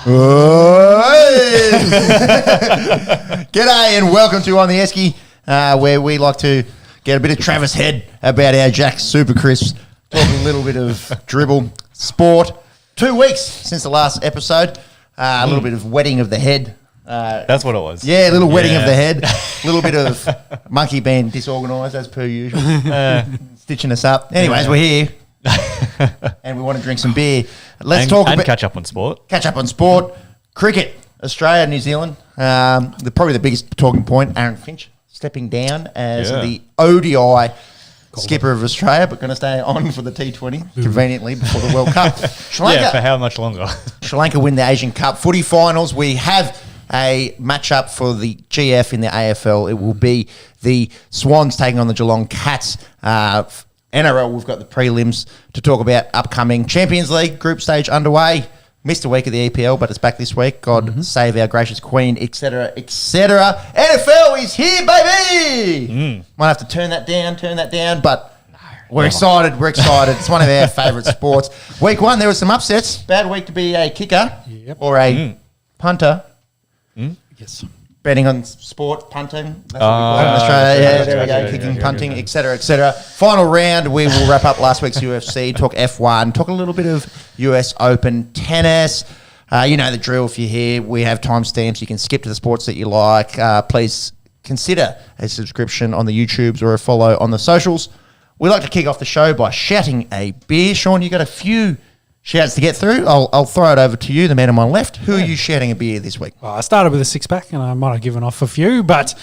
G'day and welcome to On The Esky, where we like to get a bit of Travis Head about our Jack Super Crisps, talk a little bit of dribble, sport. 2 weeks since the last episode, a little bit of wetting of the head. That's what it was. Yeah, a little wetting of the head, a little bit of monkey being disorganised as per usual, stitching us up. Anyways, we're here. And we want to drink some beer. Let's talk about catch up on sport. Catch up on sport. Cricket, Australia, New Zealand. Probably the biggest talking point. Aaron Finch stepping down as the ODI skipper of Australia, but going to stay on for the T20 conveniently before the World Cup. Sri Lanka, for how much longer? Sri Lanka win the Asian Cup footy finals. We have a match-up for the GF in the AFL. It will be the Swans taking on the Geelong Cats. NRL, we've got the prelims to talk about upcoming Champions League group stage underway. Missed a week of the EPL, but it's back this week. God save our gracious queen, etc., etc. NFL is here, baby! Might have to turn that down, but we're excited. We're excited. It's one of our favourite sports. Week one, there were some upsets. Bad week to be a kicker or a punter. Yes. Betting on sport, punting. That's what we call it in Australia. Yeah, there we go. Kicking, punting, etc., etc. Final round, we will wrap up last week's UFC, talk F1, talk a little bit of US Open tennis. You know the drill. If you're here, we have timestamps. You can skip to the sports that you like. Please consider a subscription on the YouTubes or a follow on the socials. We like to kick off the show by shouting a beer. Sean, you got a few shouts to get through. I'll throw it over to you, the man on my left. Who are you shouting a beer this week? Well, I started with a six-pack and I might have given off a few, but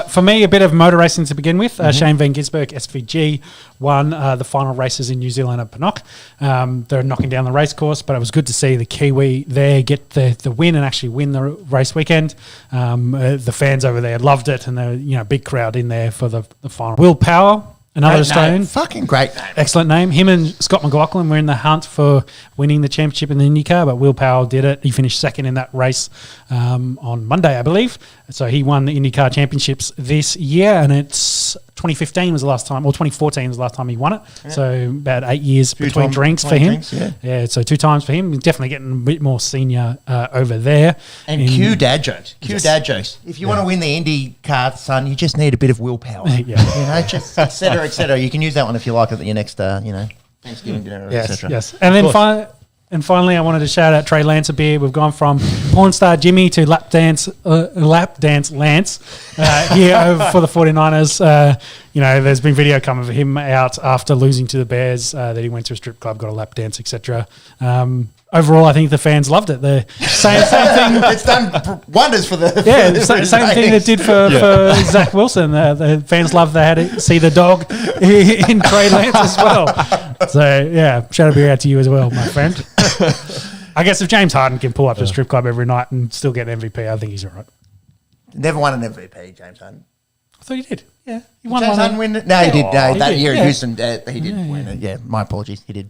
for me, a bit of motor racing to begin with. Shane Van Gisbergen, SVG, won the final races in New Zealand at Pinnock. They're knocking down the race course, but it was good to see the Kiwi there get the win and actually win the race weekend. The fans over there loved it, and there big crowd in there for the final. Will Power, another Australian. Fucking great name. Excellent name. Him and Scott McLaughlin were in the hunt for winning the championship in the IndyCar, but Will Powell did it. He finished second in that race on Monday, I believe. So he won the IndyCar championships this year, and it's 2015 was the last time, or 2014 was the last time he won it. Yeah. So about 8 years between drinks for him. Yeah, so 2 times for him. He's definitely getting a bit more senior over there. And cue dad jokes. Dad jokes. If you want to win the IndyCar, son, you just need a bit of willpower. Just et cetera, et cetera. You can use that one if you like at your next, Thanksgiving dinner, et cetera. Yes. And then finally, I wanted to shout out Trey Lance a beer. We've gone from porn star Jimmy to lap dance Lance here over for the 49ers. There's been video coming of him out after losing to the Bears that he went to a strip club, got a lap dance, etc. Overall, I think the fans loved it. The same thing. It's done wonders for the same thing that did for Zach Wilson. The fans loved they had to see the dog in Trey Lance as well. So shout a beer out to you as well, my friend. I guess if James Harden can pull up to a strip club every night and still get an MVP, I think he's all right. Never won an MVP, James Harden. I thought he did. Yeah, he won. James Harden win it? No, he did. No, that year at Houston, he did win it. Yeah, my apologies, he did.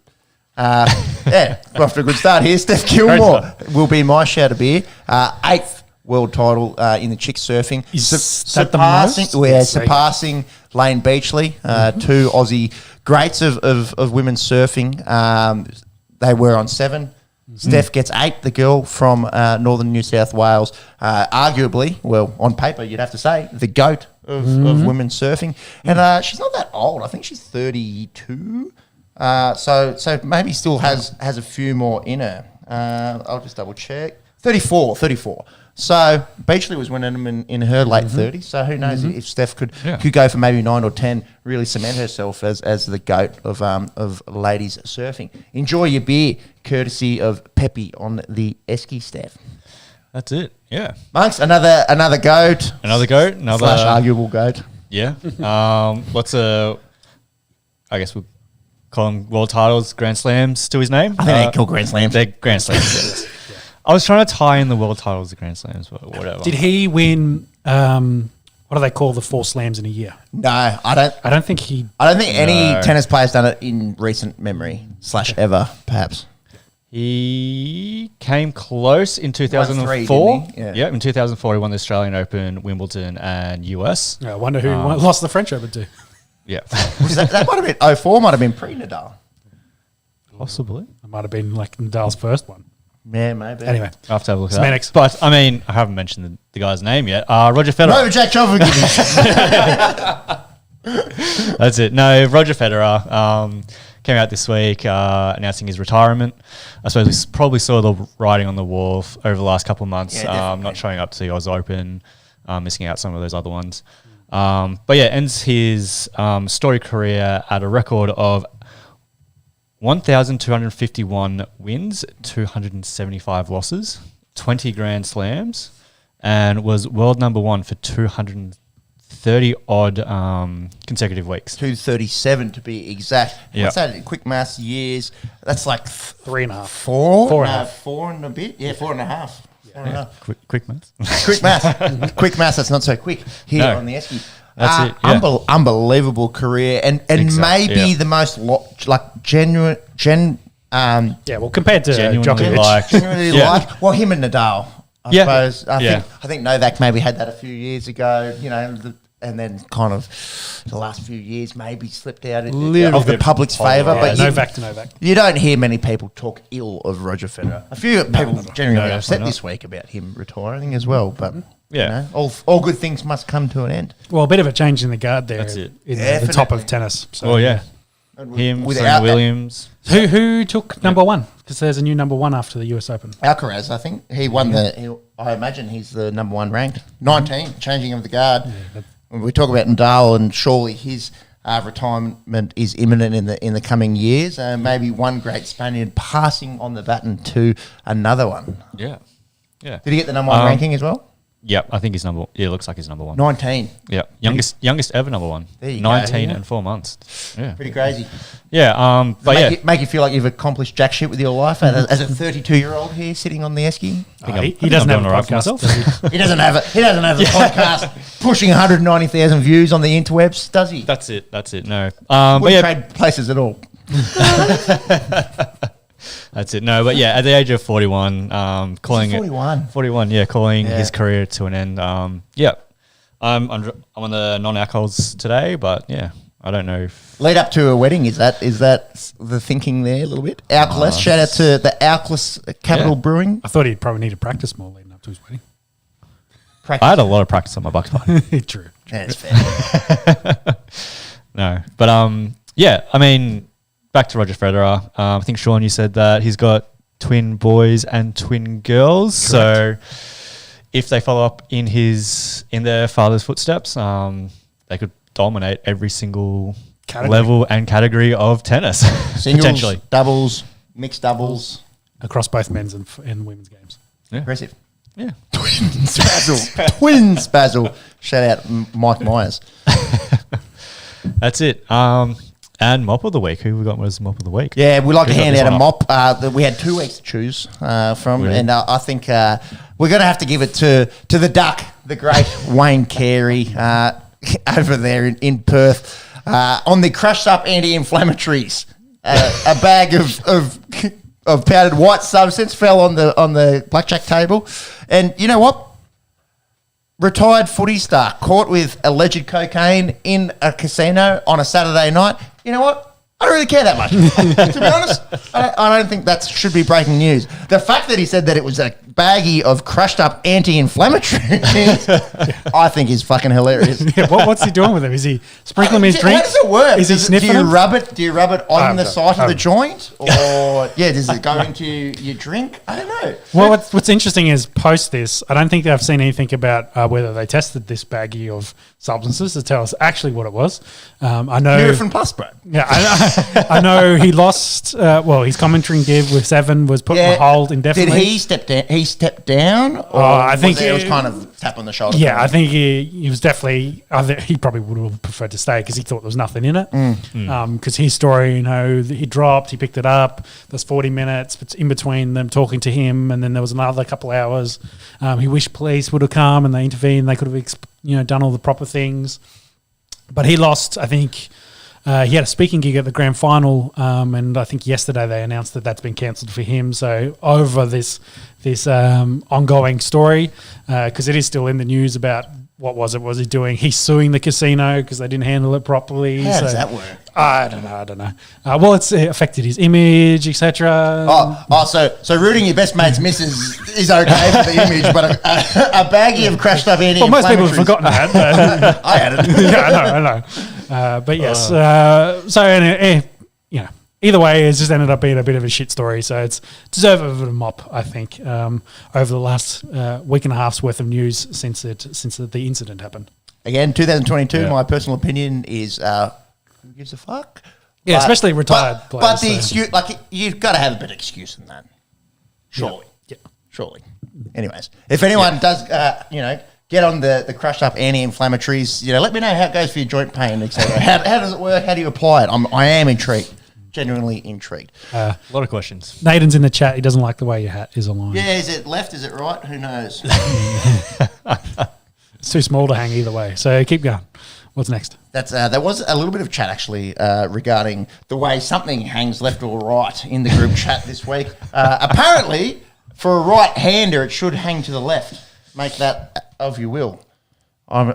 We're off to a good start here. Steph Gilmore will be my shout of beer. 8th world title in the chick surfing. Surpassing Lane Beachley, 2 Aussie greats of women's surfing. They were on 7. Steph gets 8, the girl from northern New South Wales. Arguably, well, on paper, you'd have to say, the GOAT of women's surfing. And she's not that old. I think she's 32. So maybe still has a few more in her. I'll just double check. 34. So Beachley was winning them in her late 30s. So who knows if Steph could go for maybe 9 or 10, really cement herself as the GOAT of ladies surfing. Enjoy your beer, courtesy of Peppy on the Esky, Steph. That's it. Yeah, Monks, another GOAT. Another arguable GOAT. Yeah. I guess we'll call them world titles, Grand Slams to his name. I think they call Grand Slams. They're Grand Slams. I was trying to tie in the world titles to Grand Slams, but whatever. Did he win? What do they call the 4 slams in a year? No, I don't think any tennis player's done it in recent memory / ever, perhaps. He came close in 2004. Yeah, in 2004 he won the Australian Open, Wimbledon, and US. Yeah, I wonder who lost the French Open to. Yeah, that might have been 04. Might have been pre-Nadal. Possibly. It might have been like Nadal's first one. Yeah, maybe. Anyway, I have to have a look at Semantics. that. But I mean, I haven't mentioned the guy's name yet. Roger Federer. No, Jack Chopper. That's it. No, Roger Federer came out this week announcing his retirement. I suppose we probably saw the writing on the wall over the last couple of months. Yeah, not showing up to the Aus Open, missing out some of those other ones. But yeah, ends his storied career at a record of 1,251 wins, 275 losses, 20 Grand Slams, and was world number one for 230 odd consecutive weeks. 237 to be exact. Yep. What's that? Quick maths years. That's like 3.5. Four and a bit. Yeah, 4.5. 4.5. Quick maths. Quick maths. Quick maths. That's not so quick here No. on the Esky. That's it. Yeah. Unbelievable career, and maybe the most genuine. Yeah, well, compared to Genuinely Djokovic. liked. Genuinely liked. Well, him and Nadal. I suppose. Yeah. I think Novak maybe had that a few years ago. You know, and then kind of the last few years maybe slipped out of the public's favour. Yeah, But Novak to Novak. you don't hear many people talk ill of Roger Federer. A few people genuinely No, upset definitely this week about him retiring as well. But Yeah. you know, all good things must come to an end. Well, a bit of a change in the guard there. That's it. In the top of Definitely. tennis. So. Oh yeah. Him, Serena Williams. Who took number one? Because there's a new number one after the US Open. Alcaraz, I think he won I imagine he's the number one ranked. 19, changing of the guard. When we talk about Nadal, and surely his retirement is imminent in the coming years. Maybe one great Spaniard passing on the baton to another one. Yeah. Yeah. Did he get the number one ranking as well? Yep, I think he's number. Yeah, it looks like he's number one. 19. Yeah, youngest ever number one. There you go. 19 and 4 months. Yeah, Pretty crazy. yeah. But Make you feel like you've accomplished jack shit with your life as a 32-year-old here sitting on the Esky. He doesn't have a podcast. Does he? He doesn't have a podcast pushing 190,000 views on the interwebs, does he? That's it. No. Wouldn't trade places at all. That's it. No, but yeah, at the age of 41, calling 41, yeah, calling his career to an end. Yeah, I'm on the non-alcohols today, but yeah, I don't know. Lead up to a wedding, is that the thinking there a little bit? Alkless, shout out to the Alkless Capital Brewing. I thought he'd probably need to practice more leading up to his wedding. I had a lot of practice on my bucks party. True. That's fair. No, but yeah, I mean, back to Roger Federer. I think Sean, you said that he's got twin boys and twin girls. Correct. So if they follow up in their father's footsteps, they could dominate every single level and category of tennis. Singles, potentially. doubles, mixed doubles. Across both men's and women's games. Yeah. Impressive. Yeah. Twins Basil. Twins Basil. Shout out Mike Myers. That's it. And mop of the week. Who we got was mop of the week? Yeah, we like to Who got hand this out a one mop. We had 2 weeks to choose from, Really? and I think we're going to have to give it to the Duck, the great Wayne Carey, over there in Perth, on the crushed up anti-inflammatories. A bag of powdered white substance fell on the blackjack table, and you know what? Retired footy star caught with alleged cocaine in a casino on a Saturday night. You know what? I don't really care that much. To be honest, I don't think that should be breaking news. The fact that he said that it was a baggie of crushed up anti-inflammatories, I think is fucking hilarious. Yeah, what's he doing with them? Is he sprinkling his drink? How does it work? Is he sniffing do you them? rub it? Do you rub it on the site of the joint, or Yeah. does it go into your drink? I don't know. Well, what's interesting is post this, I don't think I've seen anything about whether they tested this baggie of substances to tell us actually what it was. I know. Nurofen Plus, bro. Yeah, I know he lost. His commentary gig with Seven was put on hold indefinitely. Did he step down? He stepped down, or I think it was kind of tap on the shoulder. Yeah, I think he was definitely. He probably would have preferred to stay because he thought there was nothing in it. Because his story, he dropped, he picked it up. There's 40 minutes in between them talking to him, and then there was another couple of hours. He wished police would have come and they intervened. They could have, done all the proper things. But he lost. I think he had a speaking gig at the grand final, and I think yesterday they announced that that's been cancelled for him. So over this ongoing story, because it is still in the news about what was it? What was he doing? He's suing the casino because they didn't handle it properly. How does that work? I don't know. Well, it's affected his image, etc. So rooting your best mate's missus is okay for the image, but a baggie of crushed up anti-inflammatories. Well, most people have forgotten that. But I had it. yeah, I know. But yes, so anyway, either way, it's just ended up being a bit of a shit story. So it's deserving of a mop, I think, over the last week and a half's worth of news since the incident happened. Again, 2022. My personal opinion is who gives a fuck? Yeah, especially retired players. But the excuse, you've got to have a bit of excuse in that. Surely. Yeah. Surely. Anyways, if anyone does, get on the crushed up anti-inflammatories, let me know how it goes for your joint pain, etc. How does it work? How do you apply it? I am intrigued. Genuinely intrigued. A lot of questions. Nathan's in the chat. He doesn't like the way your hat is aligned. Yeah, is it left? Is it right? Who knows? It's too small to hang either way. So keep going. What's next? There was a little bit of chat actually regarding the way something hangs left or right in the group chat this week. Apparently, for a right-hander, it should hang to the left. Make that of your will. I'm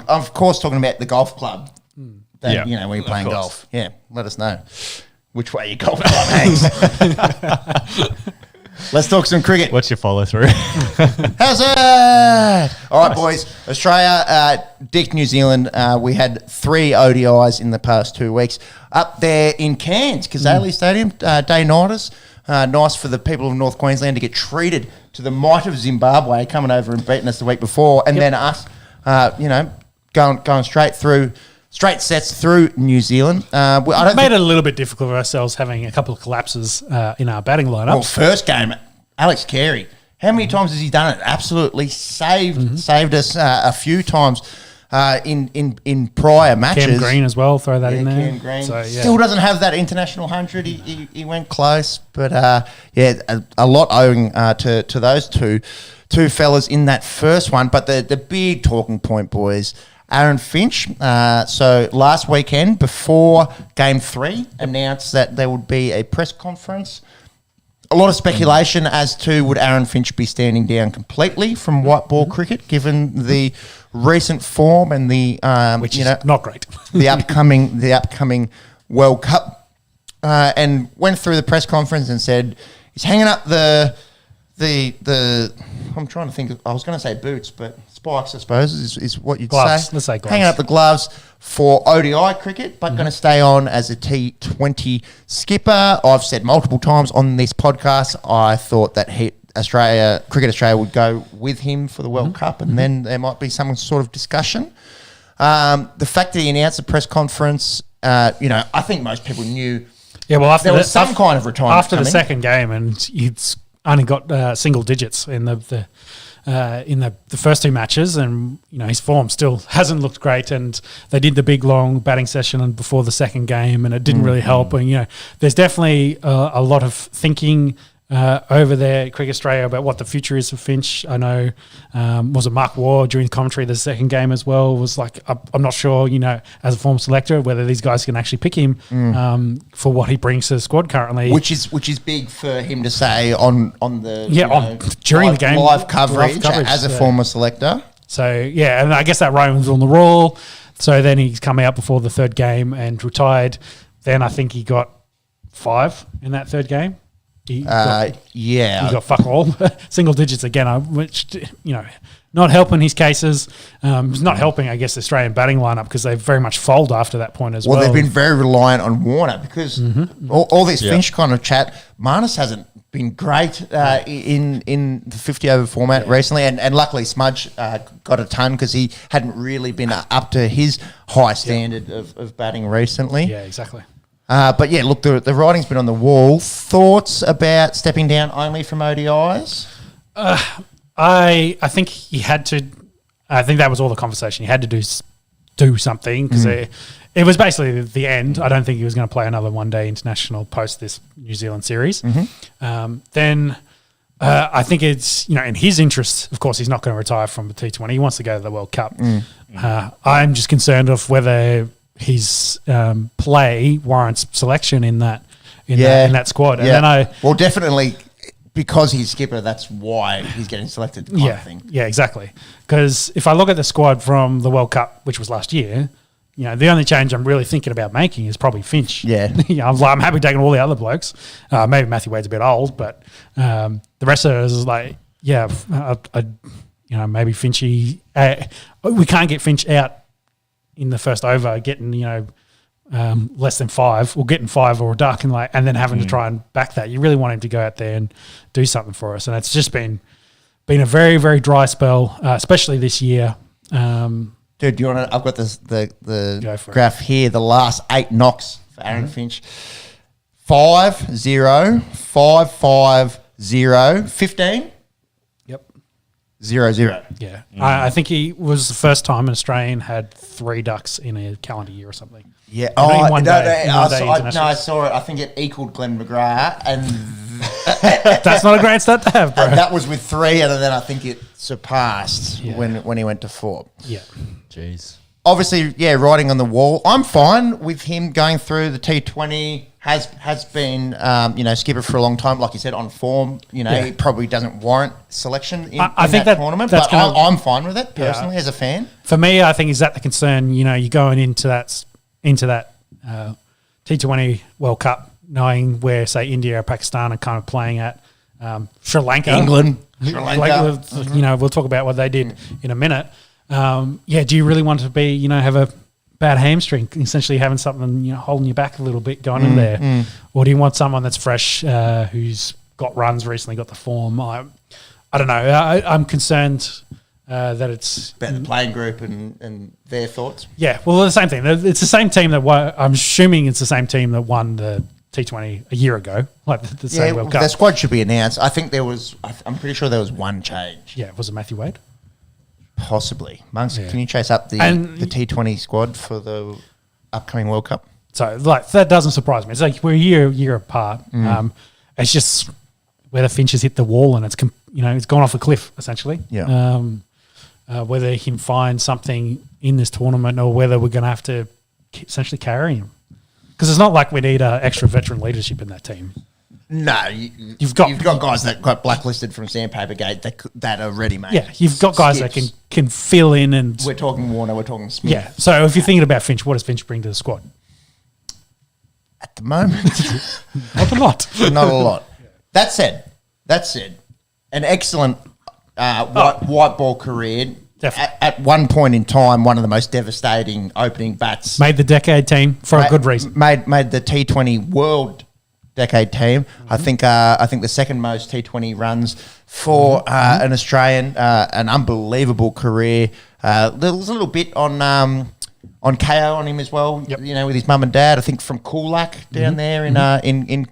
of course talking about the golf club. That, when you're playing golf. Yeah, let us know which way your golf club hangs. Let's talk some cricket. What's your follow through? How's it? All right, boys. Australia, Dick, New Zealand. We had 3 ODIs in the past 2 weeks up there in Cairns, Kazali Stadium, day-nighters. Nice for the people of North Queensland to get treated to the might of Zimbabwe coming over and beating us the week before, and then us, going straight sets through New Zealand. I made it a little bit difficult for ourselves having a couple of collapses in our batting lineup. Well, first game, Alex Carey. How many times has he done it? Absolutely saved us a few times in prior matches. Cam Green as well, throw that in there. Cam Green. So, still doesn't have that international 100. He went close, but a lot owing to those two fellas in that first one. But the big talking point, boys, Aaron Finch. So last weekend, before Game 3, announced that there would be a press conference. A lot of speculation as to would Aaron Finch be standing down completely from white ball cricket, given the recent form and the which is not great. the upcoming World Cup, and went through the press conference and said he's hanging up the I'm trying to think. I was going to say boots, but spikes, I suppose, is what you'd gloves. say. Let's say gloves. Hanging up the gloves for ODI cricket, but going to stay on as a T20 skipper. I've said multiple times on this podcast, I thought that Cricket Australia would go with him for the World Cup, and then there might be some sort of discussion. The fact that he announced a press conference, I think most people knew. Yeah, well, there was some kind of retirement after coming. the second game, and he's only got single digits in the first 2 matches, and his form still hasn't looked great. And they did the big long batting session before the second game, and it didn't really help. And there's definitely a lot of thinking over there at Cricket Australia about what the future is for Finch. I know, was it Mark Ward during commentary the second game as well, was like, I'm not sure, as a former selector, whether these guys can actually pick him for what he brings to the squad currently. Which is big for him to say on the during the game, live coverage as a former selector. So, and I guess that writing was on the wall. So then he's come out before the third game and retired. Then I think he got 5 in that third game. He got fuck all. Single digits again, which, not helping his cases. It's not helping, I guess, the Australian batting lineup because they very much fold after that point as well. Well, they've been very reliant on Warner because all this Finch kind of chat, Marnus hasn't been great in the 50-over format recently, and luckily Smudge got a ton because he hadn't really been up to his high standard of batting recently. Yeah, exactly. But look, the writing's been on the wall. Thoughts about stepping down only from ODIs? I think he had to. I think that was all the conversation. He had to do something because it was basically the end. I don't think he was going to play another one-day international post this New Zealand series. Then I think it's in his interest. Of course, he's not going to retire from the T20. He wants to go to the World Cup. I'm just concerned of whether his play warrants selection in that squad. And then definitely because he's skipper, that's why he's getting selected kind of thing. Yeah, exactly. Because if I look at the squad from the World Cup, which was last year, the only change I'm really thinking about making is probably Finch. Yeah. I'm happy taking all the other blokes. Maybe Matthew Wade's a bit old, but the rest of it is like, maybe Finchy. We can't get Finch out in the first over, getting, less than 5 or getting 5 or a duck and then having to try and back that. You really want him to go out there and do something for us. And it's just been a very, very dry spell, especially this year. Dude, do you want to? I've got the graph here. The last 8 knocks for Aaron Finch: 5-0, 5-5-0, 15. Yep. 0-0. Yeah, I think he was the first time an Australian had 3 ducks in a calendar year or something. Yeah. I saw it. I think it equaled Glenn McGrath, and that's not a great stat to have, bro. And that was with 3, and then I think it surpassed when he went to 4. Yeah. Jeez. Obviously, writing on the wall. I'm fine with him going through the T20. Has been skipper for a long time. Like you said, on form. He probably doesn't warrant selection in that tournament. But I'm fine with it personally as a fan. For me, I think is that the concern. You're going into that T20 World Cup, knowing where say India or Pakistan are kind of playing at, Sri Lanka, England, Sri Lanka. We'll talk about what they did in a minute. Do you really want to be, have a bad hamstring, essentially having something, holding you back a little bit going in there? Or do you want someone that's fresh, who's got runs recently, got the form? I don't know. I'm concerned that it's about the playing group and their thoughts. Yeah, well, the same thing. It's the same team that I'm assuming it's the same team that won the T20 a year ago, like the same World Cup. The squad should be announced. I think I'm pretty sure there was one change. Yeah, was it Matthew Wade? Possibly. Monks, can you chase up the T20 squad for the upcoming World Cup? So, that doesn't surprise me. It's like we're a year apart. It's just whether Finch has hit the wall and it's gone off a cliff, essentially. Yeah. Whether he can find something in this tournament or whether we're going to have to essentially carry him. Because it's not like we need extra veteran leadership in that team. No, you've got guys that got blacklisted from Sandpapergate that are ready, mate. Yeah, you've got guys that can fill in and... We're talking Warner, we're talking Smith. Yeah, so if you're thinking about Finch, what does Finch bring to the squad? At the moment... Not a lot. Not a lot. That said, an excellent white ball career. At one point in time, one of the most devastating opening bats. Made the decade team for a good reason. Made the T20 World decade team. I think the second most T20 runs for an Australian. An unbelievable career. There was a little bit on KO on him as well. Yep. With his mum and dad. I think from Coolac down there in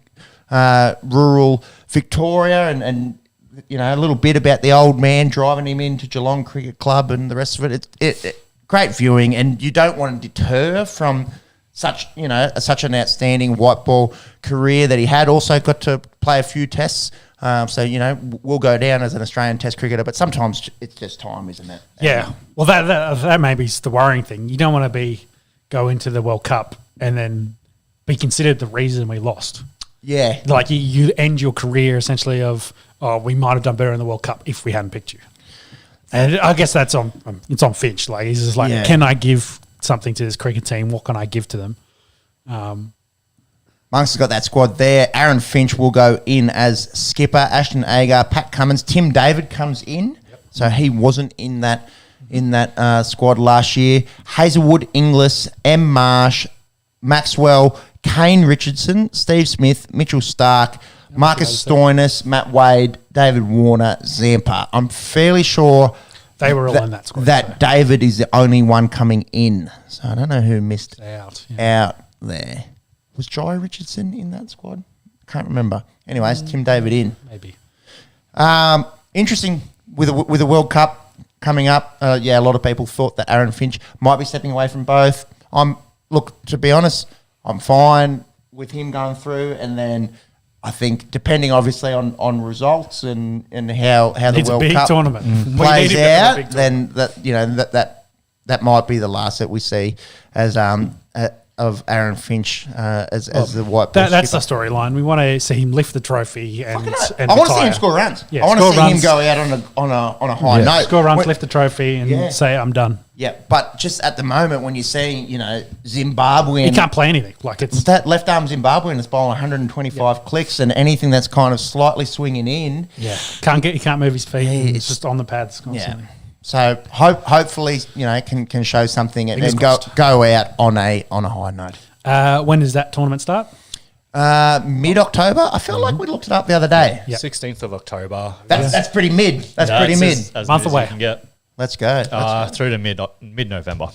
rural Victoria, and a little bit about the old man driving him into Geelong Cricket Club and the rest of it. It great viewing, and you don't want to deter from such an outstanding white ball career that he had. Also got to play a few tests, so we'll go down as an Australian Test cricketer. But sometimes it's just time, isn't it? Yeah. Well, that maybe is the worrying thing. You don't want to go into the World Cup and then be considered the reason we lost. Yeah, like you end your career essentially of we might have done better in the World Cup if we hadn't picked you. And I guess it's on Finch. Like he's just like, can I give something to this cricket team? What can I give to them? Monks has got that squad there. Aaron Finch will go in as skipper. Ashton Agar, Pat Cummins, Tim David comes in. Yep. So he wasn't in that squad last year. Hazelwood, Inglis, M. Marsh, Maxwell, Kane Richardson, Steve Smith, Mitchell Stark, Marcus Stoinis, Matt Wade, David Warner, Zampa. I'm fairly sure they were all in that squad. David is the only one coming in. So I don't know who missed out there. Was Jai Richardson in that squad? Can't remember. Anyways, Tim David in. Maybe. Interesting with a World Cup coming up. A lot of people thought that Aaron Finch might be stepping away from both. To be honest, I'm fine with him going through, and then I think depending obviously on results and how the World Cup tournament plays out, then that might be the last that we see as of Aaron Finch as the white ball That's the skipper. storyline. We want to see him lift the trophy and I want to retire. see him score runs. Yeah, I want to score see him runs. go out on a high note. Score runs, When- lift the trophy, and Yeah. say, I'm done. Yeah, but just at the moment when you're seeing, Zimbabwean, He can't play anything. Like it's that left arm Zimbabwean is bowling 125 clicks, and anything that's kind of slightly swinging in. yeah, he can't move his feet. and it's- it's just on the pads constantly. Yeah. So hopefully, can show something and Fingers go out on a high note. When does that tournament start? Mid-October. I feel like we looked it up the other day. Yeah. 16th of October. That's pretty mid. That's pretty mid. As Month mid as away. you can get. Let's go. Through to mid-November.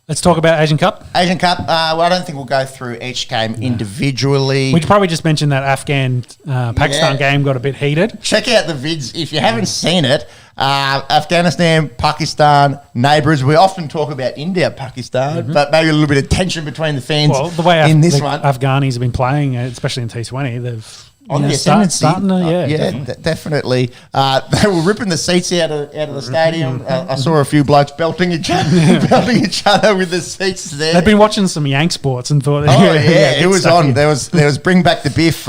Let's talk about Asian Cup. Asian Cup. Well, I don't think we'll go through each game individually. We could probably just mention that Afghan Pakistan Yeah. game got a bit heated. Check out the vids if you haven't seen it. Afghanistan, Pakistan, neighbours. We often talk about India, Pakistan, but maybe a little bit of tension between the fans Well, the way in this the one. Afghanis have been playing, especially in T20, they've On the starting ascendancy. to, Definitely. They were ripping the seats out of the stadium. I saw a few blokes belting each other, with the seats there. They've been watching some Yank sports and thought, Oh yeah, it get was stuck on. in. There was Bring Back the Biff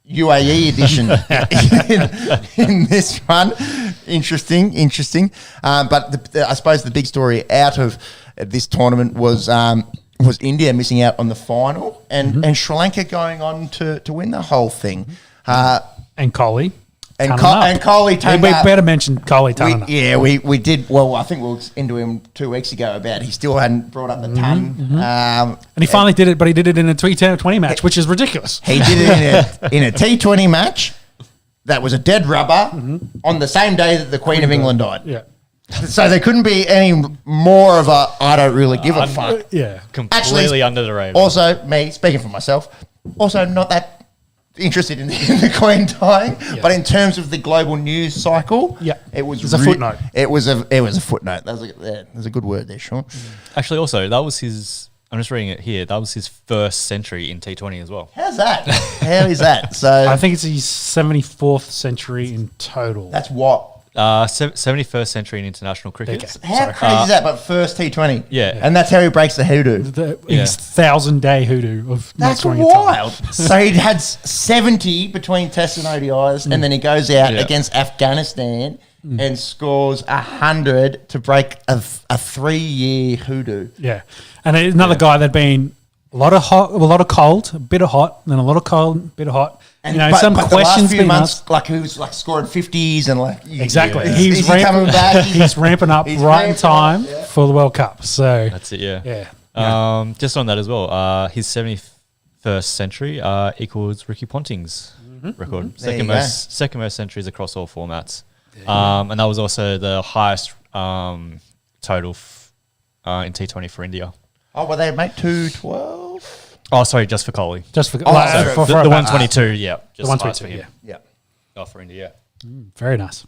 UAE edition in this one. Interesting. But I suppose the big story out of this tournament was India missing out on the final and Sri Lanka going on to win the whole thing. And Kohli. And turning up. Kohli turned We up. better mention Kohli turning up. We did. Well, I think we were into him 2 weeks ago about he still hadn't brought up the ton. And he finally did it, but he did it in a T20 match, which is ridiculous. He did it in a T20 match that was a dead rubber on the same day that the Queen of England died. Yeah. So there couldn't be any more of a I don't really give a fuck. Yeah. Completely under the radar. Also, me, speaking for myself, also not that interested in the Queen dying, but in terms of the global news cycle, it was a footnote. It was a footnote. There's a good word there, Sean. Actually, also, that was his... I'm just reading it here. That was his first century in T20 as well. How's that? How is that? So I think it's his 74th century in total. that's what. 71st century in international cricket. Okay. How crazy is that? But first T20. Yeah. And that's how he breaks the hoodoo. His 1,000-day hoodoo of not That's scoring a ton. wild. So he had 70 between Tests and ODIs, and then he goes out against Afghanistan and scores 100 to break a 3-year hoodoo. Yeah. And another guy that'd been a lot of hot, a lot of cold, a bit of hot, then a lot of cold, a bit of hot. And some but questions the last few being months, asked. like he was like scoring 50s and like Exactly. Yeah. He's Is he ramping, coming back? he's ramping up He's right in ramping time up, yeah. for the World Cup. So, That's it, yeah. yeah. Just on that as well, his 71st century equals Ricky Ponting's record. There you go. Second most centuries across all formats. And that was also the highest total in T20 for India. Oh, well, they make 212. Oh, sorry, just for Kohli. Just for, sorry. for The a- 122, yeah. The Just 122, for him. yeah. Yeah. Oh, for India, yeah. Very nice.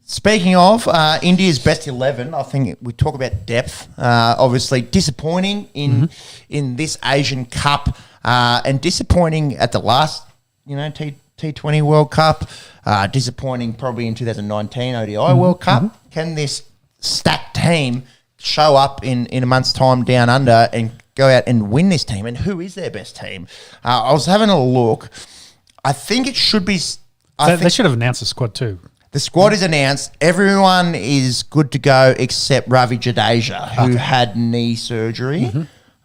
Speaking of India's best 11, I think we talk about depth. Obviously, disappointing in this Asian Cup, and disappointing at the last, T20 World Cup. Disappointing probably in 2019 ODI World Cup. Can this stacked team show up in a month's time down under and go out and win this team? And who is their best team? I was having a look. I think it should be. They should have announced the squad too. The squad is announced. Everyone is good to go except Ravi Jadeja, who had knee surgery.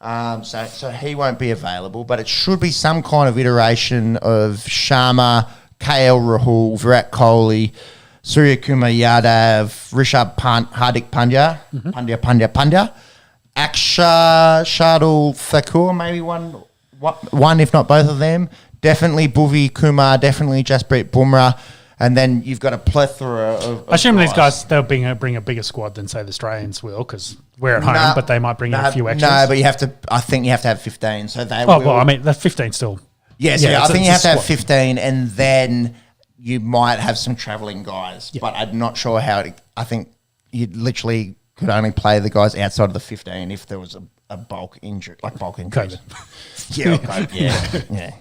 So he won't be available. But it should be some kind of iteration of Sharma, KL Rahul, Virat Kohli, Surya Kumar Yadav, Rishabh Pant, Hardik Pandya, Pandya, Aksha, Shardul Thakur, maybe one if not both of them. Definitely Bhuvi Kumar, definitely Jasprit Bumrah. And then you've got a plethora of I assume these guys, they'll bring a bigger squad than, say, the Australians will, because we're at home, but they might bring in a few extras. No, but I think you have to have 15. So they well, I mean, that's 15 still. I it's think a you have to have squad. 15, and then you might have some travelling guys. But I'm not sure how I think you literally could only play the guys outside of the 15 if there was a bulk injury, like bulk injuries. Yeah.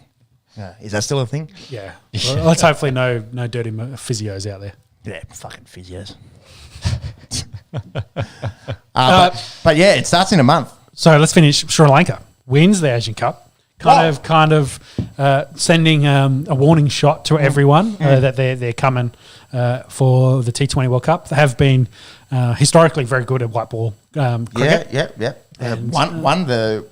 Is that still a thing? Yeah. Well, let's hopefully no dirty physios out there. Yeah, fucking physios. But yeah, it starts in a month. So let's finish. Sri Lanka wins the Asian Cup. Kind of sending a warning shot to everyone that they're coming for the T20 World Cup. They have been historically very good at white ball cricket. Yeah. Won the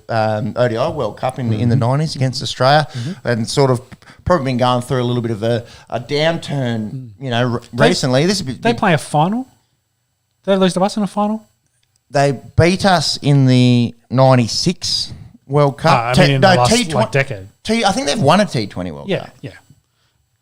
ODI World Cup in the 90s against Australia, and sort of probably been going through a little bit of a downturn, recently. They play a final? Did they lose to us in a final? They beat us in the 96 World Cup. In the last decade. I think they've won a T20 World Cup. Yeah.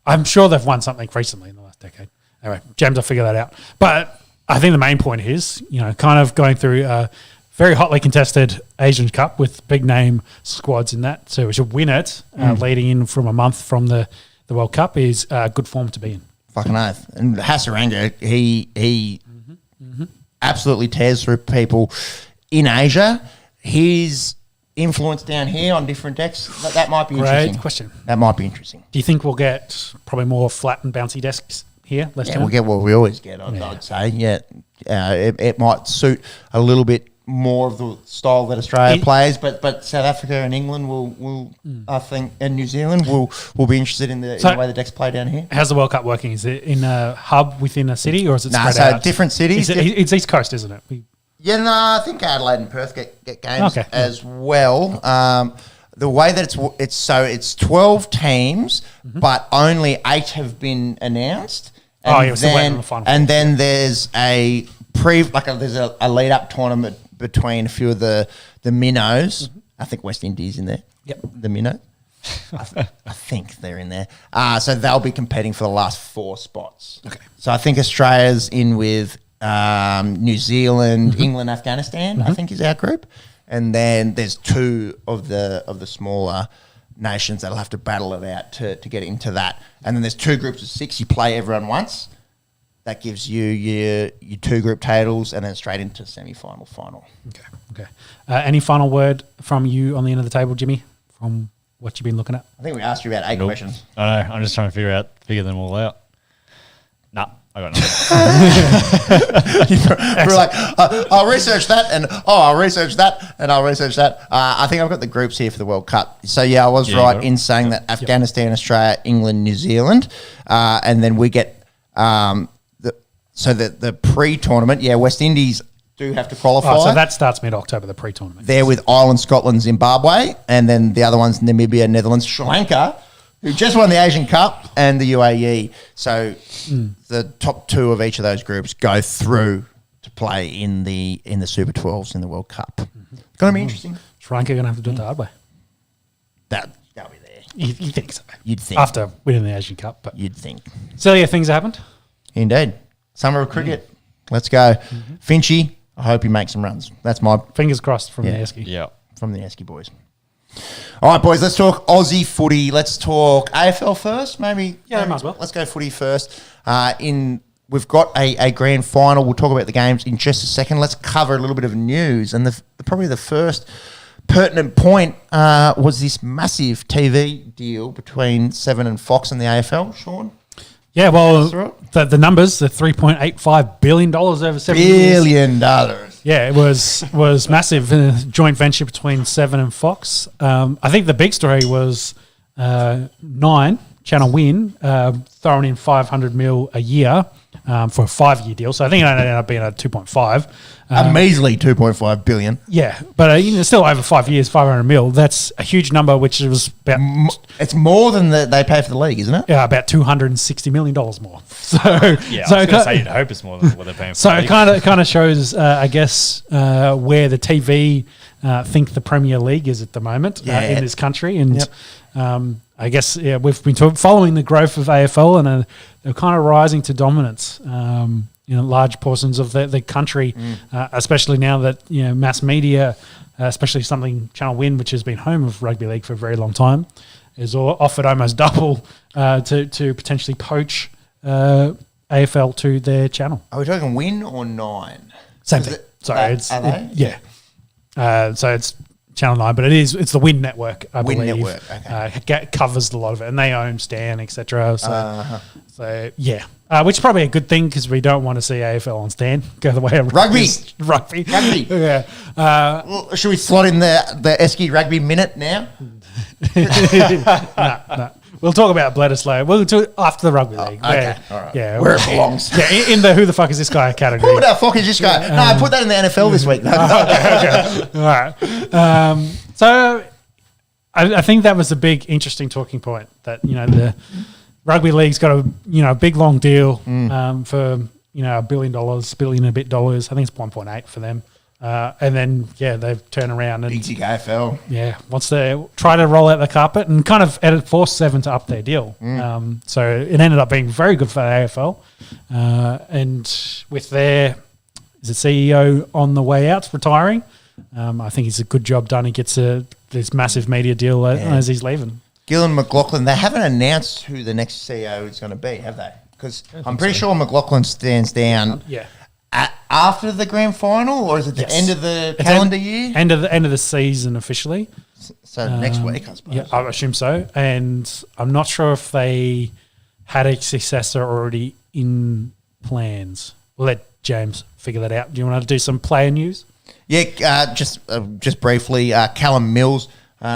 I'm sure they've won something recently in the last decade. Anyway, James will figure that out. But I think the main point is, kind of going through a very hotly contested Asian Cup with big name squads in that. So we should win it leading in from a month from the World Cup is good form to be in. Fucking oath. And Hasaranga, he absolutely tears through people in Asia. His influence down here on different decks, that might be interesting. Great question. That might be interesting. Do you think we'll get probably more flat and bouncy desks here? We'll get what we always get, I'd say. Yeah, it might suit a little bit more of the style that Australia plays, but South Africa and England will I think, and New Zealand will be interested in the way the decks play down here. How's the World Cup working? Is it in a hub within a city, or is it spread out? Different cities. It's East Coast, isn't it? I think Adelaide and Perth get games as well. The way that it's 12 teams, but only 8 have been announced. And still waiting on the final. And then there's there's a lead up tournament between a few of the minnows. I think West Indies in there. Yep, the minnow. I think they're in there. So they'll be competing for the last 4 spots. Okay. So I think Australia's in with New Zealand, England, Afghanistan, I think is our group. And then there's 2 of the smaller nations that'll have to battle it out to get into that. And then there's 2 groups of 6. You play everyone once. That gives you your 2 group titles and then straight into semi-final, final. Okay. Any final word from you on the end of the table, Jimmy, from what you've been looking at? I think we asked you about 8 questions. I know. I'm just trying to figure them all out. Nah. I got nothing. We're like, I'll research that, and I'll research that, and I'll research that. I think I've got the groups here for the World Cup. So, I was right in saying that Afghanistan, Australia, England, New Zealand, and then we get the pre-tournament, West Indies do have to qualify. So that starts mid-October, the pre-tournament. They're with Ireland, Scotland, Zimbabwe, and then the other one's Namibia, Netherlands, Sri Lanka, who just won the Asian Cup, and the UAE. So the top 2 of each of those groups go through to play in the Super 12s in the World Cup. It's going to be interesting. Sri Lanka going to have to do it the hard way. That'll be there. You think so? You'd think. After winning the Asian Cup. But you'd think. So, things happened? Indeed. Summer of cricket. Let's go. Finchy, I hope he makes some runs. That's my... Fingers crossed from the Esky. Yeah. From the Esky boys. All right, boys, let's talk Aussie footy. Let's talk AFL first, maybe. Yeah, might as well. Let's go footy first. We've got a grand final. We'll talk about the games in just a second. Let's cover a little bit of news. And probably the first pertinent point was this massive TV deal between Seven and Fox and the AFL, Sean. Yeah, well, the numbers, the $3.85 billion over 7 years. $1 billion. Yeah, it was massive joint venture between Seven and Fox. I think the big story was Nine, Channel Win, throwing in $500 million a year for a 5-year deal. So I think it ended up being a 2.5. A measly $2.5 billion. Yeah, but still over 5 years, $500 million. That's a huge number, which was about... It's more than they pay for the league, isn't it? Yeah, about $260 million more. So yeah, I was going to say you'd hope it's more than what they're paying for. So it kind of shows, I guess, where the TV think the Premier League is at the moment in this country, and I guess we've been following the growth of AFL, and they're kind of rising to dominance. Large portions of the country, especially now that mass media, especially something Channel Win, which has been home of rugby league for a very long time, is offered almost double to potentially poach AFL to their channel. Are we talking Win or Nine? Same thing. So it's are they? yeah. So it's Channel 9, but it's the Win Network, I Win believe. Network, okay. Covers a lot of it, and they own Stan, etc. So yeah, which is probably a good thing because we don't want to see AFL on Stan go the way of Rugby. Yeah. Well, should we slot in the Esky rugby minute now? No. We'll talk about Bledisloe. We'll do it after the rugby league. Okay, all right. Yeah, Where it belongs. Yeah, in the who the fuck is this guy category. Who the fuck is this guy? No, I put that in the NFL this week. Okay. All right. So I think that was a big, interesting talking point that, the rugby league's got a big, long deal for, $1 billion, billion and a bit dollars. I think it's 1.8 for them. And then, they've turned around and Easy AFL. wants to try to roll out the carpet and kind of force Seven to up their deal. So it ended up being very good for the AFL. And with their CEO on the way out, retiring, I think it's a good job done. He gets this massive media deal as he's leaving. Gillan McLaughlin, they haven't announced who the next CEO is going to be, have they? Because I'm pretty sure McLaughlin stands down. After the grand final, or is it the end of the calendar year? End of the season officially. So next week, I suppose. Yeah, I assume so. And I'm not sure if they had a successor already in plans. We'll let James figure that out. Do you want to do some player news? Yeah, just briefly, Callum Mills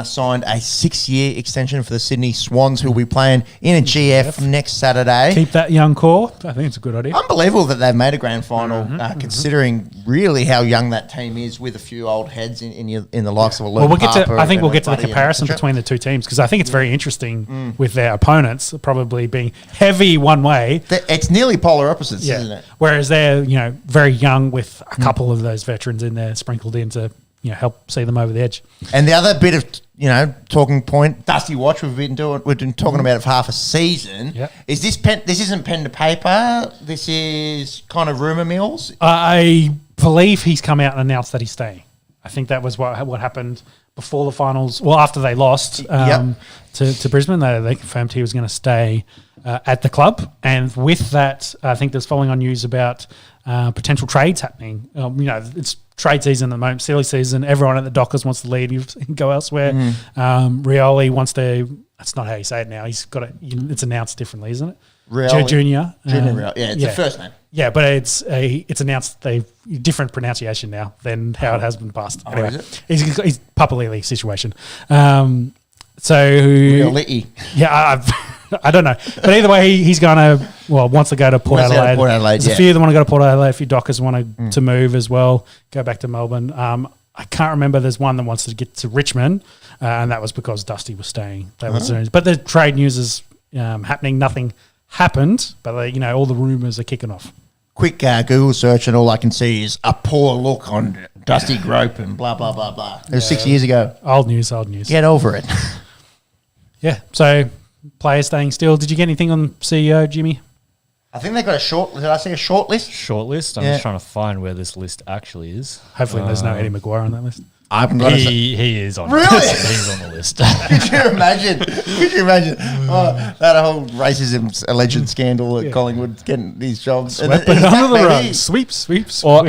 signed a 6-year extension for the Sydney Swans, who will be playing in a GF next Saturday. Keep that young core. I think it's a good idea. Unbelievable that they've made a grand final, considering really how young that team is, with a few old heads in the likes of a Luke Harper. I think we'll get to the comparison between the two teams, because I think it's very interesting with their opponents probably being heavy one way. It's nearly polar opposites, isn't it? Whereas they're very young with a couple of those veterans in there sprinkled in to help see them over the edge. And the other bit of talking point, Dusty Watch, we've been talking about it for half a season. Yep. Is this pen? This isn't pen to paper. This is kind of rumor mills. I believe he's come out and announced that he's staying. I think that was what happened before the finals. Well, after they lost to Brisbane, they confirmed he was going to stay at the club. And with that, I think there's following on news about potential trades happening. It's trade season at the moment, silly season. Everyone at the Dockers wants to leave and go elsewhere. Rioli wants to. That's not how you say it now. He's got it. It's announced differently, isn't it? Rioli. Junior. Rioli. Yeah, it's the first name. Yeah, but it's announced a different pronunciation now than how it has been past. Oh, anyway, is it? He's Papalili situation. Rioli. Yeah, I don't know. But either way, he's going to, wants to go to Port Adelaide. There's a few that want to go to Port Adelaide. A few Dockers want to move as well, go back to Melbourne. I can't remember. There's one that wants to get to Richmond, and that was because Dusty was staying. That was the news. But the trade news is happening. Nothing happened, but all the rumours are kicking off. Quick Google search, and all I can see is a poor look on Dusty Grope and blah, blah, blah, blah. It was 6 years ago. Old news. Get over it. Yeah, so players staying still. Did you get anything on CEO, Jimmy? I think they got a short. Did I see a short list? Short list. I'm just trying to find where this list actually is. Hopefully, there's no Eddie Maguire on that list. I haven't got he is on. Really? He's on the list. Could you imagine? That whole racism alleged scandal at Collingwood getting these jobs? Swept it under the rug. Sweep.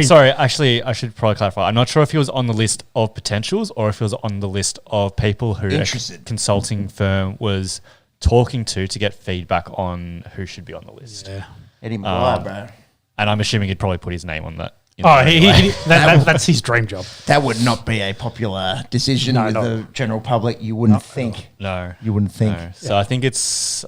Sorry, actually, I should probably clarify. I'm not sure if he was on the list of potentials or if he was on the list of people who a consulting firm was talking to get feedback on who should be on the list. Yeah. Eddie Maguire, bro. And I'm assuming he'd probably put his name on that. That's his dream job. That would not be a popular decision with the general public. You wouldn't think. No, you wouldn't think. No. So I think it's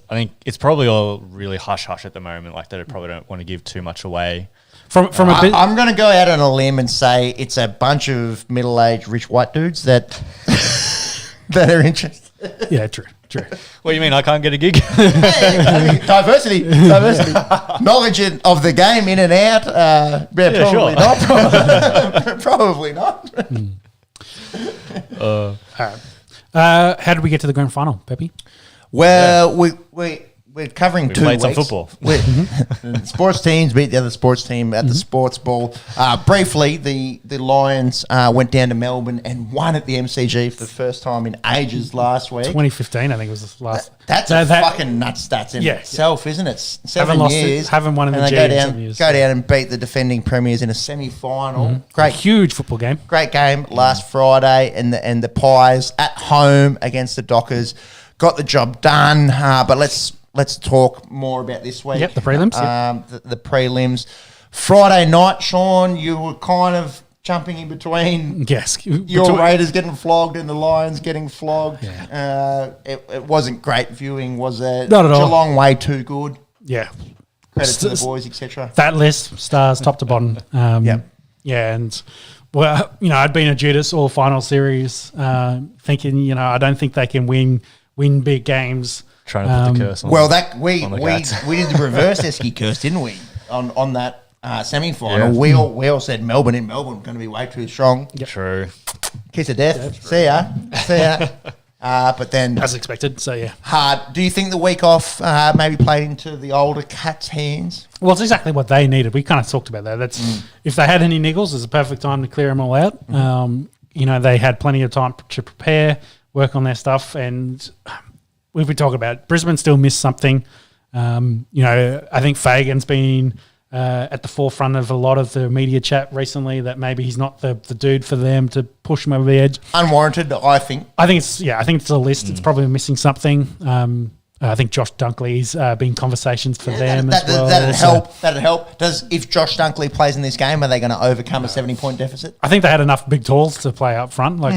probably all really hush at the moment. Like they probably don't want to give too much away. I'm going to go out on a limb and say it's a bunch of middle-aged rich white dudes that are interested. Yeah, true. What do you mean? I can't get a gig? Diversity. Knowledge of the game in and out. Probably not. Probably not. How did we get to the grand final, Pepe? Well, we we're covering We 2 played weeks. some football. Sports teams beat the other sports team at the sports ball. Briefly, the Lions went down to Melbourne and won at the MCG for the first time in ages last week. 2015, I think was the last. That's a fucking nuts stats in itself, isn't it? 7 years. Haven't won in the and G they in go 7 down, years. go down and beat the defending premiers in a semi-final. A huge football game. Great game last Friday, and the Pies at home against the Dockers got the job done. But let's talk more about this week. Yep, the prelims. Yep. The prelims. Friday night, Sean, you were kind of jumping in between. Yes. Your Raiders getting flogged and the Lions getting flogged. Yeah. It wasn't great viewing, was it? Not at all. Geelong way too good. Yeah. Credit to the boys, etc. That list, stars top to bottom. Yep. Yeah, and well, I'd been a Judas all final series, thinking, I don't think they can win big games. Trying to put the curse on. Well, that we on the did Cats. the reverse Esky curse, didn't we? On that semi-final, Yeah. we all said Melbourne going to be way too strong. True. Kiss of death. See ya. But then As expected, so yeah. hard. Do you think the week off maybe played into the older Cats' hands? Well, it's exactly what they needed. We kind of talked about that. That's if they had any niggles, it's a perfect time to clear them all out. They had plenty of time to prepare, work on their stuff, and we've been talking about Brisbane still missed something. I think Fagan's been at the forefront of a lot of the media chat recently that maybe he's not the dude for them to push him over the edge. Unwarranted, I think. I think it's a list. It's probably missing something. I think Josh Dunkley's been conversations for them as well. That'd help. If Josh Dunkley plays in this game, are they going to overcome a 70-point deficit? I think they had enough big talls to play up front. Like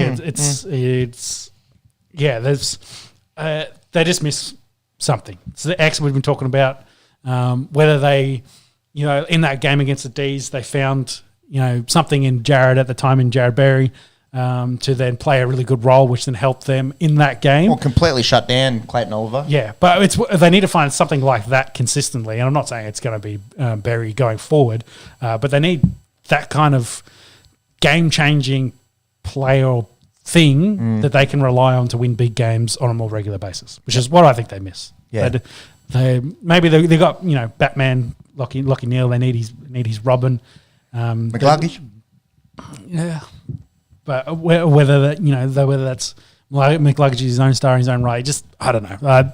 they just miss something. So the X we've been talking about, whether they, in that game against the D's, they found, something in Jared at the time, in Jared Berry, to then play a really good role, which then helped them in that game. Or completely shut down Clayton Oliver. Yeah, but they need to find something like that consistently. And I'm not saying it's going to be Berry going forward, but they need that kind of game-changing player or thing that they can rely on to win big games on a more regular basis, which is what I think they miss. Yeah. They got Batman Lockie Neal. They need his Robin. McLuggage. Yeah, but whether that's McLuggage is his own star in his own right, I don't know.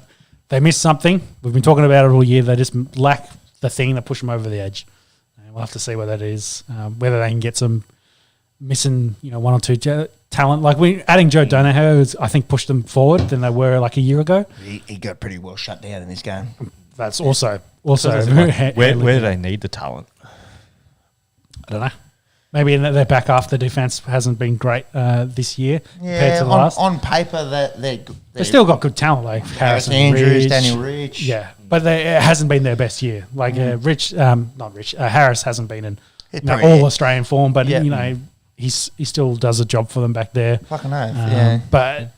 They missed something. We've been talking about it all year. They just lack the thing that pushed them over the edge. And we'll have to see what that is. Whether they can get some missing, one or two talent. Like adding Joe Donohoe has, I think, pushed them forward than they were like a year ago. He got pretty well shut down in this game. That's also Where do they need the talent? I don't know. Maybe in their back half, the defense hasn't been great this year compared to the on, last. on paper, They've still got good talent, like Harris Harrison Andrews, Rich. Daniel Rich. Yeah, but it hasn't been their best year. Like Harris hasn't been in all Australian form, but he still does a job for them back there. Fucking oath, But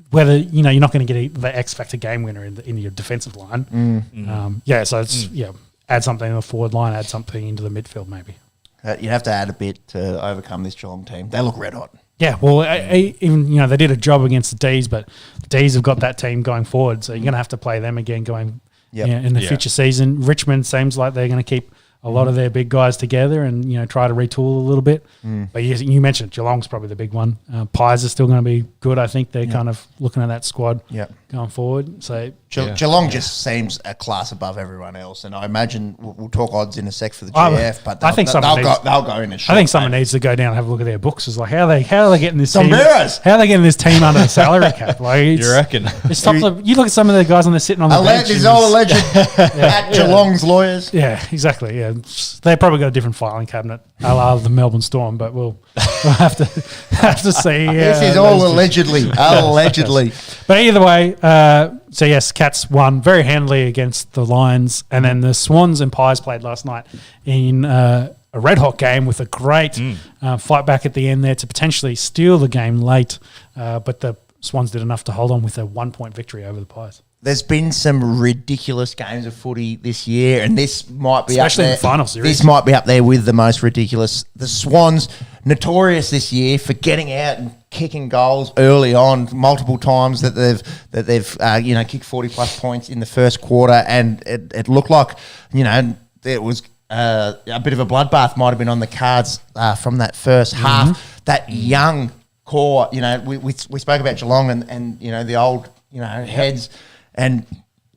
whether you're not going to get the X factor game winner in your defensive line, so it's add something in the forward line, add something into the midfield maybe. You have to add a bit to overcome this Geelong team. They look red hot. Yeah, well, even they did a job against the D's, but the D's have got that team going forward, so you're going to have to play them again in the future season. Richmond seems like they're going to keep a lot of their big guys together and try to retool a little bit. But you mentioned Geelong's probably the big one. Pies are still going to be good. I think they're kind of looking at that squad going forward. So Geelong just seems a class above everyone else, and I imagine we'll talk odds in a sec for the GF. But I think they'll go in a shot. I think someone needs to go down and have a look at their books. It's like how are they getting this team? Sombreros. How are they getting this team under the salary cap? Like You reckon? You look at some of the guys on there sitting on the bench. It's all alleged at Geelong's lawyers. Yeah, exactly. Yeah, they probably got a different filing cabinet, a la the Melbourne Storm, but we'll have to see. This is all allegedly. But either way, so yes, Cats won very handily against the Lions, and then the Swans and Pies played last night in a red hot game with a great fight back at the end there to potentially steal the game late, but the Swans did enough to hold on with a 1-point victory over the Pies. there's been some ridiculous games of footy this year, and this might be Especially up there. in the final series. This might be up there with the most ridiculous. The Swans, notorious this year for getting out and kicking goals early on, multiple times that they've kicked 40+ points in the first quarter, and it looked like it was a bit of a bloodbath might have been on the cards from that first half. That young core, we spoke about Geelong and the old heads. And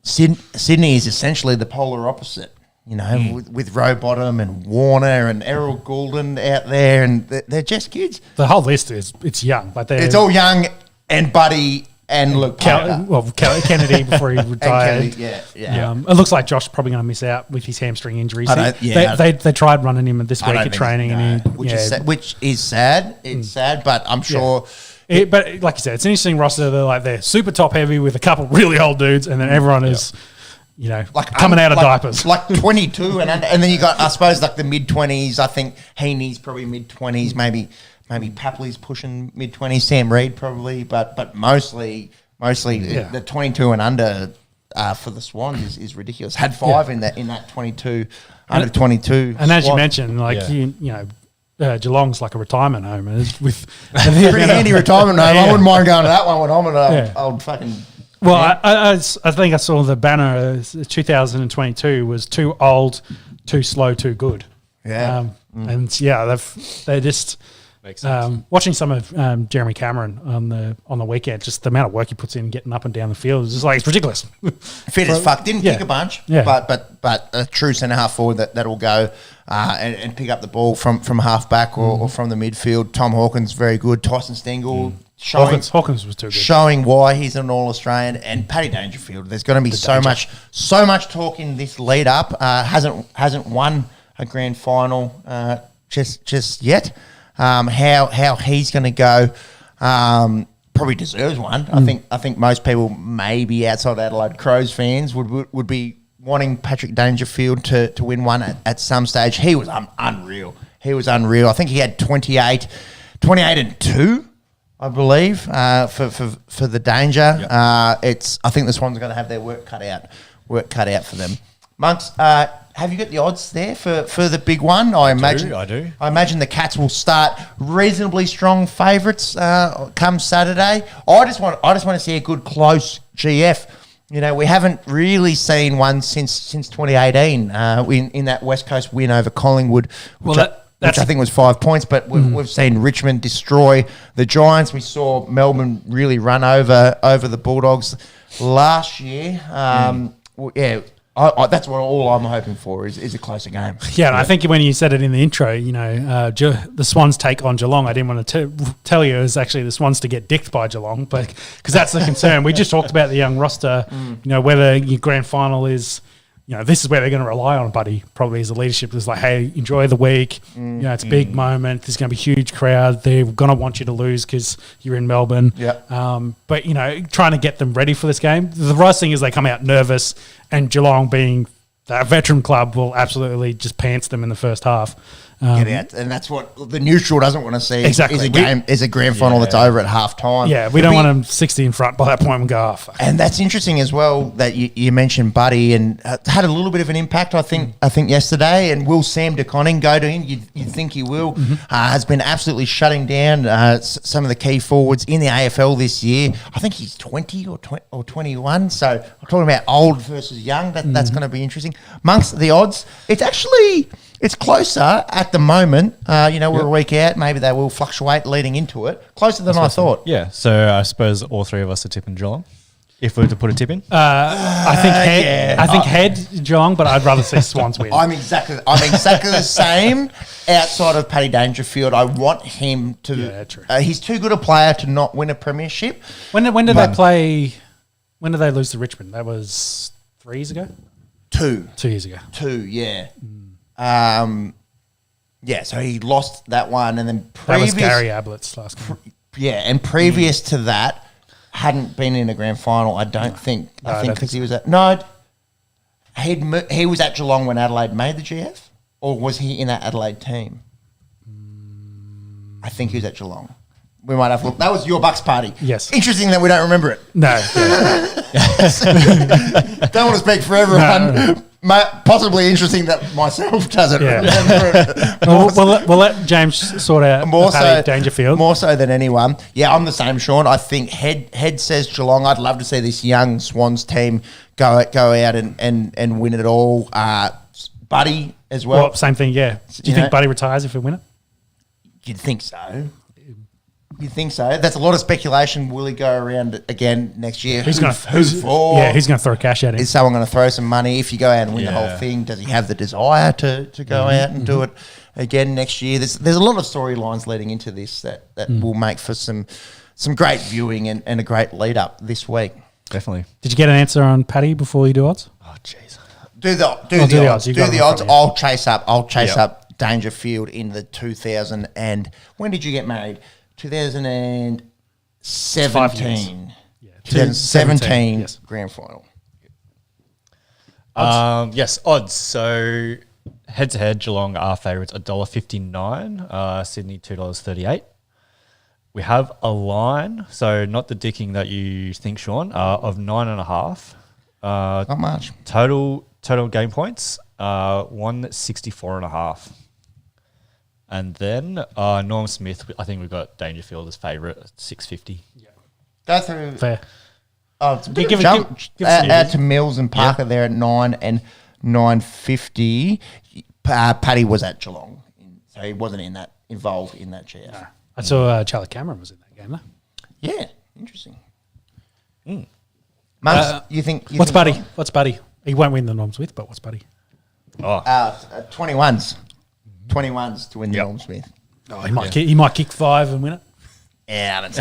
Sydney is essentially the polar opposite, with Rowbottom and Warner and Errol Goulden out there, and they're just kids. The whole list it's young, but it's all young and Buddy and Luke Kennedy before he retired. Kennedy, yeah. It looks like Josh probably going to miss out with his hamstring injuries. They tried running him this week at training, which is sad. It's sad, but I'm sure. But like you said, it's an interesting roster. They're super top heavy with a couple really old dudes, and then everyone is, coming out of diapers. Like 22 and then you got, I suppose, like the mid-20s. I think Heaney's probably mid-20s, maybe Papley's pushing mid-20s, Sam Reid probably, but mostly the 22 and under for the Swans is ridiculous. Had 5 in that 22 under 22. And as you mentioned, Geelong's like a retirement home. With pretty handy retirement home. I wouldn't mind going to that one when I'm an old fucking. Well, I think I saw the banner. 2022 was too old, too slow, too good. Yeah, and they're just watching some of Jeremy Cameron on the weekend. Just the amount of work he puts in getting up and down the field is just it's ridiculous. Fit as fuck. Didn't kick a bunch, but a true centre half forward that'll go. And pick up the ball from half back or from the midfield. Tom Hawkins very good. Tyson Stengel Hawkins was too good. Showing why he's an All-Australian, and Paddy Dangerfield. There's going to be so much talk in this lead up. Hasn't won a grand final just yet. How he's going to go? Probably deserves one. I think most people, maybe outside Adelaide Crows fans, would be wanting Patrick Dangerfield to win one at some stage. He was unreal. I think he had 28 and 2, I believe, for the Danger. Yep. I think the Swans are going to have their work cut out for them. Monks, have you got the odds there for the big one? I do. I imagine the Cats will start reasonably strong favourites come Saturday. I just want to see a good close GF. We haven't really seen one since 2018 in that West Coast win over Collingwood, which I think was 5 points. But we've seen Richmond destroy the Giants. We saw Melbourne really run over the Bulldogs last year. That's what all I'm hoping for is a closer game. Yeah, and I think when you said it in the intro, the Swans take on Geelong. I didn't want to tell you it was actually the Swans to get dicked by Geelong, but because that's the concern. We just talked about the young roster. Whether your grand final is. This is where they're going to rely on Buddy, probably as a leadership. It's like, hey, enjoy the week. It's a big moment. There's going to be a huge crowd. They're going to want you to lose because you're in Melbourne. Yeah. But, trying to get them ready for this game. The worst thing is they come out nervous, and Geelong, being that veteran club, will absolutely just pants them in the first half. Get out, and that's what the neutral doesn't want to see. Exactly, is a grand final that's over at half time. Yeah, we don't want them 60 in front by that point and go off. And that's interesting as well that you mentioned Buddy, and had a little bit of an impact. I think yesterday. And will Sam DeConning go to him? You'd think he will. Has been absolutely shutting down some of the key forwards in the AFL this year. I think he's 20 or 21. So I'm talking about old versus young. That's going to be interesting. Amongst the odds, it's closer at the moment. We're a week out. Maybe they will fluctuate leading into it. Closer than I thought. Yeah, so I suppose all three of us are tipping Geelong. If we were to put a tip in, I think head Geelong, but I'd rather see Swans win. I'm exactly the same. Outside of Paddy Dangerfield, I want him to. Yeah, true. He's too good a player to not win a premiership. When did they play? When did they lose to Richmond? That was 3 years ago. 2 years ago. 2, yeah. So he lost that one, and then that was Gary Ablett's last game. And previous to that, hadn't been in a grand final. I don't think. I think because he was at he was at Geelong when Adelaide made the GF, or was he in that Adelaide team? I think he was at Geelong we might have to look. That was your Bucks party. Yes. Interesting that we don't remember it. No. Don't want to speak for everyone. Possibly interesting that myself doesn't remember it. We'll let James sort out Paddy Dangerfield. More so than anyone. Yeah, I'm the same, Sean. I think Head says Geelong. I'd love to see this young Swans team go out and win it all. Buddy as well. Same thing, yeah. Do you think Buddy retires if we win it? You'd think so. You think so? That's a lot of speculation. Will he go around again next year? Who's going to throw cash at him? Is someone going to throw some money if you go out and win the whole thing? Does he have the desire to go out and do it again next year? There's a lot of storylines leading into this that will make for some great viewing and a great lead up this week. Definitely. Did you get an answer on Paddy before you do odds? Oh, jeez. Do the odds. Do the odds. I'll chase up Dangerfield in the 2000 and when did you get married? 2017. Yeah, 2017 yes. grand final. Yes, odds. So head to head, Geelong are favourites $1.59, Sydney $2.38. We have a line, so not the dicking that you think, Sean, of 9.5. Not much. Total game points, 164.5. And then Norm Smith, I think we've got Dangerfield as favourite at 650. Yeah. Go through. Fair. Oh, it's a bit of a jump. Add to Mills and Parker there at 9 and 950. Paddy was at Geelong, so he wasn't involved in that GF. No. I saw Charlie Cameron was in that game, though. Yeah, interesting. Mums, you think? What's Buddy? What's Buddy? He won't win the Norm Smith, but what's Buddy? 21s. 21s to win the Norm Smith. Oh, he might kick 5 and win it. Yeah, I don't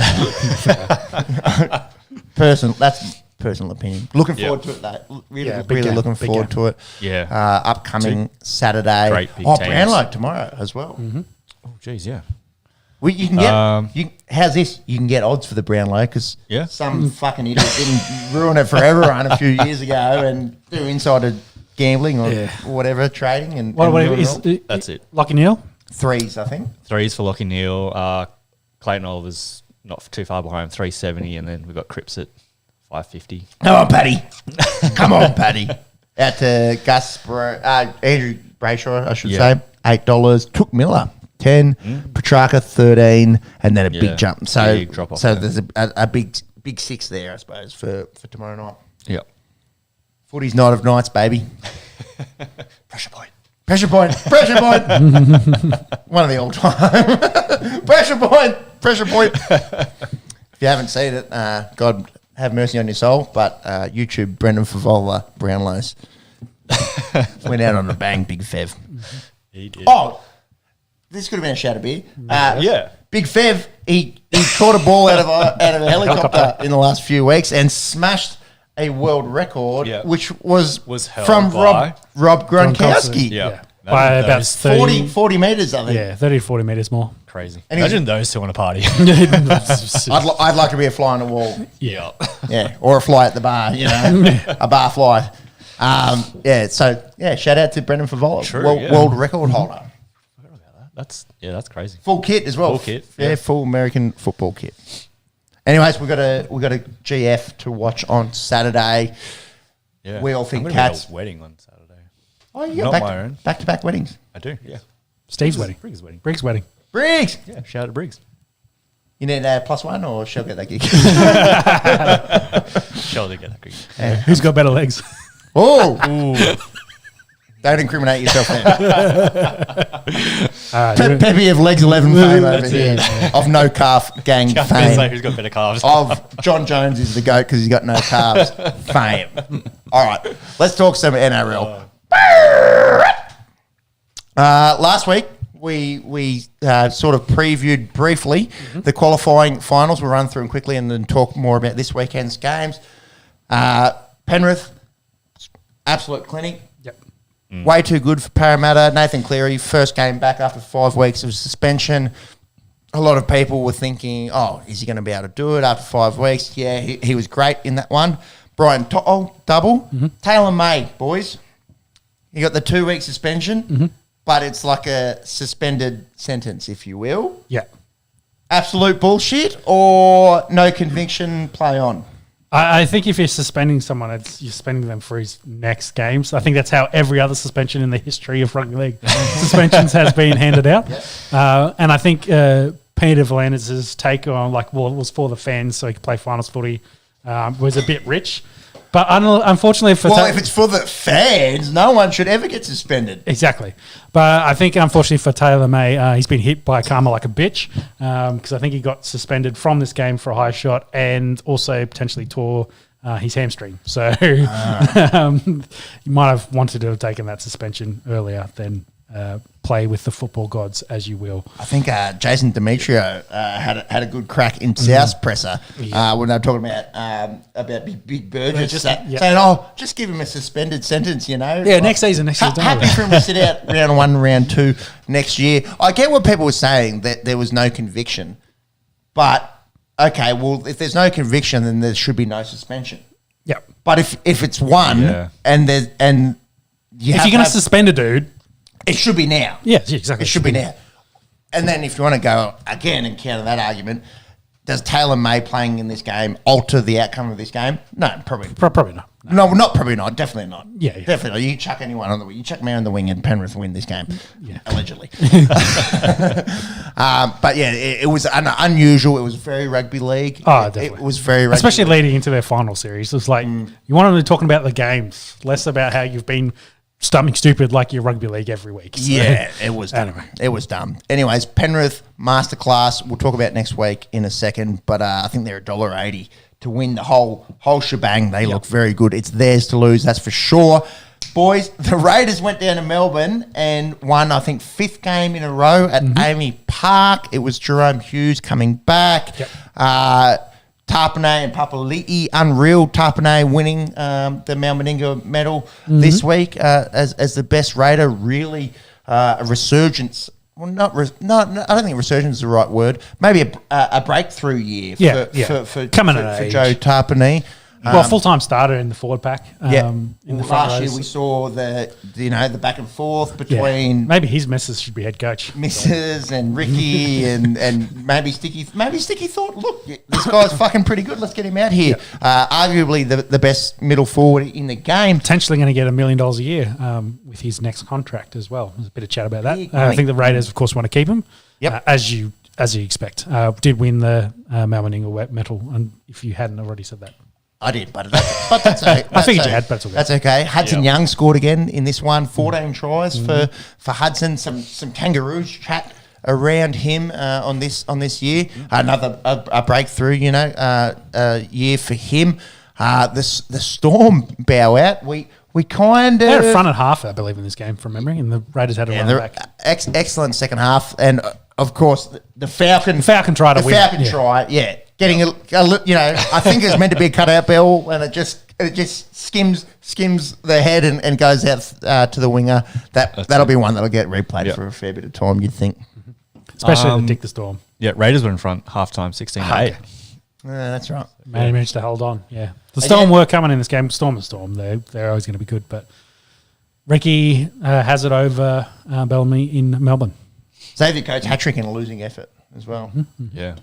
say that's personal opinion. Looking forward to it, though. Really looking forward to it. Yeah. Upcoming Saturday. Great big teams. Brownlow tomorrow as well. Mm-hmm. Oh, geez, yeah. Well, you can get. How's this? You can get odds for the Brownlow because some fucking idiot didn't ruin it for everyone a few years ago and do insider gambling or whatever trading and. That's it. Lockie Neal? 3s, I think. 3s for Lockie Neal. Clayton Oliver's not too far behind, 370, and then we've got Cripps at 550. Come on, Paddy. Come on, Paddy. Out to Andrew Brayshaw, I should say, $8. Took Miller, 10. Petrarca, 13, and then a big jump. So, big drop off there's a big 6 there, I suppose, for tomorrow night. Yep. Footy's night of nights, baby. Pressure point. Pressure point. Pressure point. One of the all-time. Pressure point. Pressure point. If you haven't seen it, God have mercy on your soul, but YouTube Brendan Favola Brownlows went out on a bang, Big Fev. He did. Oh, this could have been a shout of beer. Yeah. Big Fev, he caught a ball out of a helicopter in the last few weeks and smashed a world record, which was held from by Rob Gronkowski. Yeah. By about 40 metres, I think. Yeah, 30 to 40 metres more. Crazy. And imagine those two on a party. I'd like to be a fly on the wall. Yeah. Yeah, or a fly at the bar, a bar fly. Shout out to Brendan Favola, world record holder. That's crazy. Full kit as well. Full kit. Yeah, full American football kit. Anyways, we got a GF to watch on Saturday. Yeah. We all think I'm Cats. Be at a wedding on Saturday. Oh, you Not got my own. back-to-back weddings. I do, yeah. Steve's wedding. Briggs' wedding. Briggs' wedding. Briggs! Yeah, shout out to Briggs. You need a +1 or she'll get that gig? She'll get that gig. Who's got better legs? Oh! Don't incriminate yourself there. Peppy of Legs 11 fame over here. Of no calf gang fame. Say who's got better calves. Of John Jones is the GOAT because he's got no calves fame. All right, let's talk some NRL. Last week, we sort of previewed briefly the qualifying finals. We'll run through them quickly and then talk more about this weekend's games. Penrith, absolute clinic. Yep. Way too good for Parramatta. Nathan Cleary, first game back after 5 weeks of suspension. A lot of people were thinking, is he going to be able to do it after 5 weeks? Yeah, he was great in that one. Brian double. Taylor May, boys. He got the 2-week suspension, but it's like a suspended sentence, if you will. Yeah. absolute bullshit or no conviction, play on? I think if you're suspending someone, you're suspending them for his next games. I think that's how every other suspension in the history of rugby league suspensions has been handed out. And I think Peter V'landers' take on, it was for the fans so he could play finals footy, was a bit rich. But unfortunately if it's for the fans, no one should ever get suspended. Exactly. But I think, unfortunately for Taylor May, he's been hit by karma like a bitch because I think he got suspended from this game for a high shot and also potentially tore his hamstring. So you might have wanted to have taken that suspension earlier than play with the football gods as you will. I think Jason Demetrio had a good crack in South's presser when they were talking about Big Burgess saying, "Oh, just give him a suspended sentence," Yeah, next season. Happy for him to sit out round 1, round 2 next year. I get what people were saying that there was no conviction, but okay, well, if there's no conviction, then there should be no suspension. Yeah, but if it's one and if you're going to suspend a dude. It should be now. Yeah, exactly. It should be now. And then if you want to go again and counter that argument, does Taylor May playing in this game alter the outcome of this game? No, probably not. No, probably not. Definitely not. Yeah. Definitely not. You can chuck anyone on the wing. You chuck me on the wing and Penrith win this game. Yeah. Allegedly. But yeah, it was unusual. It was very rugby league. Oh, definitely. It was very rugby especially league. leading into their final series. It was like you want them to be talking about the games, less about how you've been something stupid like your rugby league every week. So. Yeah, it was dumb. Anyway. It was dumb. Anyways, Penrith masterclass. We'll talk about next week in a second, but I think they're $1.80 to win the whole shebang. They look very good. It's theirs to lose, that's for sure. Boys, the Raiders went down to Melbourne and won, I think, 5th game in a row at Amy Park. It was Jerome Hughes coming back. Yep. Tarpanay and Papali'i, unreal. Tarpanay winning the Mount Meninga medal this week as the best Raider. Really a resurgence. Well, I don't think resurgence is the right word. Maybe a breakthrough year for Joe Tarpanay. Full-time starter in the forward pack. In the last year we saw the back and forth between maybe his missus should be head coach. Mrs. and Ricky and maybe Sticky. Maybe Sticky thought, look, this guy's fucking pretty good. Let's get him out here. Arguably the best middle forward in the game. Potentially going to get $1 million a year with his next contract as well. There's a bit of chat about that. I think the Raiders, of course, want to keep him. As you expect. Did win the Mount Meninga medal, and if you hadn't already said that. I did, but that's okay. I figured you had, but that's okay. Hudson Young scored again in this one, 14 tries for Hudson. Some Kangaroos chat around him on this year. Another a breakthrough, year for him. The Storm bow out. We kind of they had a front at half, I believe, in this game from memory, and the Raiders had a run back. Excellent second half, and of course the Falcon try to win. The Falcon try, getting I think it's meant to be a cutout bell, and it just skims the head and goes out to the winger. That'll be one that'll get replayed for a fair bit of time, you'd think. Especially the Dick the Storm. Yeah, Raiders were in front half-time, 16-8. That's right. Managed to hold on, The Storm were coming in this game. Storm. They're always going to be good, but Ricky has it over Bellamy in Melbourne. Xavier Coates hat-trick in a losing effort as well. Yeah.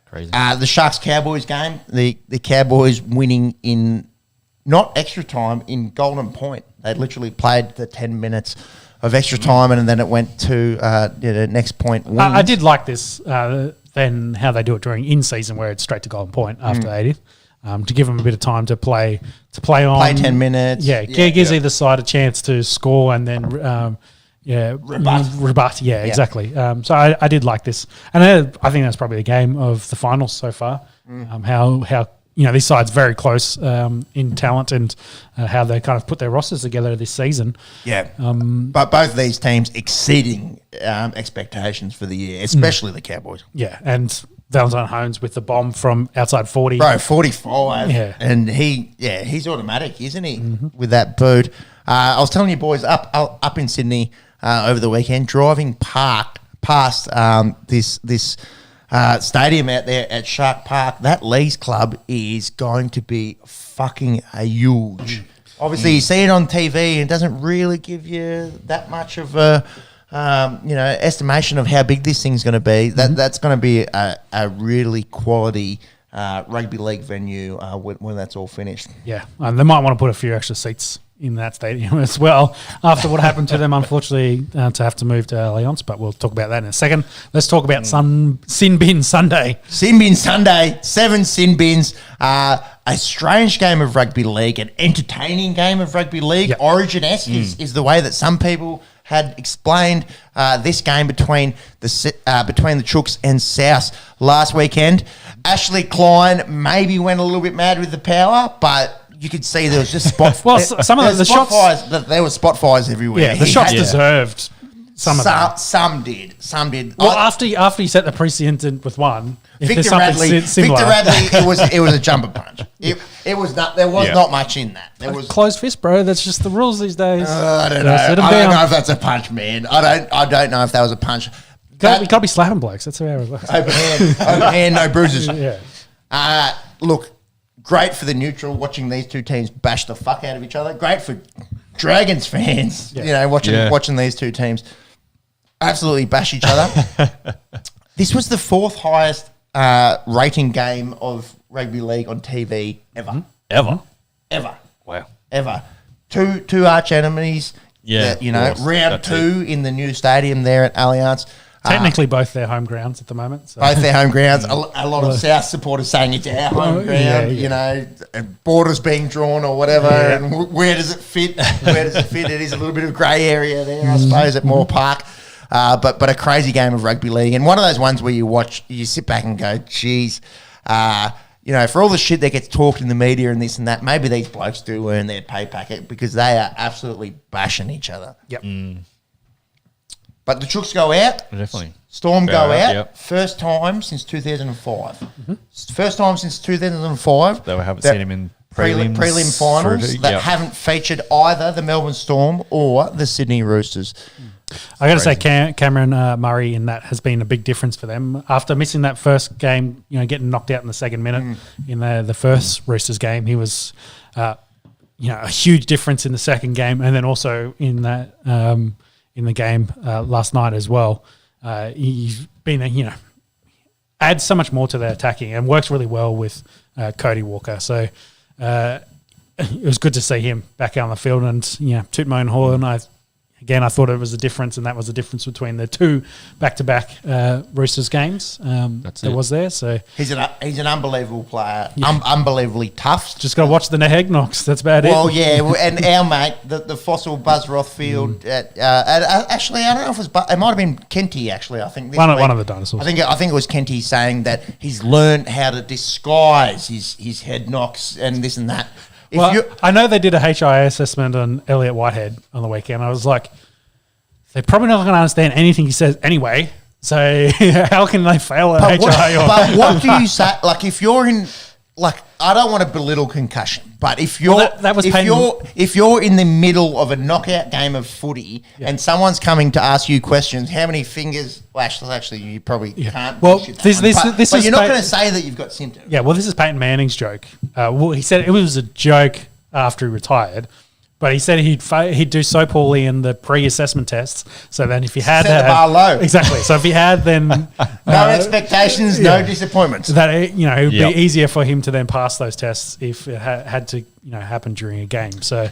Crazy. The Sharks-Cowboys game, the Cowboys winning in not extra time, in Golden Point. They literally played the 10 minutes of extra time, and then it went to the next point wins. I did like this than how they do it during in-season, where it's straight to Golden Point after 80th, to give them a bit of time to play on. Play 10 minutes. Gives either side a chance to score and then... rebut. Yeah, exactly. So I did like this, and I think that's probably the game of the finals so far. How these sides very close in talent and how they kind of put their rosters together this season. Yeah, but both of these teams exceeding expectations for the year, especially the Cowboys. Yeah, and Valentine Holmes with the bomb from outside 40. Bro, 45. Yeah, and he's automatic, isn't he? With that boot. I was telling you boys up in Sydney over the weekend, driving past this stadium out there at Shark Park. That Lees Club is going to be fucking huge. Obviously, you see it on TV and it doesn't really give you that much of a estimation of how big this thing's going to be, that's going to be a really quality rugby league venue when that's all finished. Yeah, and they might want to put a few extra seats in that stadium as well after what happened to them, unfortunately, to have to move to Allianz, but we'll talk about that in a second. Let's talk about Sin Bin Sunday. Sin Bin Sunday, 7 sin bins, a strange game of rugby league, an entertaining game of rugby league. Yep. Origin-esque is the way that some people had explained this game between the Chooks and South last weekend. Ashley Klein maybe went a little bit mad with the power, but you could see there was just spot. Well, some of the spot shots, fires. There were spot fires everywhere. yeah, the shots deserved some of them. Some did. Well, after you set the precedent with one, if there's Victor something Radley, similar, it was a jumper punch. It was not. There was not much in that. There was closed fist, bro. That's just the rules these days. I don't know. I don't know if that's a punch, man. I don't know if that was a punch. You got to be slapping blokes. That's how it works. Open hand, no bruises. Yeah. Look, great for the neutral watching these two teams bash the fuck out of each other. Great for Dragons fans, watching these two teams absolutely bash each other. This was the 4th highest rating game of rugby league on TV ever. Ever. Wow. Ever. Two arch enemies. Yeah. Round 2 in the new stadium there at Allianz. Technically, both their home grounds at the moment. So. Both their home grounds. A lot of South supporters saying it's our home ground. Borders being drawn or whatever. Yeah. And where does it fit? It is a little bit of grey area there, I suppose, at Moore Park. But a crazy game of rugby league, and one of those ones where you sit back and go, geez, for all the shit that gets talked in the media and this and that, maybe these blokes do earn their pay packet because they are absolutely bashing each other. Yep. But the Chooks go out. Definitely. Storm go out. Yep. First time since 2005. First time since 2005. That we haven't seen him in prelim finals that haven't featured either the Melbourne Storm or the Sydney Roosters. I got to say, Cameron Murray in that has been a big difference for them. After missing that first game, getting knocked out in the second minute in the first Roosters game, he was, a huge difference in the second game, and then also in that in the game last night as well. He's been, adds so much more to their attacking and works really well with Cody Walker. So it was good to see him back out on the field and toot my own horn. I thought it was a difference, and that was the difference between the 2 back-to-back Roosters games was there. So he's an unbelievable player, unbelievably tough. Just got to watch the head knocks. That's about it. Well, yeah, and our mate, the fossil Buzz Rothfield. Actually, I don't know if it might have been Kenty. Actually, I think one of the dinosaurs. I think it was Kenty saying that he's learned how to disguise his head knocks and this and that. I know they did a HIA assessment on Elliot Whitehead on the weekend. I was like, they're probably not going to understand anything he says anyway. So how can they fail at HIA? But what do you say? Like, if you're in, I don't want to belittle concussion, but if you're if you're in the middle of a knockout game of footy and someone's coming to ask you questions, how many fingers? Well, actually, you probably can't. Well, this is you're not going to say that you've got symptoms. Yeah, well, this is Peyton Manning's joke. He said it was a joke after he retired, but he said he'd do so poorly in the pre-assessment tests. So then, if he had set the bar low, exactly. So if he had, then no expectations, no disappointments. That it would be easier for him to then pass those tests if it had to happen during a game. So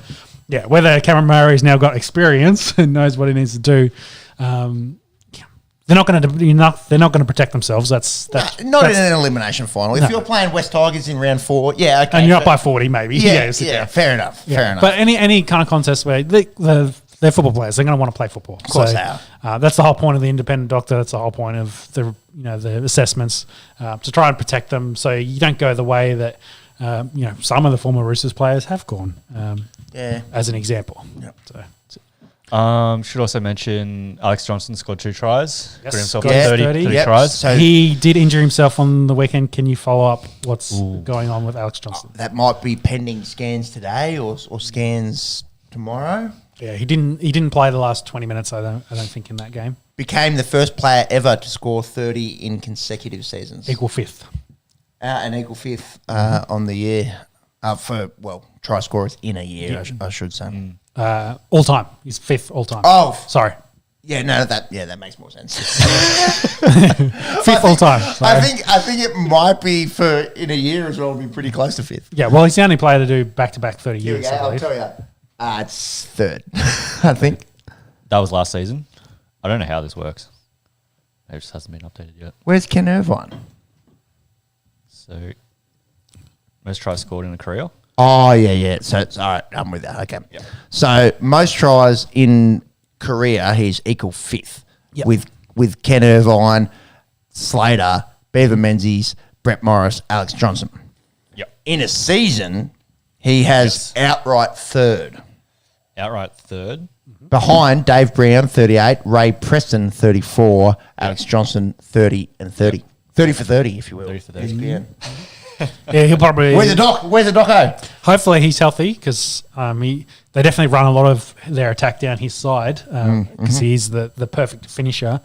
yeah, whether Cameron Murray's now got experience and knows what he needs to do. They're not going to protect themselves. That's in an elimination final. If you're playing West Tigers in round 4, okay, and you're up by 40, maybe. Fair enough. But any kind of contest where they're football players, they're going to want to play football. Of course they are. That's the whole point of the independent doctor. That's the whole point of the assessments to try and protect them, so you don't go the way that some of the former Roosters players have gone. As an example. Yep. So. Should also mention Alex Johnson scored 2 tries. Yes. Put himself on 30 tries. So he did injure himself on the weekend. Can you follow up what's going on with Alex Johnson? That might be pending scans today or scans tomorrow. Yeah, he didn't play the last 20 minutes. I don't think in that game. Became the first player ever to score 30 in consecutive seasons. Equal 5th. An equal 5th on the year for try scorers in a year. I should say. All time. He's 5th all time. Oh, sorry. Yeah, no, that makes more sense. Fifth all time. So. I think it might be for in a year as well. Be pretty close to fifth. Yeah, well, he's the only player to do back-to-back 30 Here we years. go, I I'll believe. tell you. It's third, I think. That was last season. I don't know how this works. It just hasn't been updated yet. Where's Ken Irvine? So, most tries scored in a career. Oh, yeah. So, it's all right, I'm with that. Okay. Yeah. So, most tries in career, he's equal fifth Yep. with Ken Irvine, Slater, Bevan Menzies, Brett Morris, Alex Johnson. Yep. In a season, he has outright third. Outright third. Behind Dave Brown, 38, Ray Preston, 34, Alex Johnson, 30 and 30. 30 for 30, if you will. 30 for 30. ESPN. Yeah, he'll probably. Where's the doc? Where's the doco? Hopefully he's healthy because they definitely run a lot of their attack down his side because he's the perfect finisher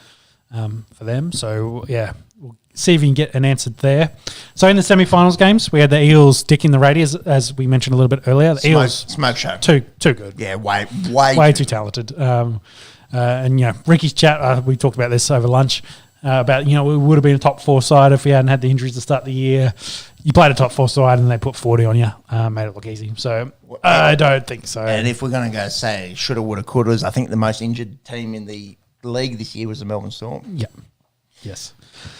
for them. So, yeah, we'll see if we can get an answer there. So, in the semi-finals games, we had the Eels dicking the Raiders, as we mentioned a little bit earlier. The Eels, Smoke show. too good. Yeah, way Too talented. And, Ricky's chat, we talked about this over lunch, about, we would have been a top four side if we hadn't had the injuries to start the year. You played a top four side and they put 40 on you, made it look easy. So I don't think so. And if we're going to go say shoulda, woulda, coulda, I think the most injured team in the league this year was the Melbourne Storm. Yeah. Yes.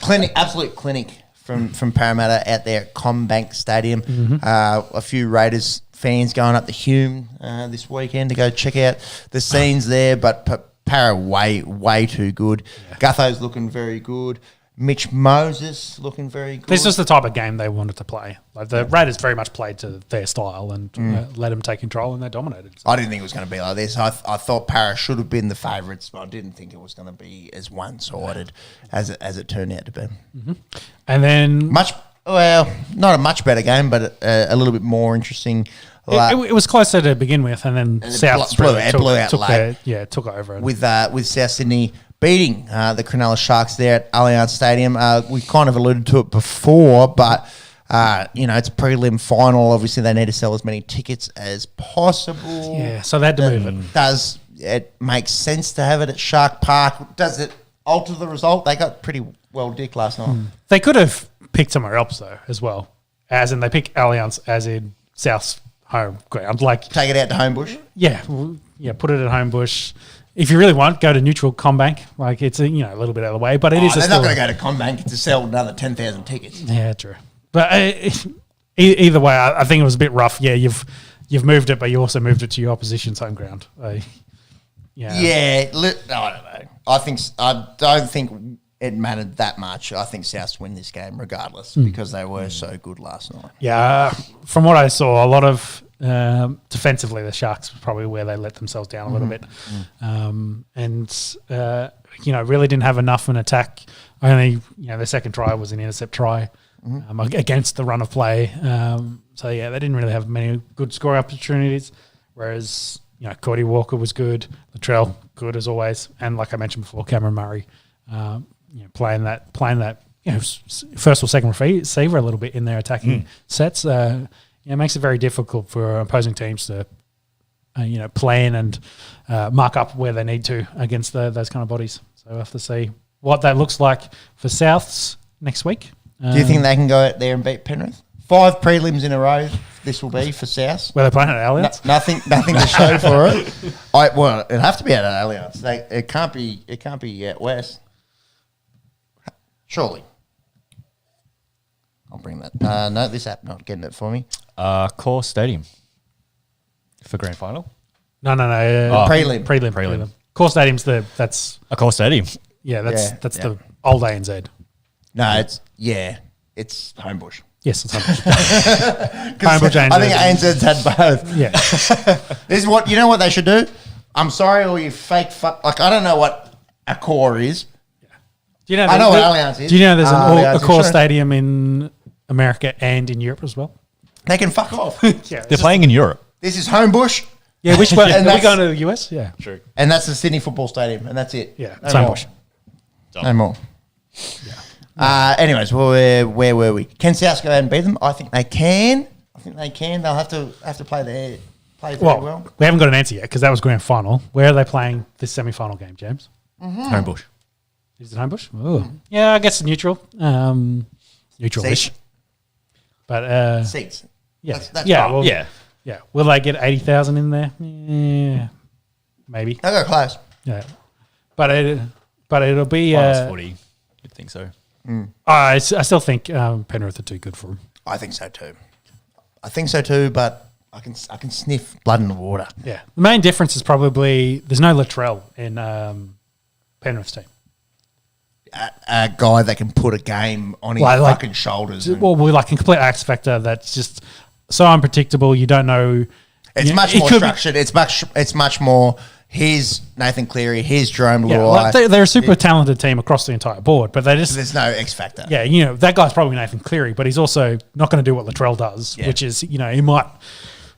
Absolute clinic from Parramatta out there at CommBank Stadium. A few Raiders fans going up to Hume this weekend to go check out the scenes there, but Para way too good. Yeah. Gutho's looking very good. Mitch Moses looking very good. This was the type of game they wanted to play. Like the Raiders very much played to their style and let them take control, and they dominated. So. I didn't think it was going to be like this. I thought Para should have been the favourites, but I didn't think it was going to be as one-sided as it turned out to be. And then not a much better game, but a little bit more interesting. It was closer to begin with, and then South blew out late. Took over. With South Sydney beating the Cronulla Sharks there at Allianz Stadium. We kind of alluded to it before, but, it's a prelim final. Obviously, they need to sell as many tickets as possible. Yeah, so they had to move it. Does it make sense to have it at Shark Park? Does it alter the result? They got pretty well dick last night. They could have picked somewhere else, though, as well. As in, they pick Allianz as in South's home ground. Like, take it out to Homebush? Yeah, put it at Homebush. If you really want, go to neutral CommBank. Like, it's a little bit out of the way, but it is. They're not going to go to CommBank to sell another 10,000 tickets. Yeah, true. But either way, I think it was a bit rough. Yeah, you've moved it, but you also moved it to your opposition's home ground. I don't know. I don't think it mattered that much. I think Souths win this game regardless because they were so good last night. Yeah, from what I saw, a lot of defensively, the Sharks was probably where they let themselves down a little bit, really didn't have enough in attack. Only their second try was an intercept try against the run of play. So they didn't really have many good score opportunities. Whereas Cody Walker was good, Latrell good as always, and like I mentioned before, Cameron Murray. Playing that first or second receiver a little bit in their attacking sets. It makes it very difficult for opposing teams to, plan and mark up where they need to against those kind of bodies. So we'll have to see what that looks like for Souths next week. Do you think they can go out there and beat Penrith? 5 prelims in a row this will be for South. Where they're playing at Allianz? Nothing to show for it. It'd have to be at Allianz. It can't be at West. Surely. I'll bring that. No, this app not getting it for me. Core Stadium for grand final. No. Prelim. Core Stadium's that's a Core Stadium. Yeah, that's the old ANZ. No, it's Homebush. Yes, it's Homebush. Homebush ANZ. I think ANZ's had both. Yeah. This is what they should do. I'm sorry, all you fake fuck. Like, I don't know what a core is. Do you know? I know what Allianz is. Do you know there's a core stadium in America and in Europe as well? They can fuck off. They're playing in Europe. This is Homebush. Yeah, which one? Are we going to the US? Yeah, true. And that's the Sydney Football Stadium, and that's it. Yeah, it's Homebush. No more. Yeah. Anyways, where were we? Can South go out and beat them? I think they can. They'll have to play very well. We haven't got an answer yet because that was grand final. Where are they playing this semi-final game, James? Homebush. Is it Homebush? Oh, yeah, I guess neutral. Neutral-ish. Seats. But Seats. yeah, That's yeah, fine. well, Yeah. yeah. Will they get 80,000 in there? Yeah, maybe. They'll go close. Yeah, but it'll be. Minus 40. You'd think so. I still think Penrith are too good for them. I think so too. But I can sniff blood in the water. Yeah, the main difference is probably there's no Latrell in Penrith's team. A guy that can put a game on his Like- fucking shoulders. and- Well, we're like a complete X factor that's just so unpredictable. You don't know. It's much it more could be- structured. It's much more. Here's Nathan Cleary. Here's Jerome Yeah, Luai. like they're a super talented team across the entire board, but they just There's no X factor. yeah, that guy's probably Nathan Cleary, but he's also not going to do what Latrell does, Yeah. which is he might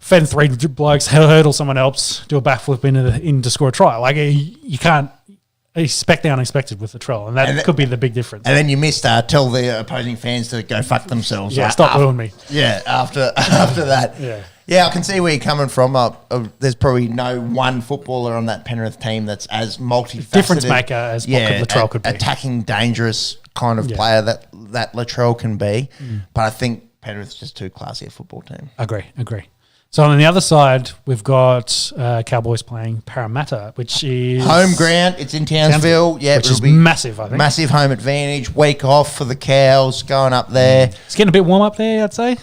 fend three blokes, hurdle someone else, do a backflip in to score a try. Like you can't expect the unexpected with Latrell, and that could be the big difference. And then you missed tell the opposing fans to go fuck themselves. Yeah, like, stop ruining me. Yeah, after that. Yeah. I can see where you're coming from. There's probably no one footballer on that Penrith team that's as multifaceted. Difference maker as what Latrell could be. Attacking, dangerous kind of player that Latrell can be. But I think Penrith's just too classy a football team. Agree. So on the other side, we've got Cowboys playing Parramatta, which is Home ground, it's in Townsville. Yeah, which it'll is be massive, I think. massive home advantage. Week off for the Cows, going up there. It's getting a bit warm up there, I'd say.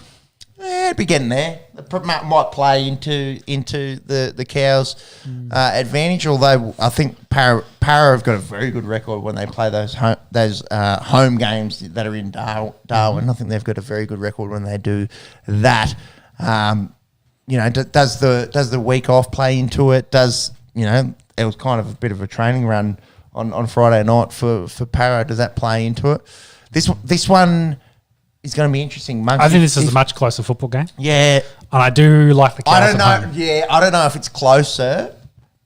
Yeah, it'd be getting there. Might play into the Cows' advantage. Although I think Para have got a very good record when they play those home games that are in Darwin. I think they've got a very good record when they do that. Does the week off play into it? It was kind of a bit of a training run on Friday night for Para. Does that play into it? This one is going to be interesting. I think this is a much closer football game. Yeah. And I do like the Cows I don't at know. home. Yeah, I don't know if it's closer,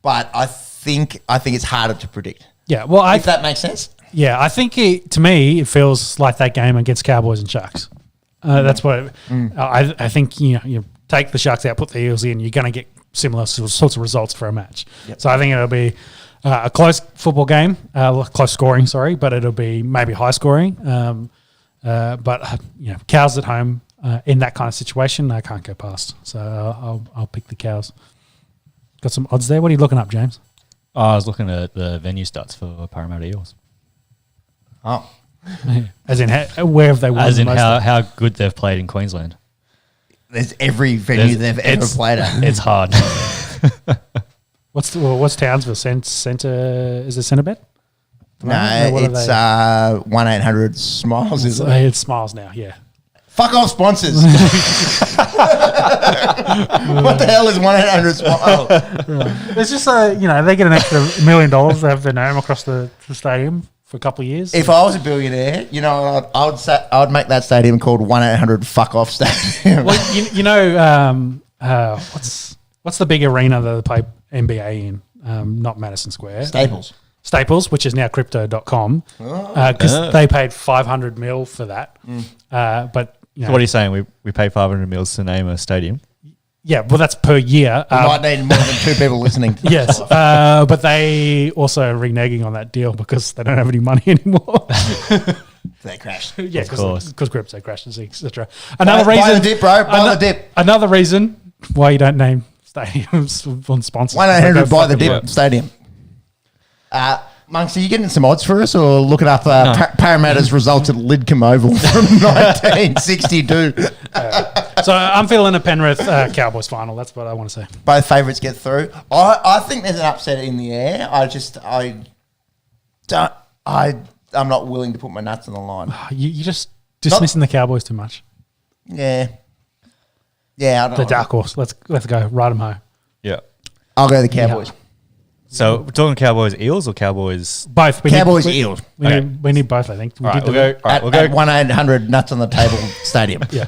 but I think it's harder to predict. Yeah, well, If that makes sense. Yeah, I think to me it feels like that game against Cowboys and Sharks. That's what I think. You take the Sharks out, put the Eels in, you're going to get similar sorts of results for a match. Yep. So I think it'll be a close football game, close scoring. Sorry, but it'll be maybe high scoring. But Cows at home in that kind of situation, I can't go past. So I'll pick the Cows. Got some odds there. What are you looking up, James? I was looking at the venue stats for Parramatta Eels. Oh, As in, where have they won? As in the most how good they've played in Queensland. there's every venue they've ever played at. It's hard. What's Townsville? Centre? Is it centre bet? No, What are it's they? 1-800 Smiles, is it? It's Smiles now. Yeah. Fuck off, sponsors. What the hell is 1-800 Smiles? It's just they get an extra $1 million to have their name across the stadium for a couple of years. If I was a billionaire, I would make that stadium called 1-800 Fuck Off Stadium. Well, what's the big arena that they play NBA in? Not Madison Square. Staples, which is now crypto.com, because they paid 500 mil for that. But So what are you saying? We pay 500 mils to name a stadium? yeah, well, that's per year. We might need more than two people listening to Yes, but they also are reneging on that deal because they don't have any money anymore. They crashed. Yeah, Of course. because crypto crashes, etc. Buy the dip, bro. Buy the dip. Another reason why you don't name stadiums on sponsors. 1-800 Buy the Fucking Dip work. Stadium. Monks, are you getting some odds for us or looking up Parramatta's results at Lidcombe Oval from 1962? So I'm feeling a Penrith Cowboys final. That's what I want to say. Both favourites get through. I think there's an upset in the air. I'm not willing to put my nuts on the line. You're just dismissing the Cowboys too much. Yeah. Yeah, I don't The know. dark horse. Let's go. Ride them home. Yeah. I'll go the Cowboys. So we're talking Cowboys Eels or Cowboys? Both. Cowboys Eels. We need both, I think. All right, we'll go. All right, At we'll go. 1-800 Nuts on the Table Stadium. Yeah.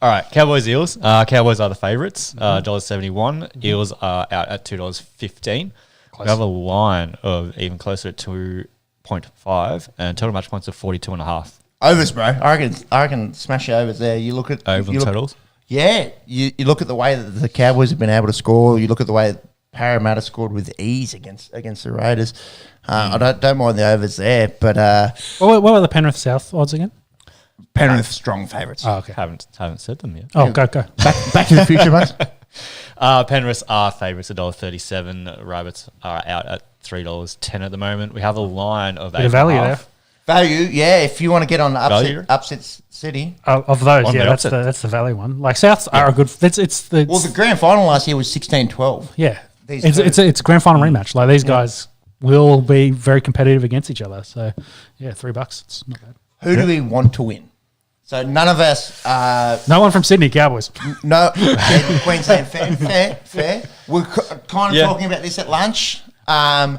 All right, Cowboys Eels. Cowboys are the favourites. $1.71. Eels are out at $2.15. We have a line of even closer at 2.5 and total match points of 42.5. Overs, bro. I reckon smash your overs there. You look at Over you look- totals. Yeah, you look at the way that the Cowboys have been able to score. You look at the way Parramatta scored with ease against the Raiders. I don't mind the overs there, but What were the Penrith South odds again? Penrith strong favourites. Oh, okay. Haven't said them yet. Oh, go. Back to the future, mate. Penrith are favourites, $1.37. Rabbits are out at $3.10 at the moment. We have a line of Bit of value there. Value, yeah. If you want to get on the Value? upset city. Of those, On yeah, the that's upset. the value one. Like Souths are a good. It's Well, the grand final last year was 16-12. yeah. These It's a grand final rematch. Like these guys will be very competitive against each other. So yeah, $3. It's not bad. Who do we want to win? So none of us. No one from Sydney Cowboys. No, Queensland, fair. We're kind of talking about this at lunch. I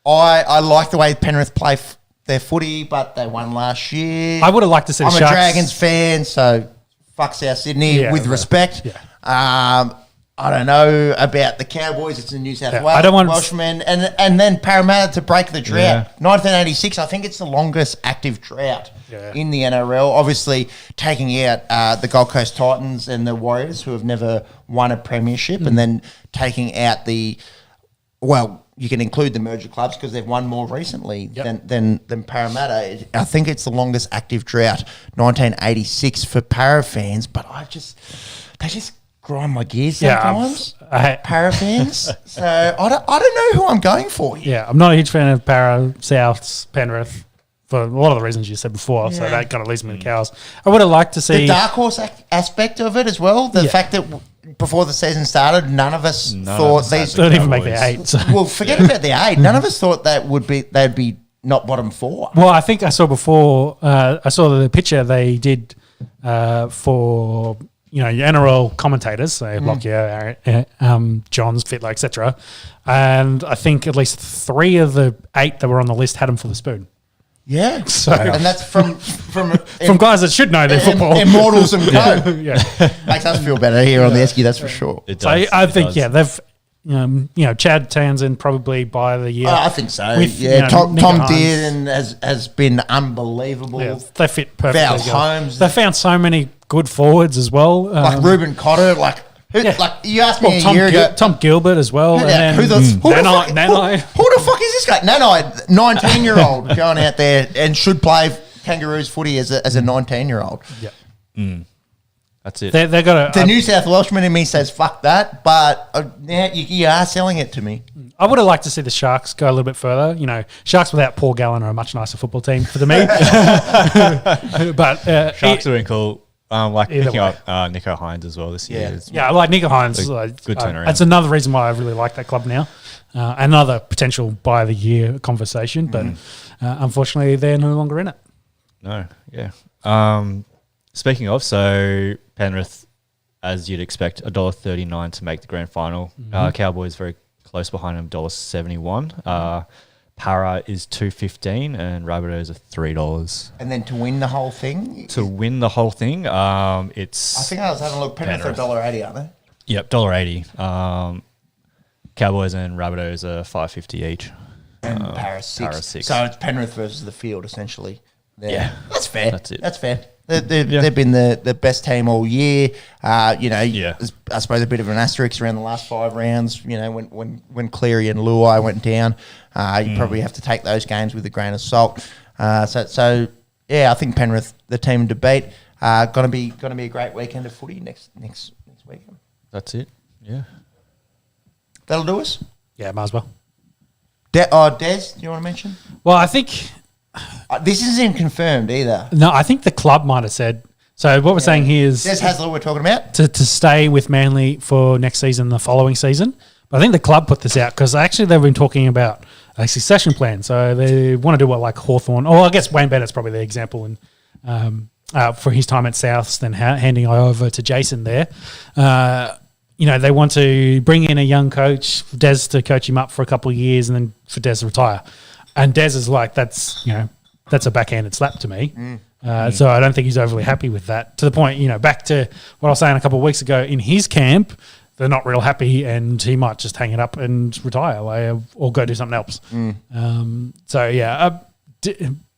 like the way Penrith play their footy, but they won last year. I would have liked to see the I'm a Sharks. Dragons fan, so fuck South Sydney Yeah, with right. respect. Yeah. I don't know about the Cowboys. It's in New South Yeah, Wales. I don't want- Welshman, and then Parramatta to break the drought. Yeah. 1986, I think it's the longest active drought in the NRL. Obviously, taking out the Gold Coast Titans and the Warriors, who have never won a premiership, and then taking out you can include the merger clubs because they've won more recently than Parramatta. I think it's the longest active drought, 1986 for Para fans, but they just grind my gears sometimes. Para fans. So I don't know who I'm going for here. Yeah, I'm not a huge fan of Para, Souths, Penrith for a lot of the reasons you said before. So that kind of leads me to Cows. I would have liked to see The dark horse aspect of it as well. The fact that before the season started, none of us thought these. don't even make the 8. So. Well, forget about the 8. None of us thought they'd be not bottom 4. Well, I think I saw before. I saw the picture they did for your NRL commentators, so Lockyer, Johns, Fitler, etc. And I think at least 3 of the 8 that were on the list had them for the spoon. Yeah. So and that's from guys that should know their football. Immortals and Co. Yeah. Makes us feel better here on the Esky, that's for sure. It So does. I It think does. they've Chad Townsend probably by the year. Oh, I think so. With, Tom Nico Hines. Dearden has been unbelievable. Yeah, they fit perfectly. Val together. Holmes. They found so many good forwards as well. Like Ruben Cotter, like you asked me Tom a year ago. Tom Gilbert as well. And Who then the fuck is this guy? Nanai, 19-year-old going out there and should play Kangaroos footy as a 19-year-old. Yeah. That's it. They got The New South Welshman in me says fuck that, but now you are selling it to me. I would have liked to see the Sharks go a little bit further. Sharks without Paul Gallen are a much nicer football team for me. But Sharks are in cool. Either Picking way. up Nico Hines as well this year. Yeah. is- yeah, I like Nico Hines. Good turnaround. That's another reason why I really like that club now. Another potential buy of the year conversation, but unfortunately they're no longer in it. No, yeah. Speaking of, so Penrith, as you'd expect, $1.39 to make the grand final. Cowboys very close behind them, $1.71. Para is $2.15 and Rabbitohs are $3. And then to win the whole thing, To win the whole thing, it's I think I was having a look. Penrith are $1.80, aren't they? yep, $1.80. Cowboys and Rabbitohs are $5.50 each. And Paris 6. Para 6. So it's Penrith versus the field, essentially. Yeah. That's fair. That's it. That's fair. They've been the best team all year. Yeah. There's, I suppose a bit of an asterisk around the last 5 rounds. When Cleary and Luai went down, you probably have to take those games with a grain of salt. So I think Penrith, the team to beat, gonna be a great weekend of footy next weekend. That's it. Yeah. That'll do us. Yeah, might as well. Des, do you want to mention? Well, I think This isn't confirmed either. no. I think the club might have said. So what we're saying here is Des Hasler we're talking about. to stay with Manly for next season, the following season. But I think the club put this out because actually they've been talking about a succession plan. So they want to do what like Hawthorn, or I guess Wayne Bennett's probably the example, and for his time at Souths, then handing over to Jason there. They want to bring in a young coach, Des to coach him up for a couple of years, and then for Des to retire. And Des is like, that's a backhanded slap to me. So I don't think he's overly happy with that. To the point, back to what I was saying a couple of weeks ago, in his camp, they're not real happy, and he might just hang it up and retire or go do something else.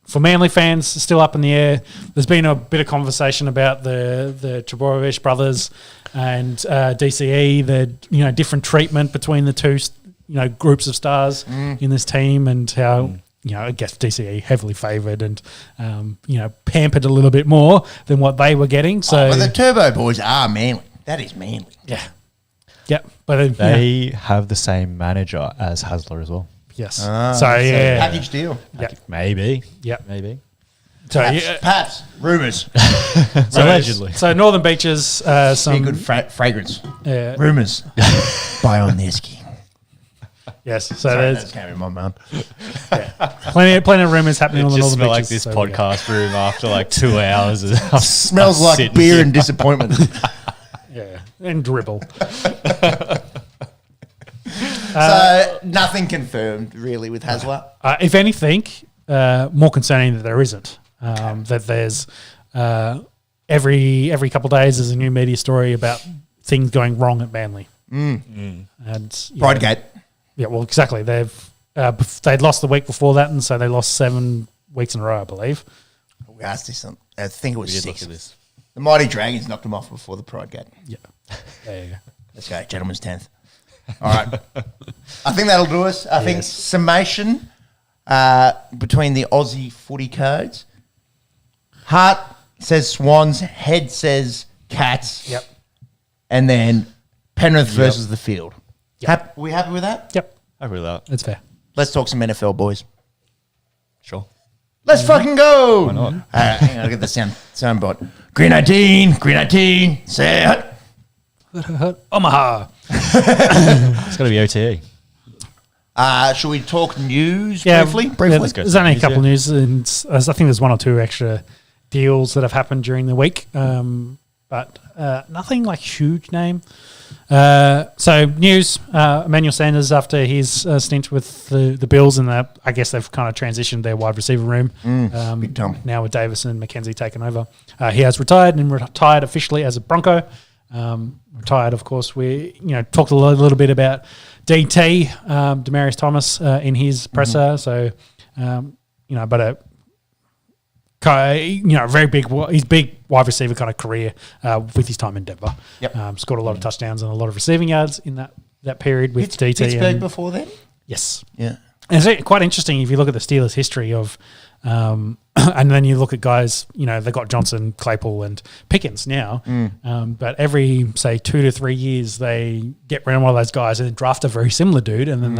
For Manly fans, still up in the air. There's been a bit of conversation about the Trebojevic brothers and DCE, the different treatment between the two groups of stars in this team, and how I guess DCE heavily favoured and pampered a little bit more than what they were getting. So but the Turbo boys are Manly. That is Manly. Yeah. Yep. But they have the same manager as Hasler as well. Yes. Package deal. Yep. Maybe. Yep. Maybe. So Perhaps. Rumours. Allegedly. So Northern Beaches, some Be good fragrance. Yeah. Rumours. By On The Esky. Yes. So Sorry, there's that came in my mouth. plenty of rumours happening on the just Northern smell Beaches. like this so, podcast room after like 2 hours. Smells like beer and disappointment. Yeah. And dribble. So nothing confirmed really with Hasler. If anything, more concerning that there isn't. That there's every couple of days there's a new media story about things going wrong at Manly. And Bridegate. Yeah, well, exactly. They'd lost the week before that, and so they lost 7 weeks in a row, I believe. We asked this. I think it was We did 6. look at this. The Mighty Dragons knocked them off before the Pridegate. Yeah, there you go. Let's go, gentlemen's 10th. All right. I think that'll do us. I think summation between the Aussie footy codes. Heart says Swans, head says Cats. Yep. And then Penrith versus the field. Yep. We happy with that? Yep, I really that. that's fair. Let's talk some NFL, boys. Sure. Let's fucking go. Why not? Hang on, I'll get the soundboard. Green 19, set. Omaha. It's got to be OTE. Should we talk news Yeah, briefly? yeah, Let's go. there's only a couple of News, news, and I think there's 1 or 2 extra deals that have happened during the week, but nothing like huge name. So news, Emmanuel Sanders after his stint with the Bills, and I guess they've kind of transitioned their wide receiver room. Big time. Now with Davis and McKenzie taking over. He has retired officially as a Bronco. Retired, of course. We talked a little bit about DT, Demaryius Thomas, in his presser. So, but a very big, his big wide receiver kind of career with his time in Denver. Yep. Scored a lot of touchdowns and a lot of receiving yards in that period with DT. Pittsburgh before then? Yes. Yeah. And it's quite interesting if you look at the Steelers' history of, and then you look at guys, they got Johnson, Claypool, and Pickens now. But every, say, 2 to 3 years, they get rid of one of those guys and then draft a very similar dude, and then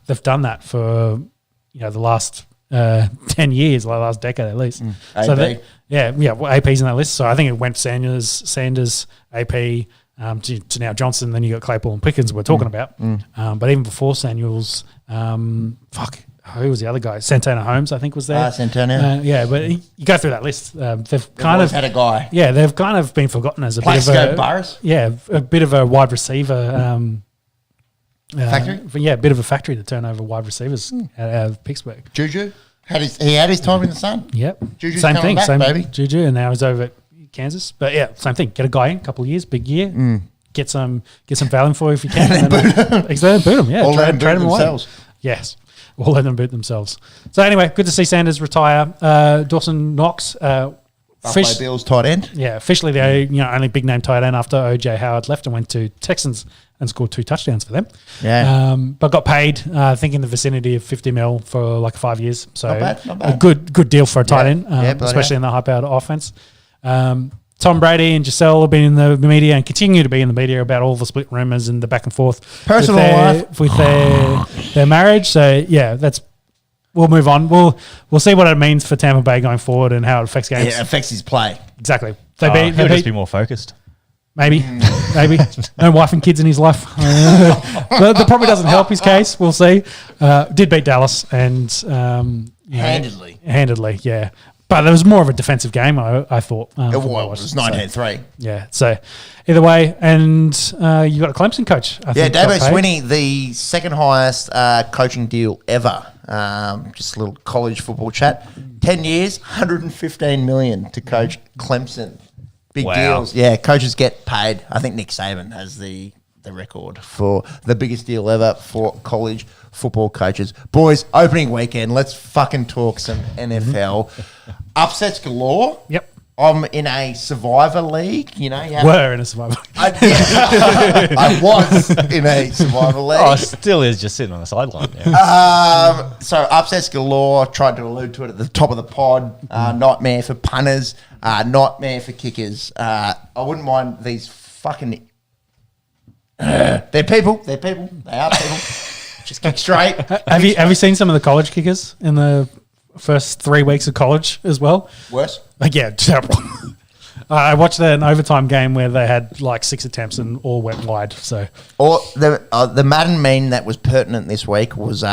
they've done that for the last 10 years, like the last decade at least. So AP's in that list. So I think it went Sanders, AP, to now Johnson. Then you got Claypool and Pickens we're talking about. But even before Samuels, who was the other guy? Santana Holmes, I think, was there. Santana. But you go through that list. They've kind of had a guy. Yeah, they've kind of been forgotten as a bit of a Burris. Yeah, a bit of a wide receiver. Factory. A bit of a factory to turn over wide receivers out of Pittsburgh. Juju he had his time in the sun. Yep. Juju's same coming thing, back, same baby. Juju, and now he's over at Kansas. But yeah, same thing. Get a guy in, a couple of years, big year. Get some value for you if you can. And then boot him. Yeah, Or let them trade boot him away. themselves. Yes, we'll let them boot themselves. So anyway, good to see Sanders retire. Dawson Knox, Buffalo Bills tight end. Yeah, officially the only big name tight end after OJ Howard left and went to Texans and scored 2 touchdowns for them. Yeah. But got paid, I think in the vicinity of $50 million for like 5 years. So Not bad. a good deal for a tight end, bloody especially in the high-powered offense. Tom Brady and Giselle have been in the media and continue to be in the media about all the split rumors and the back and forth Personal life with their marriage. So yeah, we'll move on. We'll see what it means for Tampa Bay going forward and how it affects games. Yeah, it affects his play. Exactly. He'll just be more focused. Maybe. No wife and kids in his life. That probably doesn't help his case. We'll see. Did beat Dallas and handedly, yeah. But it was more of a defensive game, I thought. It was 19-3. Yeah. So either way, and you got a Clemson coach. I think Dabo got paid. Swinney, the second highest coaching deal ever. Just a little college football chat. 10 years, $115 million to coach Clemson. Big deals. Yeah, coaches get paid. I think Nick Saban has the record for the biggest deal ever for college football coaches. Boys, opening weekend, let's fucking talk some NFL. Upsets galore. Yep. I'm in a Survivor league. You know, Were in a Survivor. I was in a Survivor league. Oh, still is just sitting on the sideline. Yeah. So upsets galore. Tried to allude to it at the top of the pod. Nightmare for punters. Nightmare for kickers. I wouldn't mind these fucking. They're people. They are people. Just kick straight. Have you seen some of the college kickers in the first 3 weeks of college as well? Worse. Yeah, terrible. I watched an overtime game where they had like 6 attempts and all went wide. So, or the Madden meme that was pertinent this week was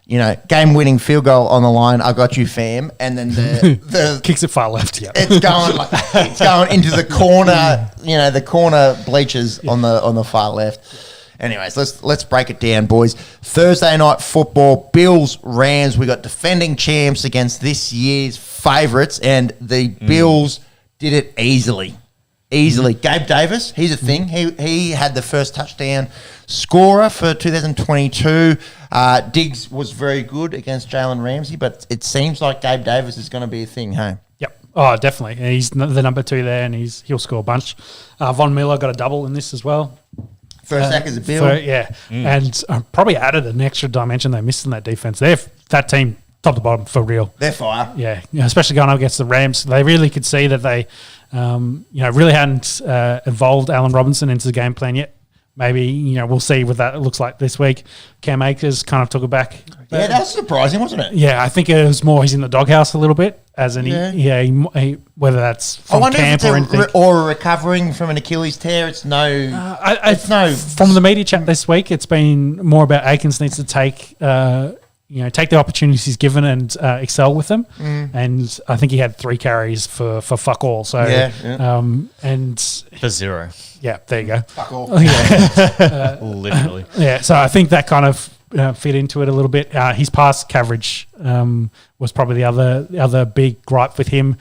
game-winning field goal on the line. I got you, fam. And then the kicks it far left. Yeah, it's going into the corner. The corner bleachers on the far left. Anyways, let's break it down, boys. Thursday night football, Bills, Rams. We got defending champs against this year's favourites, and the Bills did it easily. Gabe Davis, he's a thing. He had the first touchdown scorer for 2022. Diggs was very good against Jalen Ramsey, but it seems like Gabe Davis is going to be a thing, hey? Yep. Oh, definitely. He's the number 2 there, and he'll score a bunch. Von Miller got a double in this as well. First sack as a Bill. And probably added an extra dimension they missed in that defense. That team, top to bottom, for real. They're fire. Yeah, especially going up against the Rams. They really could see that they, really hadn't evolved Allen Robinson into the game plan yet. Maybe, we'll see what that looks like this week. Cam Akers kind of took it back. Yeah, that was surprising, wasn't it? Yeah, I think it was more he's in the doghouse a little bit, as in he whether that's from camp or anything. Or recovering from an Achilles tear. It's no... it's no... From the media chat this week, it's been more about Akins needs to take... take the opportunities he's given and excel with them. And I think he had 3 carries for fuck all. So, and for 0. Yeah, there you go. Fuck all. Literally. Yeah, so I think that kind of fit into it a little bit. His pass coverage was probably the other big gripe with him,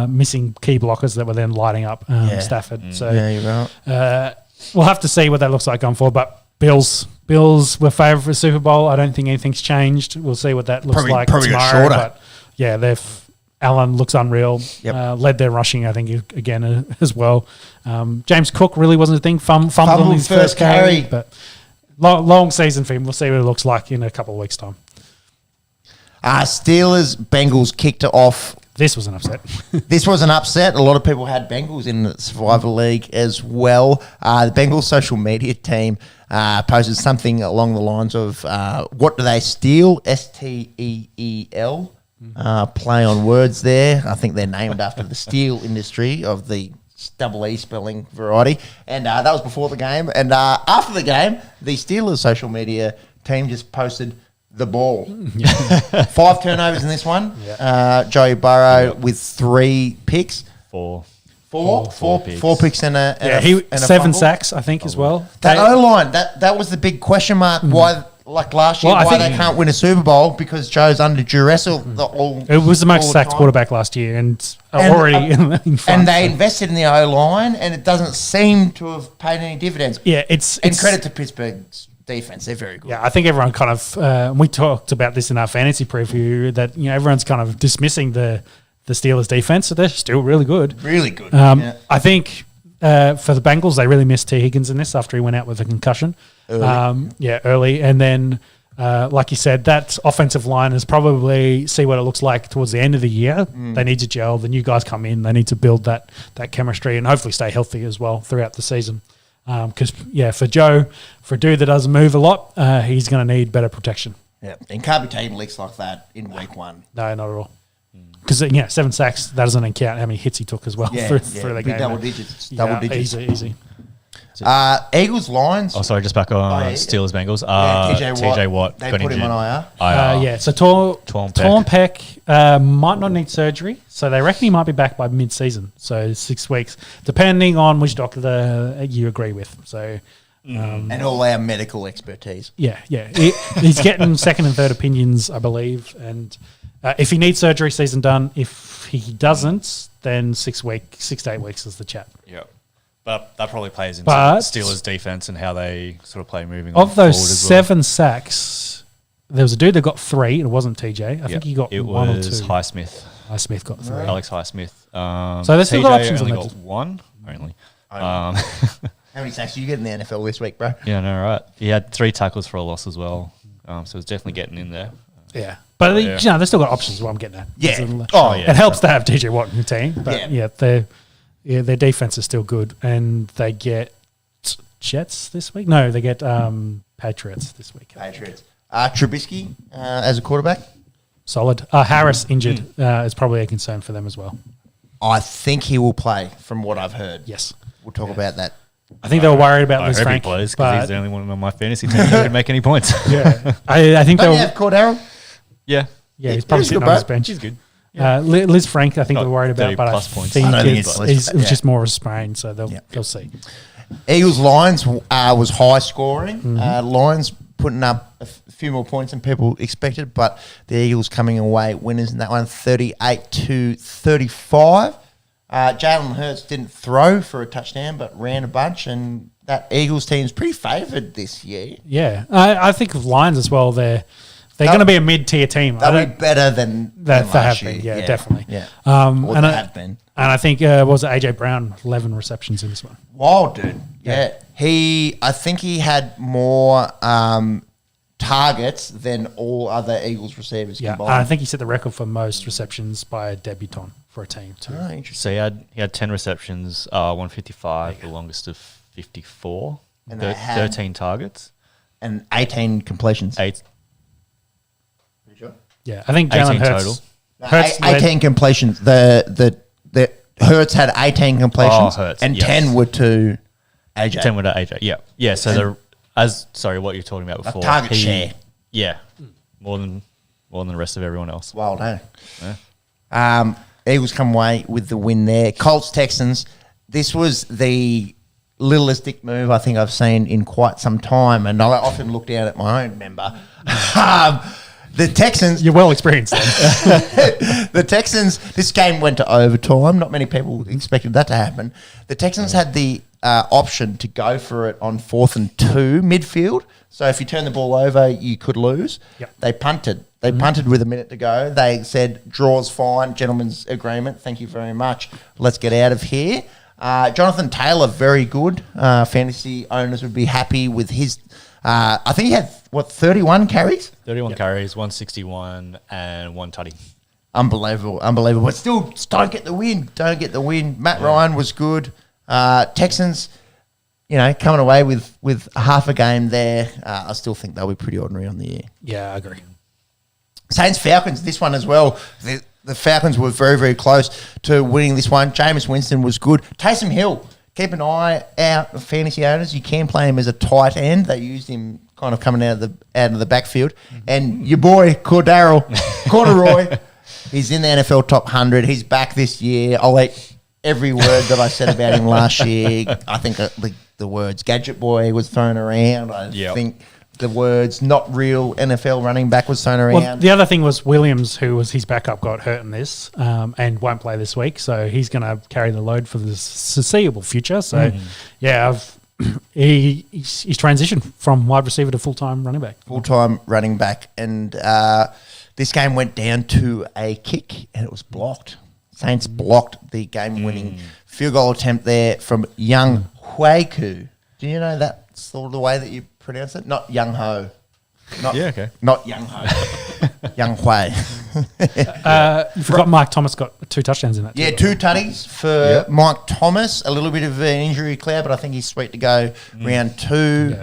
missing key blockers that were then lighting up Stafford. So you're right. We'll have to see what that looks like going forward. But Bills were favourite for the Super Bowl. I don't think anything's changed. We'll see what that looks like probably tomorrow. Got shorter. But yeah, Allen looks unreal. Yep. Led their rushing, I think, again as well. James Cook really wasn't a thing. Fumbled on his first carry. But long season for him. We'll see what it looks like in a couple of weeks' time. Steelers, Bengals kicked it off. This was an upset. This was an upset. A lot of people had Bengals in the Survivor League as well. The Bengals social media team posted something along the lines of, what do they steal? STEEL. Play on words there. I think they're named after the steel industry of the double E spelling variety. And that was before the game. And after the game, the Steelers social media team just posted the ball. 5 turnovers in this one. Joey Burrow with 3 picks. Four Picks. 4 picks and a and 7 fumble. sacks, I think, as well. That O-line, that was the big question mark. Why, like last year, why they can't win a Super Bowl because Joe's under duress. It was the most sacked quarterback last year and already in front. And they invested in the O-line, and it doesn't seem to have paid any dividends. Yeah, it's credit to Pittsburgh's defense. They're very good. Yeah, I think everyone kind of we talked about this in our fantasy preview that everyone's kind of dismissing the Steelers defense, so they're still really good. Really good. I think for the Bengals, they really missed T. Higgins in this after he went out with a concussion. Early. And then, like you said, that offensive line is probably see what it looks like towards the end of the year. They need to gel. The new guys come in. They need to build that chemistry and hopefully stay healthy as well throughout the season. Because, for Joe, for a dude that doesn't move a lot, he's going to need better protection. Yeah, and can't be taking licks like that in week 1. No, not at all. Because 7 sacks, that doesn't count how many hits he took as well through the game. Double digits. Easy. Eagles, Lions. Oh, sorry, just back on Steelers, Bengals. TJ Watt. They put him on IR. So torn pec might not need surgery. So they reckon he might be back by mid-season. So 6 weeks, depending on which doctor you agree with. So and all our medical expertise. Yeah. He's getting second and third opinions, I believe. And if he needs surgery, season done. If he doesn't, then 6 to 8 weeks is the chat. Yep. But that probably plays into Steelers' defense and how they sort of play moving on. Of those 7 sacks, there was a dude that got 3. It wasn't TJ. I think he got 1 or 2. It was Highsmith. Smith got 3. Alex Highsmith. So there's still got options only on that. got 1 only. How many sacks do you get in the NFL this week, bro? Yeah, no, right. He had 3 tackles for a loss as well. So it's definitely getting in there. Yeah. But, they've still got options is what I'm getting at. Yeah. It helps to have TJ Watt in the team. But, their defense is still good. And they get Jets this week? No, they get Patriots this week. Patriots. Trubisky as a quarterback? Solid. Harris injured is probably a concern for them as well. I think he will play from what I've heard. Yes. We'll talk about that. I think they were worried about Liz I hope Frank. he plays because he's the only one on my fantasy team who didn't make any points. I think they Don't were. you have Cordero? Yeah. Yeah, he's probably He's sitting good, on his bro. bench. He's good. Liz Frank, I think Not they were worried about, 30 but I plus points. think I don't think it's it's Liz- just more of a sprain, so they'll see. Eagles Lions was high scoring. Lions putting up a few more points than people expected, but the Eagles coming away winners in that one, 38-35. Jalen Hurts didn't throw for a touchdown, but ran a bunch, and that Eagles team's pretty favoured this year. Yeah, I think of Lions as well. They're going to be a mid-tier team. They'll be better than They have last been, year. definitely. Yeah, And they I have been. And I think was it AJ Brown 11 receptions in this one. Wild dude. Yeah. I think he had more targets than all other Eagles receivers combined. I think he set the record for most receptions by a debutant for a team too. Oh, interesting. So he had 10 receptions, 155, the longest of 54, And they had- 13 targets. And 18 completions. 8 Pretty sure. Yeah, I think 18 Jalen Hurts. total. No, Hurts 18 completions. The Hurts had 18 completions, Hurts, and yes. 10 were to AJ. 10 with AJ, yeah. So what you're talking about before. target share. Yeah, more than the rest of everyone else. Wild, eh? Yeah. Eagles come away with the win there. Colts Texans. This was the littlest dick move I think I've seen in quite some time, and I often look down at my own member. The Texans. You're well experienced then. The Texans, this game went to overtime. Not many people expected that to happen. The Texans had the option to go for it on 4th and 2 midfield. So if you turn the ball over, you could lose. Yep. They punted. They punted with a minute to go. They said, draw's fine, gentlemen's agreement. Thank you very much. Let's get out of here. Jonathan Taylor, very good. Fantasy owners would be happy with his... I think he had, 31 carries? 31 carries, 161, and 1 tutty. Unbelievable. But still, don't get the win. Matt Ryan was good. Texans, coming away with half a game there. I still think they'll be pretty ordinary on the year. Yeah, I agree. Saints Falcons, this one as well. The Falcons were very, very close to winning this one. Jameis Winston was good. Taysom Hill, keep an eye out for fantasy owners. You can play him as a tight end. They used him kind of coming out of the backfield. And your boy Corduroy, he's in the NFL top 100. He's back this year. I'll eat every word that I said about him last year. I think the words Gadget Boy was thrown around. I think the words not real NFL running back was thrown around. Well, the other thing was Williams, who was his backup, got hurt in this and won't play this week. So he's going to carry the load for the foreseeable future. So, he's transitioned from wide receiver to full-time running back. Full-time running back. And this game went down to a kick, and it was blocked. Saints blocked the game-winning field goal attempt there from Young Huiku. Do you know that's sort of the way that you pronounce it? Not Young Ho. Not Young Ho. Young Hui. You forgot Mike Thomas got 2 touchdowns in that. Yeah, 2 tutties for Mike Thomas. A little bit of an injury cloud, but I think he's sweet to go round 2,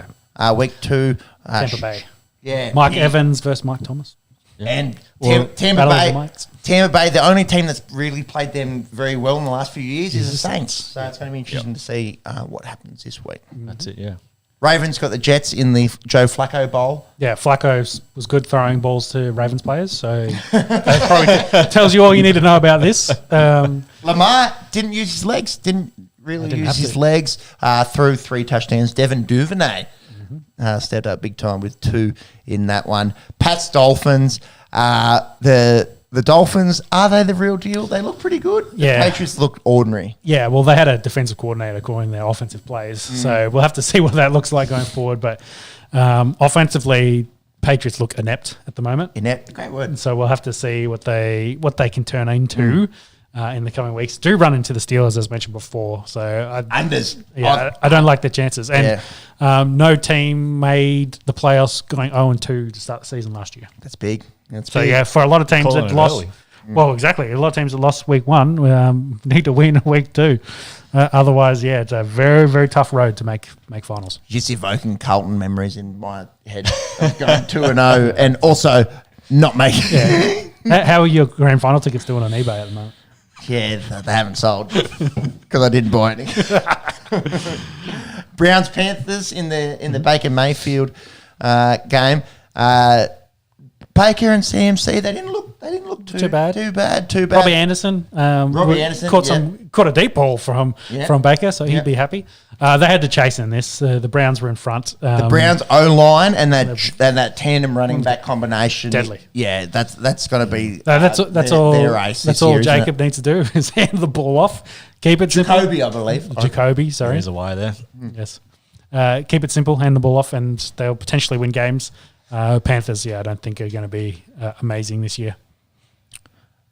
week 2. Tampa Bay. Yeah. Mike Evans versus Mike Thomas. And Battle of the Mikes. Tampa Bay, the only team that's really played them very well in the last few years is the Saints. So it's going to be interesting to see what happens this week. That's it, yeah. Ravens got the Jets in the Joe Flacco Bowl. Yeah, Flacco was good throwing balls to Ravens players, so that probably tells you all you need to know about this. Lamar didn't use his legs, didn't use his legs, threw 3 touchdowns. Devin Duvernay stepped up big time with 2 in that one. Pats Dolphins, the Dolphins, are they the real deal? They look pretty good. Yeah. The Patriots looked ordinary. Yeah, well, they had a defensive coordinator calling their offensive plays, so we'll have to see what that looks like going forward. But offensively, Patriots look inept at the moment. Inept, great word. And so we'll have to see what they can turn into in the coming weeks. Do run into the Steelers, as mentioned before. So Unders. I don't like their chances. And no team made the playoffs going 0-2 to start the season last year. That's big. That's So, big. for a lot of teams Calling that it lost... early. Well, exactly. A lot of teams that lost week 1 need to win week 2. Otherwise, it's a very, very tough road to make finals. Just evoking Carlton memories in my head. Going 2-0 and also not making How are your grand final tickets doing on eBay at the moment? Yeah, they haven't sold because I didn't buy any. Browns Panthers in the Baker Mayfield game. Baker and CMC, they didn't look too bad. Robbie Anderson, Anderson caught a deep ball from Baker, so he'd be happy. They had to chase in this. The Browns were in front. The Browns O line and that tandem running back combination, deadly. Yeah, that's going to be that's all. Their ace. That's all Jacob needs to do is hand the ball off. Keep it simple. Jacoby, I believe. Jacoby, sorry. There's a wire there. Yes. Keep it simple. Hand the ball off, and they'll potentially win games. Panthers, I don't think are going to be amazing this year.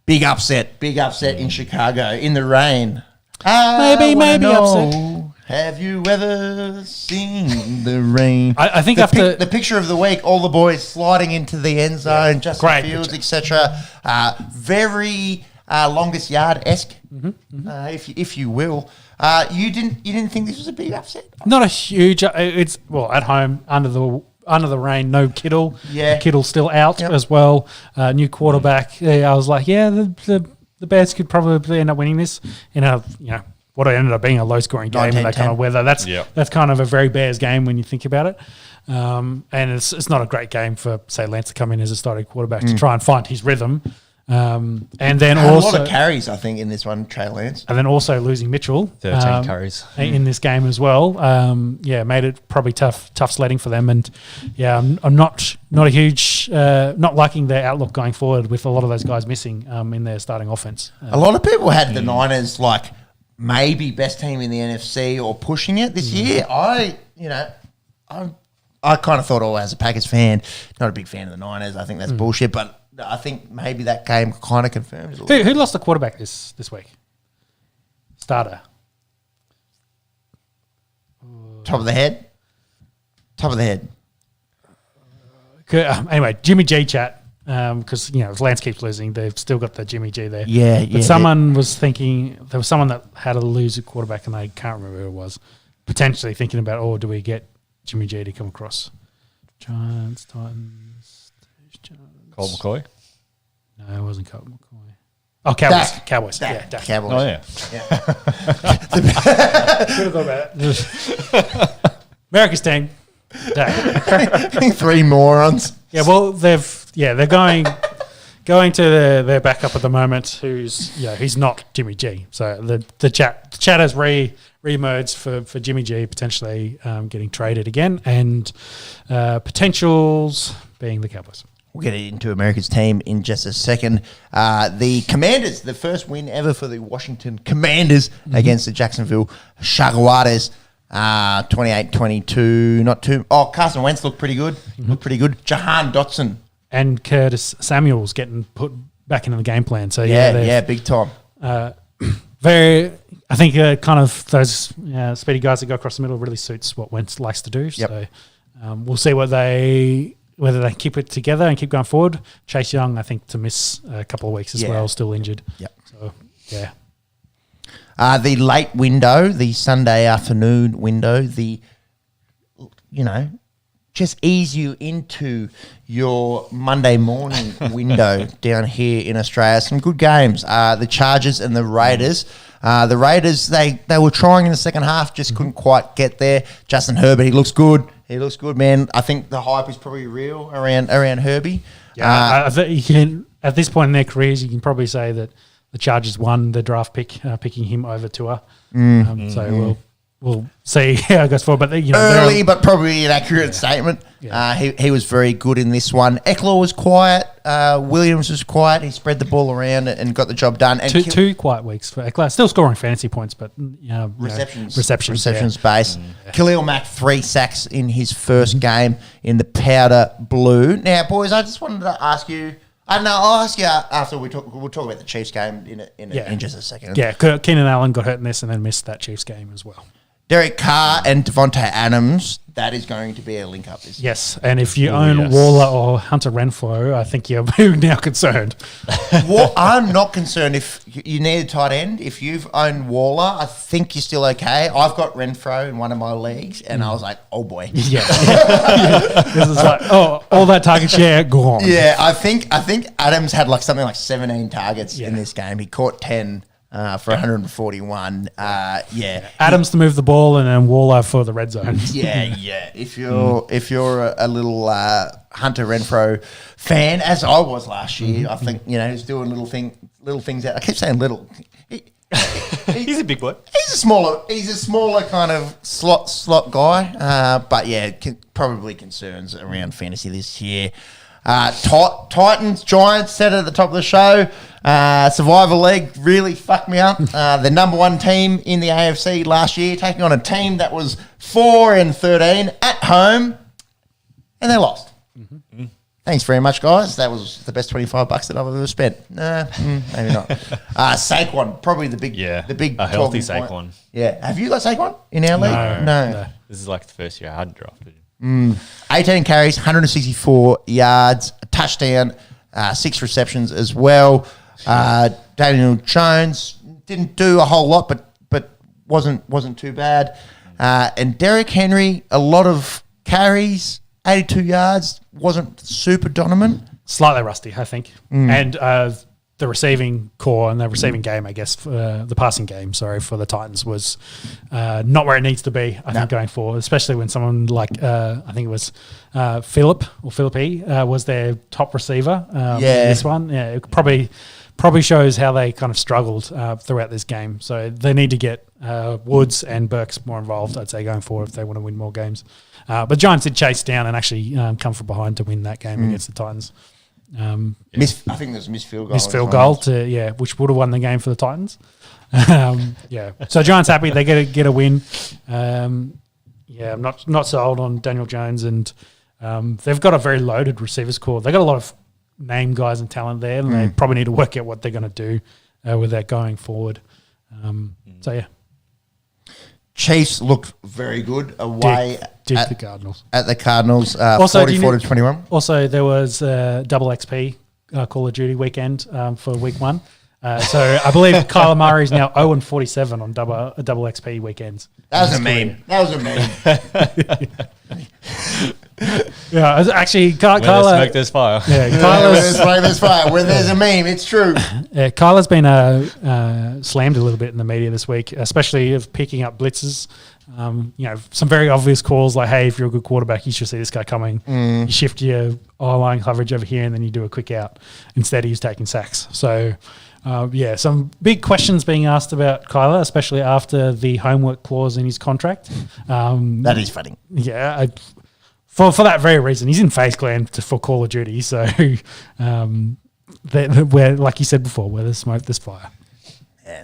Big upset in Chicago in the rain. Maybe upset. Have you ever seen the rain? I think after the picture of the week, all the boys sliding into the end zone, Justin Fields, etc. Very longest yard esque, if you will. You didn't think this was a big upset? Not a huge. It's at home under the rain. No Kittle. Yeah, Kittle's still out as well. New quarterback. I was like, the Bears could probably end up winning this in what ended up being a low-scoring game in that kind of weather. That's kind of a very Bears game when you think about it. And it's not a great game for, say, Lance to come in as a starting quarterback to try and find his rhythm. And then also a lot of carries, I think, in this one, Trey Lance. And then also losing Mitchell, 13 carries in this game as well. Made it probably tough sledding for them. And I'm not a huge not liking their outlook going forward with a lot of those guys missing in their starting offense. A lot of people had the Niners like maybe best team in the NFC or pushing it this year. I kind of thought, as a Packers fan, not a big fan of the Niners. I think that's bullshit, but I think maybe that game kind of confirms it. Who lost the quarterback this week? Starter. Top of the head. Anyway, Jimmy G chat. Because Lance keeps losing, they've still got the Jimmy G there. But someone was thinking there was someone that had to lose a quarterback, and they can't remember who it was. Potentially thinking about, do we get Jimmy G to come across? Giants, Titans, Colt McCoy. No, it wasn't Colt McCoy. Oh, Cowboys. Cowboys. Dak. Cowboys. Oh yeah. Should have thought about it. America's team. Dak. 3 morons. Yeah, well, they're going to their backup at the moment. He's not Jimmy G. So the chat has re-emerged for Jimmy G potentially getting traded again, and potentials being the Cowboys. We'll get into America's team in just a second. The Commanders, the first win ever for the Washington Commanders against the Jacksonville Jaguares. 28-22, not too... Oh, Carson Wentz looked pretty good. Jahan Dotson. And Curtis Samuel's getting put back into the game plan. So, big time. I think kind of those speedy guys that go across the middle really suits what Wentz likes to do. Yep. So, we'll see whether they keep it together and keep going forward. Chase Young, I think, to miss a couple of weeks as well, still injured. Yep. So, yeah. The late window, the Sunday afternoon window, just ease you into your Monday morning window down here in Australia. Some good games. The Chargers and the Raiders. The Raiders, they were trying in the second half, just couldn't quite get there. Justin Herbert, he looks good, man. I think the hype is probably real around Herbie. Yeah, at this point in their careers, you can probably say that the Chargers won the draft pick, picking him over Tua. So we'll see how it goes forward. But early, but probably an accurate statement. Yeah. He was very good in this one. Eckler was quiet. Williams was quiet. He spread the ball around and got the job done. And two quiet weeks for Eckler. Still scoring fantasy points, but receptions base. Khalil Mack 3 sacks in his first game in the powder blue. Now, boys, I just wanted to ask you. I'll ask you after we'll talk about the Chiefs game in just a second. Yeah, Keenan Allen got hurt in this and then missed that Chiefs game as well. Derek Carr and Devontae Adams, that is going to be a link-up. Yes, and if you own Waller or Hunter Renfrow, I think you're now concerned. I'm not concerned if you need a tight end. If you've owned Waller, I think you're still okay. I've got Renfrow in one of my leagues, and I was like, oh, boy. Yeah. This is like, all that target share, gone. Yeah, I think Adams had something like 17 targets in this game. He caught 10. For 141, Adams to move the ball and then Waller for the red zone. Yeah. If you're a little Hunter Renfrow fan, as I was last year, I think he's doing little things out. I keep saying little. He's a big boy. He's a smaller kind of slot guy. But probably concerns around fantasy this year. Titans, Giants said at the top of the show. Survivor League really fucked me up. The number one team in the AFC last year, taking on a team that was 4-13 at home, and they lost. Mm-hmm. Thanks very much, guys. That was the best $25 that I've ever spent. Maybe not. Saquon, probably the big a healthy Saquon. Point. Yeah, have you got Saquon in our league? No. This is like the first year I hadn't drafted him. 18 carries, 164 yards, a touchdown, 6 receptions as well. Daniel Jones didn't do a whole lot, but wasn't too bad. And Derrick Henry, a lot of carries, 82 yards, wasn't super dominant. Slightly rusty, I think. And the receiving core and the receiving game, I guess, the passing game, for the Titans was not where it needs to be, I think, going forward, especially when someone like, I think it was Philip was their top receiver in this one. Yeah, it probably shows how they kind of struggled throughout this game. So they need to get Woods and Burks more involved, I'd say, going forward if they want to win more games. But Giants did chase down and actually come from behind to win that game against the Titans. I think there's a missed field goal. Which would have won the game for the Titans. So Giants happy they get a win. I'm not sold on Daniel Jones, and they've got a very loaded receivers core. They got a lot of name guys and talent there, and they probably need to work out what they're going to do with that going forward. Chiefs looked very good away at the Cardinals. At the Cardinals, 44-21. Also, there was double XP Call of Duty weekend for week 1. So I believe Kyler Murray is now 0-47 on double XP weekends. That was a meme. Yeah, actually, Kyler. When there's smoke, there's fire. Yeah, there's fire. When there's a meme, it's true. Kyler's been slammed a little bit in the media this week, especially of picking up blitzes. Some very obvious calls like, "Hey, if you're a good quarterback, you should see this guy coming." You shift your line coverage over here, and then you do a quick out. Instead, he's taking sacks. So. Some big questions being asked about Kyler, especially after the homework clause in his contract. That is funny. Yeah, for that very reason, he's in FaZe Clan for Call of Duty. So, where, like you said before, where there's smoke, there's fire. Yeah.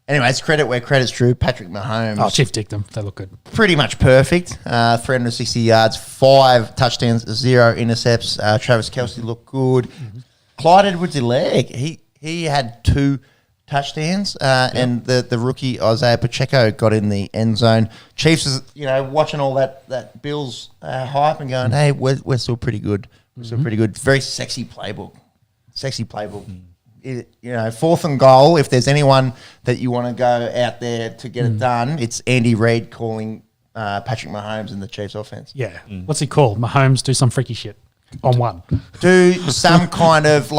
Anyways, credit where credit's due. Patrick Mahomes. Oh, Chief dicked them. They look good. Pretty much perfect. 360 yards, 5 touchdowns, 0 intercepts. Travis Kelce looked good. Mm-hmm. Clyde Edwards-Helaire, he had 2 touchdowns, and the rookie Isaiah Pacheco got in the end zone. Chiefs is watching all that Bills hype and going, hey, we're still pretty good. We're still pretty good. Very sexy playbook. Fourth and goal. If there's anyone that you want to go out there to get it done, it's Andy Reid calling Patrick Mahomes in the Chiefs offense. Yeah. What's he called? Mahomes do some freaky shit on one. Do some kind of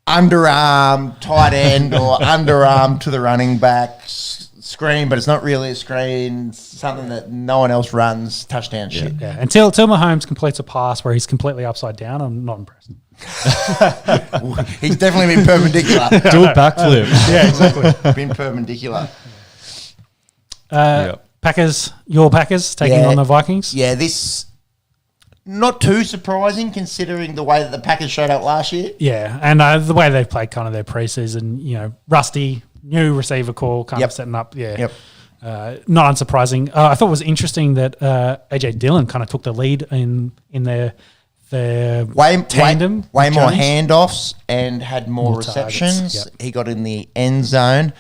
underarm tight end or underarm to the running back screen, but it's not really a screen, something that no one else runs, touchdown shit. Yeah. Until Mahomes completes a pass where he's completely upside down, I'm not impressed. He's definitely been perpendicular. Do a backflip. Yeah, exactly. Been perpendicular. Packers, your Packers taking on the Vikings. Yeah, this not too surprising considering the way that the Packers showed up last year. Yeah, and the way they played kind of their preseason, rusty, new receiver call, kind of setting up. Yeah. Yep. Not unsurprising. I thought it was interesting that AJ Dillon kind of took the lead in their tandem. Way more handoffs and had more receptions. Yep. He got in the end zone.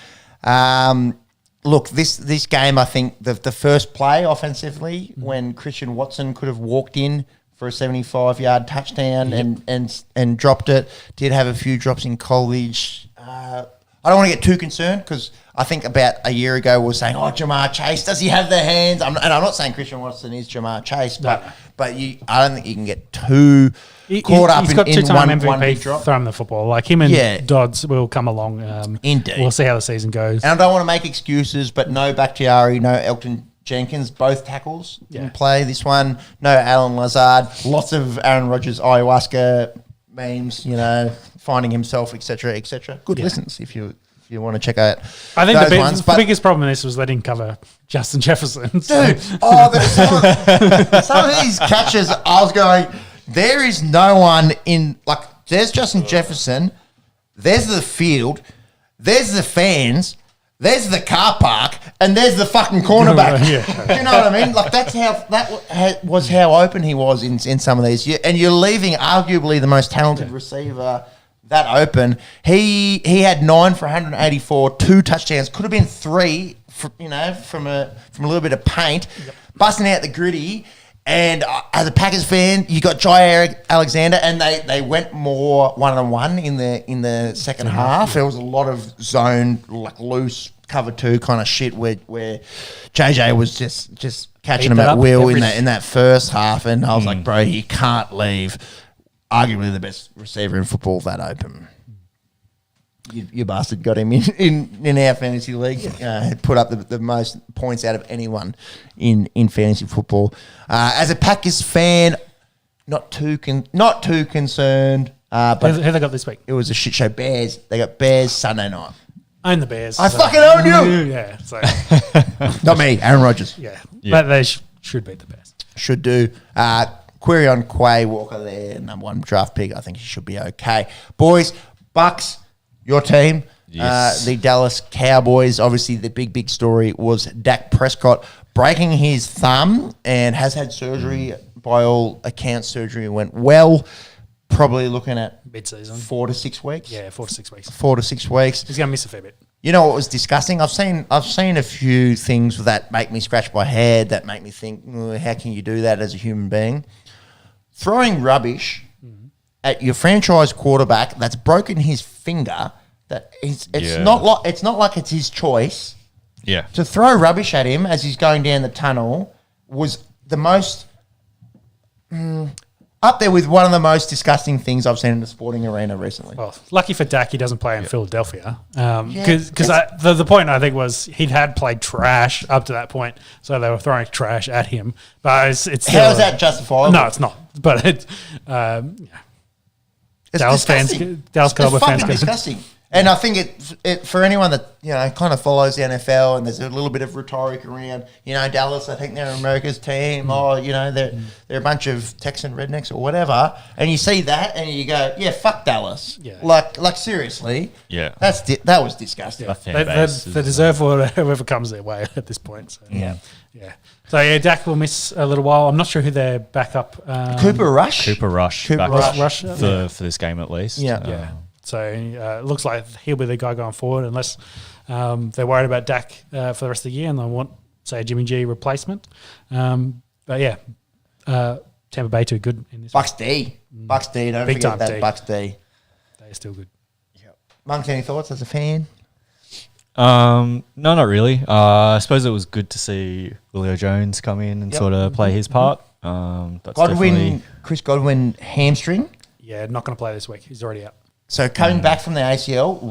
Look, this game, I think the first play offensively when Christian Watson could have walked in for a 75-yard touchdown and dropped it. Did have a few drops in college. I don't want to get too concerned because I think about a year ago we were saying, Jamar Chase, does he have the hands? And I'm not saying Christian Watson is Jamar Chase, but I don't think you can get too caught up he's got in two-time one big MVP drop. throwing the football. Like him and Dodds will come along. Indeed. We'll see how the season goes. And I don't want to make excuses, but no Bakhtiari, no Elton Jenkins, both tackles didn't play this one. No Alan Lazard. Lots of Aaron Rodgers ayahuasca memes, finding himself, etc., etc. Good listens if you want to check out. I think those the biggest problem in this was they didn't cover Justin Jefferson. Dude, there's some of these catches. I was going, there is no one in, there's Justin Jefferson, there's the field, there's the fans, there's the car park, and there's the fucking cornerback. Do you know what I mean? That was how open he was in some of these. And you're leaving arguably the most talented receiver that open. He had 9 for 184, 2 touchdowns. Could have been 3, from a little bit of paint, busting out the gritty. And as a Packers fan, you got Jair Alexander, and they went more 1-on-1 in the second half. There was a lot of zone, loose cover 2 kind of shit where JJ was just catching him at will in that first half. And I was like, bro, you can't leave arguably the best receiver in football that open. You bastard got him in our fantasy league. Put up the most points out of anyone in fantasy football. As a Packers fan, not too concerned. But who they got this week? It was a shit show. Bears. They got Bears Sunday night. Own the Bears. I fucking own you. Yeah. So. Not me. Aaron Rodgers. Yeah. But they should beat the Bears. Should do. Query on Quay Walker there, number 1 draft pick. I think he should be okay. Boys, Bucks, your team, the Dallas Cowboys. Obviously, the big story was Dak Prescott breaking his thumb and has had surgery. By all accounts, surgery went well. Probably looking at mid-season, 4 to 6 weeks. Yeah, 4 to 6 weeks. 4 to 6 weeks. He's going to miss a fair bit. You know what was disgusting? I've seen a few things that make me scratch my head, that make me think, how can you do that as a human being? Throwing rubbish at your franchise quarterback that's broken his finger. It's not like it's his choice. Yeah. To throw rubbish at him as he's going down the tunnel was the most up there with one of the most disgusting things I've seen in the sporting arena recently. Well, lucky for Dak, he doesn't play in Philadelphia. Because the point, I think, was he'd had played trash up to that point, so they were throwing trash at him. But it's still, how is that justifiable? No, it's not. But it's Dallas disgusting. Cowboy fans. It's disgusting. And I think it for anyone that kind of follows the NFL, and there's a little bit of rhetoric around, Dallas. I think they're America's team, or they're a bunch of Texan rednecks or whatever. And you see that, and you go, yeah, fuck Dallas. Yeah. Like seriously. Yeah. That was disgusting. Yeah. They deserve whoever comes their way at this point. So. Yeah. Yeah. So Dak will miss a little while. I'm not sure who their backup. Cooper Rush for this game at least. Yeah. So it looks like he'll be the guy going forward unless they're worried about Dak for the rest of the year and they want, say, a Jimmy G replacement. But yeah, Tampa Bay too good in this. Bucks D. Bucks D. Don't Big forget that D. Bucks D. They're still good. Yep. Monk, any thoughts as a fan? No, not really. I suppose it was good to see Julio Jones come in and sort of play his part. Chris Godwin hamstring. Yeah, not going to play this week. He's already out. So coming back from the ACL,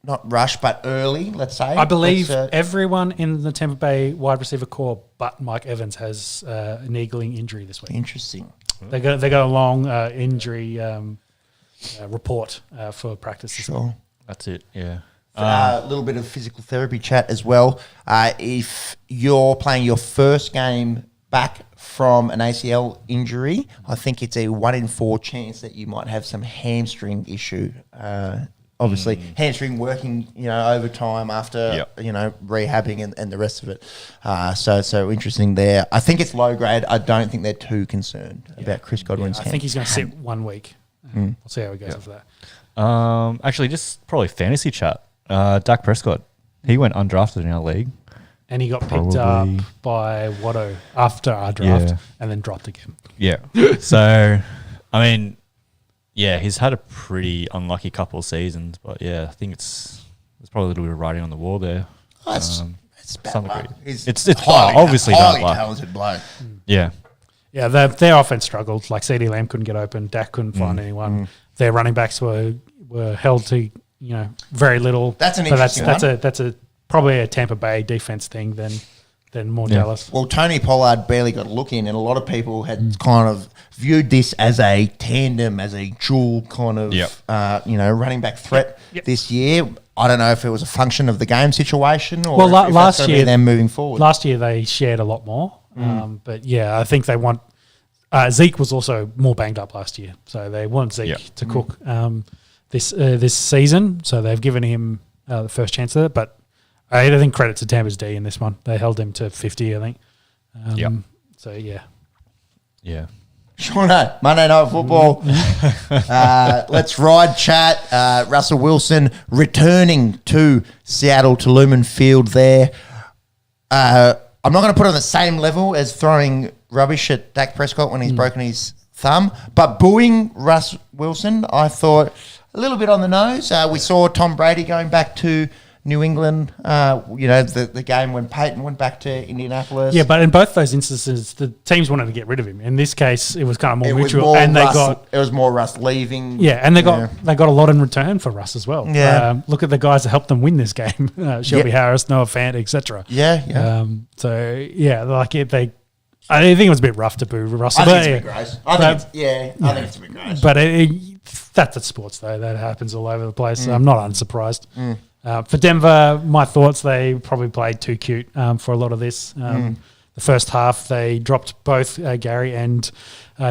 not rush, but early, let's say. I believe everyone in the Tampa Bay wide receiver core but Mike Evans has a niggling injury this week. Interesting. They got a long injury report for practice. Sure. That's it, yeah. A little bit of physical therapy chat as well. If you're playing your first game back from an ACL injury, I think it's a 1 in 4 chance that you might have some hamstring issue. Obviously, hamstring working, over time after, rehabbing and the rest of it. So interesting there. I think it's low grade. I don't think they're too concerned about Chris Godwin's hand. I think he's going to sit 1 week. We'll see how he goes after that. Actually, just probably fantasy chat. Dak Prescott, he went undrafted in our league. And he got picked up by Watto after our draft and then dropped again. Yeah. So, I mean, he's had a pretty unlucky couple of seasons, but I think there's probably a little bit of writing on the wall there. It's bad luck. It's obviously highly bad luck. talented bloke. Yeah. Yeah, their offense struggled. Like CD Lamb couldn't get open, Dak couldn't find anyone. Their running backs were held to very little. That's an interesting one. That's probably a Tampa Bay defense thing than more Dallas. Well, Tony Pollard barely got a look in, and a lot of people had kind of viewed this as a tandem, as a dual kind of running back threat this year. I don't know if it was a function of the game situation or if last that's year them moving forward. Last year they shared a lot more, but I think they want. Zeke was also more banged up last year, so they want Zeke to cook this season. So they've given him the first chance at it, but I think credit to Tampa's D in this one. They held him to 50, I think. So yeah. Shauna, Monday Night Football. Let's ride chat. Russell Wilson returning to Seattle, to Lumen Field there. I'm not going to put it on the same level as throwing rubbish at Dak Prescott when he's broken his thumb, but booing Russ Wilson, I thought a little bit on the nose. We saw Tom Brady going back to New England, the game when Peyton went back to Indianapolis. Yeah, but in both those instances, the teams wanted to get rid of him. In this case, it was kind of more mutual, and it was more Russ leaving. Yeah, and they got a lot in return for Russ as well. Yeah, look at the guys that helped them win this game: Shelby Harris, Noah Fant, etc. Yeah. I think it was a bit rough to boo Russell. I think it's a bit gross. I think it's a bit gross. But that's sports, though. That happens all over the place. So I'm not unsurprised. For Denver, my thoughts, they probably played too cute for a lot of this. The first half, they dropped both Gary and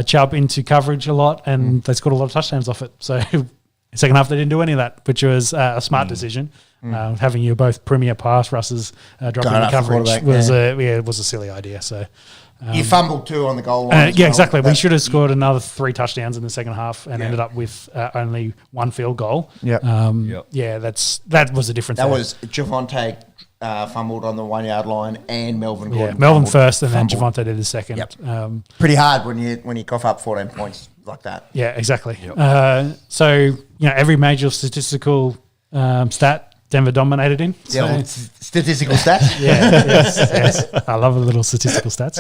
Chubb into coverage a lot, and they scored a lot of touchdowns off it. So the second half, they didn't do any of that, which was a smart decision. Having you both premier pass rushes dropping into coverage was a silly idea. So you fumbled 2 on the goal line. Exactly. We should have scored another 3 touchdowns in the second half and ended up with only 1 field goal. That was a difference. That was Javonte fumbled on the 1 yard line, and Melvin Gordon. Melvin first, and then Javonte did the second. Yep. Pretty hard when you cough up 14 points like that. Yeah, exactly. Yep. So every major statistical stat Denver dominated in. Yeah, statistical stats. Yes. I love the little statistical stats.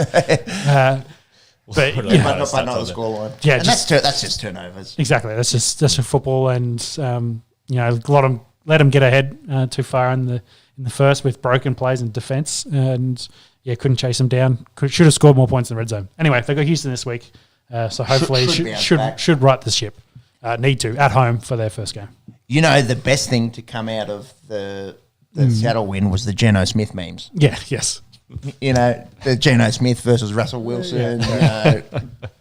But not the scoreline. Yeah, and that's just turnovers. Exactly. That's just football, and let them get ahead too far in the first with broken plays and defense, and couldn't chase them down. Should have scored more points in the red zone. Anyway, they got Houston this week, so hopefully should right the ship. Need to at home for their first game. The best thing to come out of the Seattle win was the Geno Smith memes. Yeah, yes. The Geno Smith versus Russell Wilson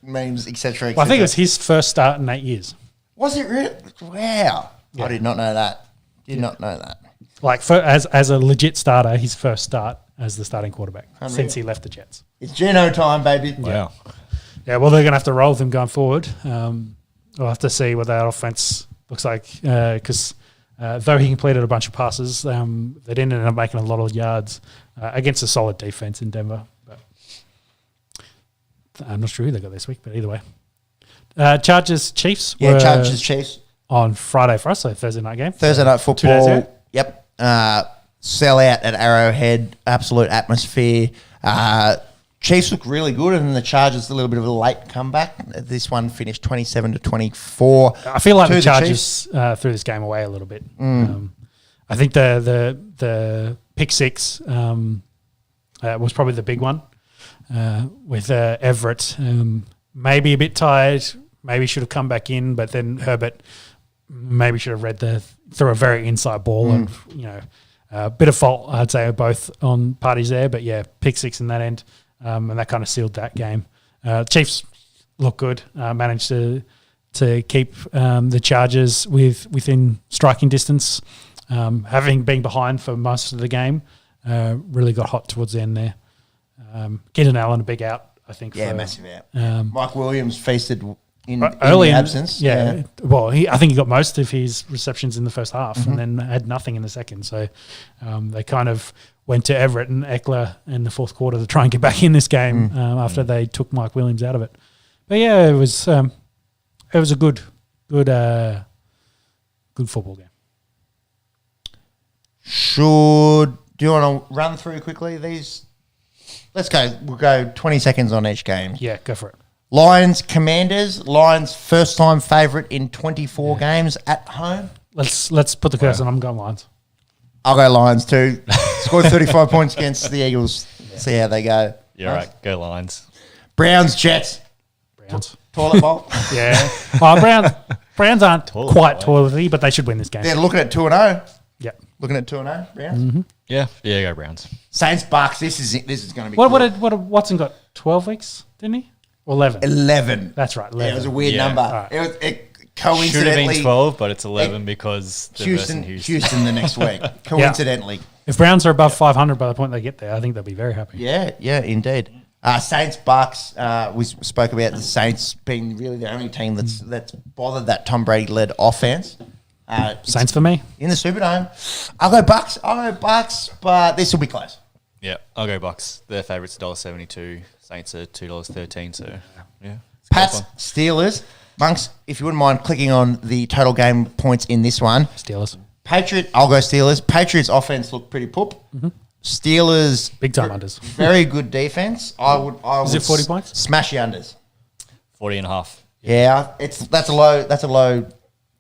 memes, etc. Well, I think it was his first start in 8 years. Was it really? Wow. Yeah. I did not know that. Not know that. Like, as a legit starter, his first start as the starting quarterback since he left the Jets. It's Geno time, baby. Wow. Yeah, well, they're going to have to roll with him going forward. We'll have to see what that offense looks like because though he completed a bunch of passes, they didn't end up making a lot of yards against a solid defense in Denver. But I'm not sure who they got this week, but either way. Chargers Chiefs. Yeah, Chargers Chiefs. On Friday for us, so Thursday night game. Thursday night football. 2 days out. Yep. Sell out at Arrowhead. Absolute atmosphere. Chiefs look really good, and then the Chargers a little bit of a late comeback. This one finished 27-24. I feel like the Chargers threw this game away a little bit. I think the pick six was probably the big one with Everett. Maybe a bit tired. Maybe should have come back in, but then Herbert maybe should have read through a very inside ball and, a bit of fault, I'd say, both on parties there. But, yeah, pick 6 in that end, and that kind of sealed that game. Chiefs look good, managed to keep the Chargers within striking distance, having been behind for most of the game. Really got hot towards the end there. Keenan Allen, a big out, I think. Yeah, massive out. Mike Williams feasted in early the absence. Yeah. Well, I think he got most of his receptions in the first half and then had nothing in the second. So they kind of went to Everett and Eckler in the fourth quarter to try and get back in this game after they took Mike Williams out of it. But, yeah, it was a good football game. Do you want to run through quickly these? Let's go. We'll go 20 seconds on each game. Yeah, go for it. Lions, Commanders. Lions first-time favourite in 24 games at home. Let's put the curse on. I'm going Lions. I'll go Lions too. Scored 35 points against the Eagles. See how they go. Yeah, right. Go Lions. Browns, Jets. Browns. Toilet bowl. Yeah. Browns aren't quite toilety, but they should win this game. They're looking at 2-0. Yeah. Looking at 2-0, Browns. Mm-hmm. Yeah, go Browns. Saints, Bucks. This is going to be. What did Watson got? 12 weeks, didn't he? Or 11? 11. That's right. 11. Yeah, it was a weird number. Right. It coincidentally Should have been 12, but it's 11 because they're versing Houston the next week. Coincidentally. If Browns are above 500 by the point they get there, I think they'll be very happy. Yeah, indeed. Saints, Bucks. We spoke about the Saints being really the only team that's bothered that Tom Brady led offense. Saints for me in the Superdome. I'll go Bucks, but this will be close. Yeah, I'll go Bucks. Their favourites $1.72. Saints are $2.13. So yeah, Pats, Steelers. Monks, if you wouldn't mind clicking on the total game points in this one. Steelers. I'll go Steelers. Patriots offense looked pretty poop. Mm-hmm. Steelers big time unders. Very good defense. I would Is it 40 points? Smash the unders. 40.5. Yeah, that's a low.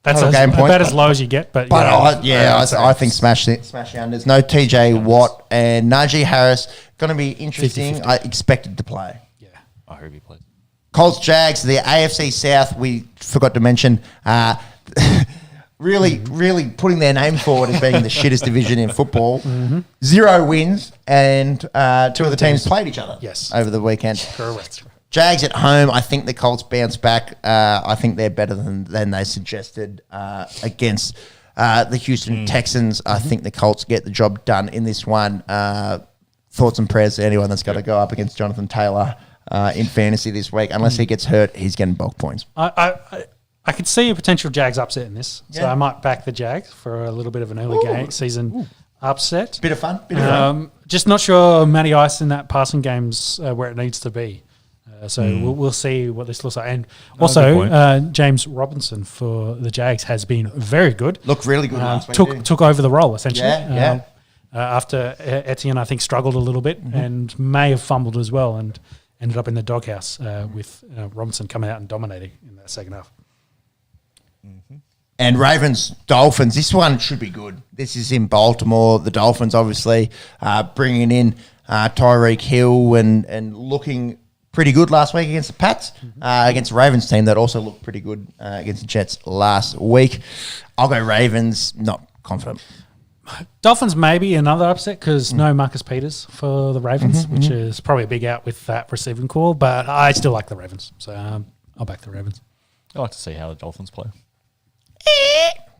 That's game point, about as low as you get, but I think smash the unders. No TJ Watt and Najee Harris going to be interesting. 50-50. I expected to play. Yeah, I hope he plays. Colts Jags, the AFC South. We forgot to mention. Really putting their name forward as being the shittest division in football. Mm-hmm. 0 wins, and two of the teams played each other. Yes, over the weekend. Correct. Jags at home. I think the Colts bounce back. I think they're better than they suggested against the Houston Texans. I think the Colts get the job done in this one. Thoughts and prayers to anyone that's got to go up against Jonathan Taylor in fantasy this week. Unless he gets hurt, he's getting bulk points. I could see a potential Jags upset in this, so I might back the Jags for a little bit of an early season upset. Bit of fun. Just not sure Matty Ice in that passing game's where it needs to be. So we'll see what this looks like. And also, James Robinson for the Jags has been very good. Looked really good last week. Took over the role, essentially. Yeah. After Etienne, I think, struggled a little bit and may have fumbled as well and ended up in the doghouse with Robinson coming out and dominating in that second half. Mm-hmm. And Ravens, Dolphins, this one should be good. This is in Baltimore. The Dolphins obviously bringing in Tyreek Hill and looking pretty good last week against the Pats, against the Ravens team that also looked pretty good against the Jets last week. I'll go Ravens, not confident. Dolphins maybe another upset because no Marcus Peters for the Ravens, which is probably a big out with that receiving core, but I still like the Ravens, so I'll back the Ravens. I like to see how the Dolphins play.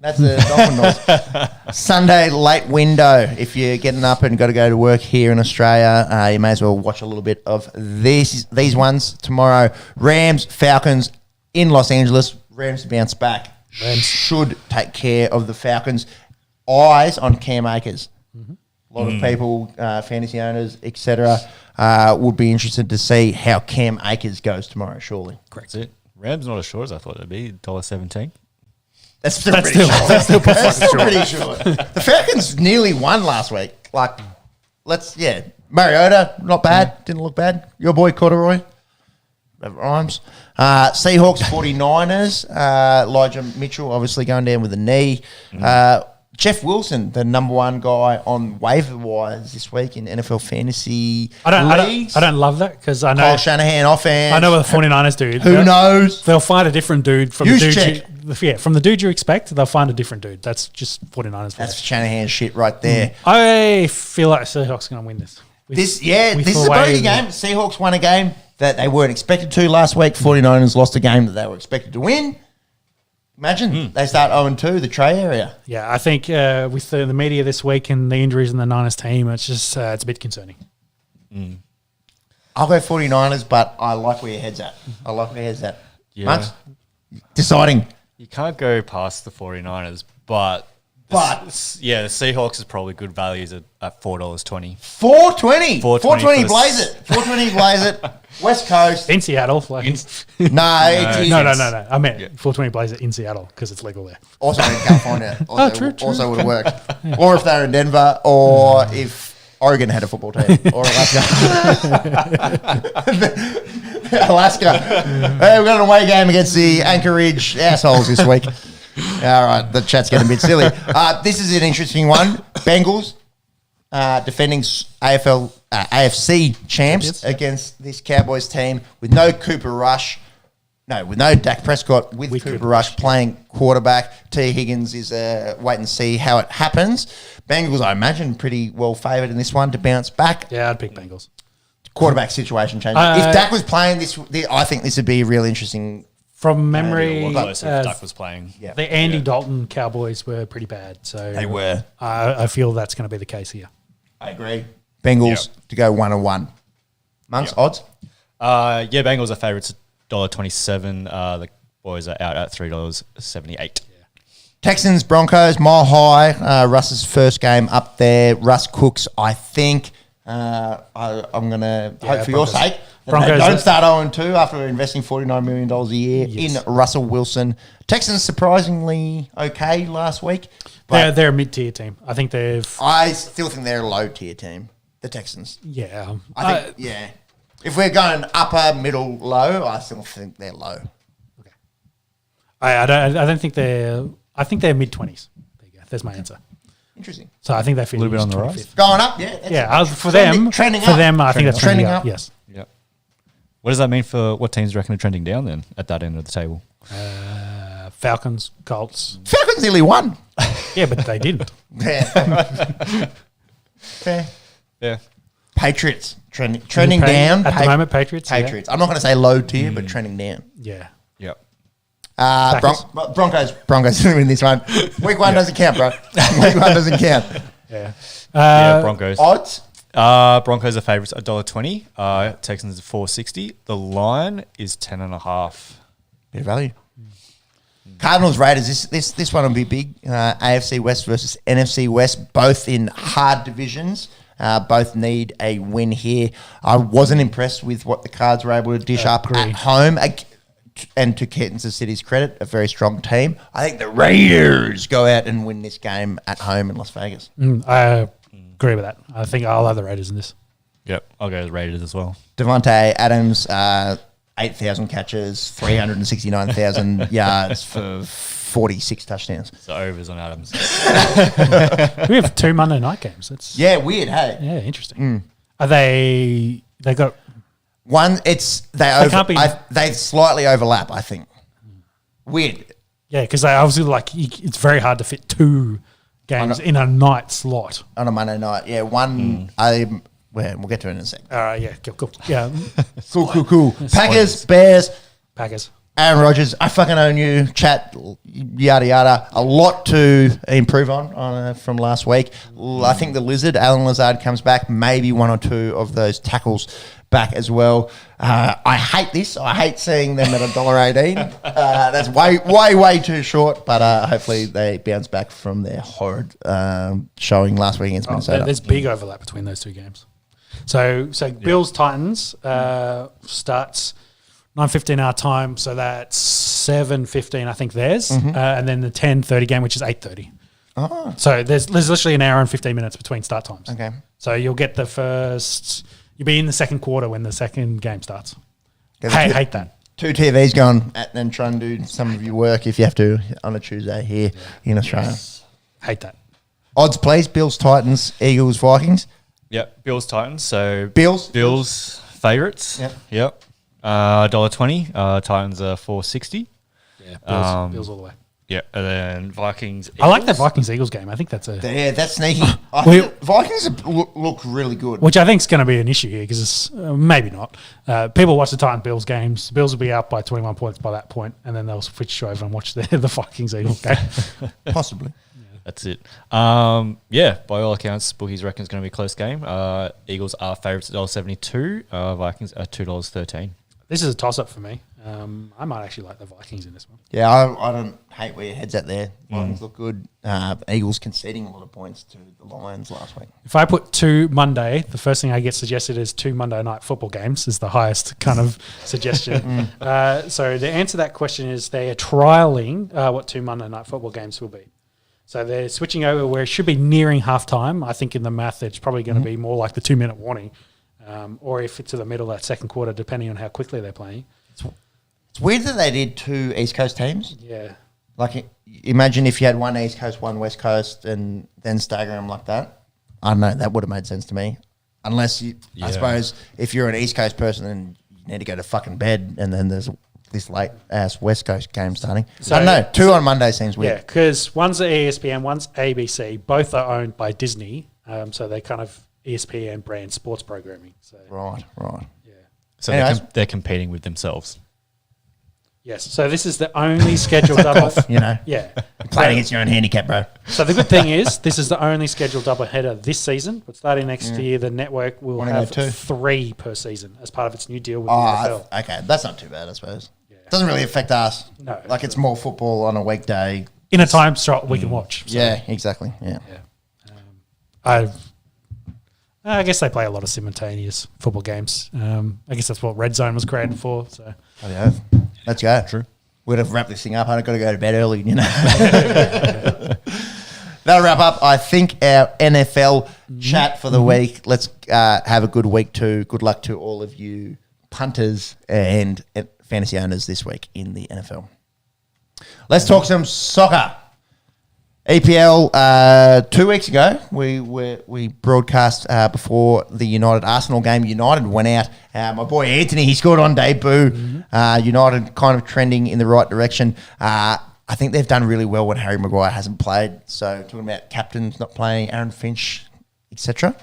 That's the Dolphin noise. Sunday late window. If you're getting up and got to go to work here in Australia, you may as well watch a little bit of these ones tomorrow. Rams, Falcons in Los Angeles. Rams bounce back. Rams should take care of the Falcons. Eyes on Cam Akers. A lot of people, fantasy owners, etc., would be interested to see how Cam Akers goes tomorrow. Surely, correct. That's it. Rams not as short as I thought it'd be. $1.17. That's still pretty short. That's still pretty short. The Falcons nearly won last week. Mariota, not bad. Didn't look bad. Your boy Corduroy. That rhymes. Seahawks, 49ers. Elijah Mitchell obviously going down with a knee. Jeff Wilson, the number one guy on waiver wires this week in NFL fantasy leagues. I don't love that because I know Kyle Shanahan offense. I know what the 49ers do. Who knows? They'll find a different dude from Use the check. from the dude you expect. They'll find a different dude. That's just 49ers. That's Shanahan shit right there. I feel like Seahawks are going to win this. This is a bogey game. Seahawks won a game that they weren't expected to last week. 49ers lost a game that they were expected to win. Imagine they start 0-2, the Trey area. Yeah, I think with the media this week and the injuries in the Niners team, it's just it's a bit concerning. I'll go 49ers, but I like where your head's at. Yeah. Monks? Deciding. You can't go past the 49ers, but the Seahawks is probably good values at $4.20. $4.20 blaze it. $4.20 blaze it. West Coast. In Seattle. No. I meant $4.20 blaze it in Seattle because it's legal there. Also in California. True. Also would work. Or if they're in Denver, or if Oregon had a football team, or Alaska. Hey, we've got an away game against the Anchorage assholes this week. All right, the chat's getting a bit silly. This is an interesting one. Bengals defending AFC champs against this Cowboys team with no with no Dak Prescott, with Cooper Rush playing quarterback. T. Higgins is wait and see how it happens. Bengals, I imagine, pretty well favoured in this one to bounce back. Yeah, I'd pick Bengals. Quarterback situation change. If Dak was playing this, I think this would be a real interesting. From memory, if Dak was playing. Yeah. The Andy Dalton Cowboys were pretty bad. So they were. I feel that's going to be the case here. I agree. Bengals to go 1-1. Monks, odds? Bengals are favourites $1.27. The boys are out at $3.78. Yeah. Texans, Broncos, mile high. Russ's first game up there. Russ cooks, I think. I'm going to hope for your sake. Broncos don't start 0-2 after investing $49 million a year in Russell Wilson. Texans surprisingly okay last week. They're a mid-tier team. I think I still think they're a low-tier team, the Texans. Yeah. I think, If we're going upper, middle, low, I still think they're low. Okay. I don't think they're... I think they're mid-20s. There you go. There's my answer. Interesting. So I think they finish a little bit on the rise. Going up, for them, I think that's trending up. Yes. Yep. What does that mean for what teams do you reckon are trending down then at that end of the table? Falcons, Colts. Falcons nearly won. Yeah, but they didn't. Fair. Yeah. Patriots trending down at the moment. Patriots. Patriots. I'm not going to say low tier, but trending down. Yeah. Yep. Broncos win this one. Week one doesn't count, bro. Week one doesn't count. Yeah. Broncos. Odds? Broncos are favourites $1.20. Texans are $4.60. The line is 10.5. Bit of value. Cardinals, Raiders. This one will be big. AFC West versus NFC West, both in hard divisions. Both need a win here. I wasn't impressed with what the Cards were able to dish up at home. And to Kansas City's credit, a very strong team. I think the Raiders go out and win this game at home in Las Vegas. I agree with that. I think I'll have the Raiders in this. Yep, I'll go with Raiders as well. Devontae Adams, 8,000 catches, 369,000 yards for 46 touchdowns. So overs on Adams. We have 2 Monday night games. That's weird, hey? Yeah, interesting. Are they got... One, they slightly overlap, I think. Weird. Yeah, because they obviously it's very hard to fit 2 games in a night slot. On a Monday night. Yeah, one, we'll get to it in a second. All right, yeah, cool. Yeah. Cool. Packers, Bears. Packers. Aaron Rodgers, I fucking own you. Chat, yada, yada. A lot to improve on from last week. I think the Lizard, Alan Lazard, comes back. Maybe 1 or 2 of those tackles back as well. I hate this. I hate seeing them at $1.18. That's way too short, but hopefully they bounce back from their horrid showing last week against Minnesota. There's big overlap between those 2 games. So Bills-Titans starts 9:15 our time, so that's 7:15 I think theirs, and then the 10:30 game, which is 8:30. Oh. So there's literally an hour and 15 minutes between start times. Okay. So you'll get you'll be in the second quarter when the second game starts. Hate that. 2 TVs going and try and do some of your work if you have to on a Tuesday here in Australia. Hate that. Odds, please. Bills, Titans, Eagles, Vikings. Yep. Bills, Titans. So Bills favourites. Yep. $1.20. Titans are $4.60. Yeah, Bills all the way. Yeah, and then Vikings. I like that Vikings Eagles game. I think that's that's sneaky. I think the Vikings look really good. Which I think is going to be an issue here because it's maybe not. People watch the Titans Bills games. The Bills will be up by 21 points by that point, and then they'll switch over and watch the Vikings Eagles game. Possibly. That's it. By all accounts, bookies reckon it's going to be a close game. Eagles are favourites at $1.72. Vikings are $2.13. This is a toss-up for me. I might actually like the Vikings in this one. Yeah, I don't hate where your head's at there. Vikings look good. Eagles conceding a lot of points to the Lions last week. If I put 2 Monday, the first thing I get suggested is 2 Monday night football games is the highest kind of suggestion. So the answer to that question is they are trialling what 2 Monday night football games will be. So they're switching over where it should be nearing halftime. I think in the math, it's probably going to be more like the 2-minute warning. Or if it's to the middle of that second quarter, depending on how quickly they're playing. It's weird that they did 2 East Coast teams. Yeah. Like, imagine if you had 1 East Coast, 1 West Coast, and then stagger them like that. I don't know. That would have made sense to me. Unless, I suppose, if you're an East Coast person and you need to go to fucking bed and then there's this late-ass West Coast game starting. So, I don't know. 2 on Monday seems weird. Yeah, because one's ESPN, one's ABC. Both are owned by Disney. So they kind of ESPN brand sports programming. So Right. Yeah. So they're competing with themselves. Yes. So this is the only scheduled double. Yeah. Yeah. Playing against your own handicap, bro. So the good thing is this is the only scheduled doubleheader this season. But starting next year, the network will have 3 per season as part of its new deal with the NFL. Okay. That's not too bad, I suppose. Yeah. Doesn't really affect us. No. Like, it's more football on a weekday. In a time slot we can watch. So. Yeah, exactly. Yeah. I guess they play a lot of simultaneous football games. I guess that's what Red Zone was created for. So, Let's go. True. We'd have wrapped this thing up. I've got to go to bed early, That'll wrap up, I think, our NFL chat for the week. Let's have a good week too. Good luck to all of you punters and fantasy owners this week in the NFL. Let's talk some soccer. EPL 2 weeks ago, we broadcast before the United Arsenal game. United went out. My boy Anthony, he scored on debut. United kind of trending in the right direction. I think they've done really well when Harry Maguire hasn't played. So talking about captains not playing, Aaron Finch, etc.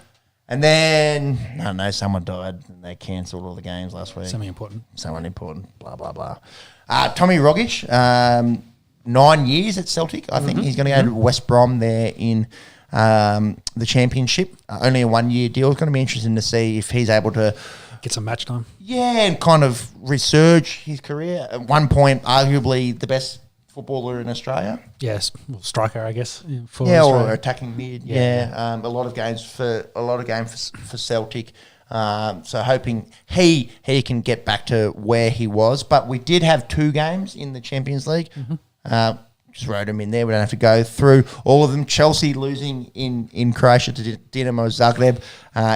And then, I don't know, someone died and they cancelled all the games last week. Someone important, blah, blah, blah. Tommy Rogic, 9 years at Celtic, I think. He's going to go to West Brom there in the Championship. Only a 1-year deal. It's going to be interesting to see if he's able to get some match time. Yeah, and kind of resurge his career. At one point, arguably the best footballer in Australia. Yes, well, striker, I guess. Or attacking mid. A lot of games for Celtic. So hoping he can get back to where he was. But we did have 2 games in the Champions League. Just wrote them in there. We don't have to go through all of them. Chelsea losing in Croatia to Dinamo Zagreb.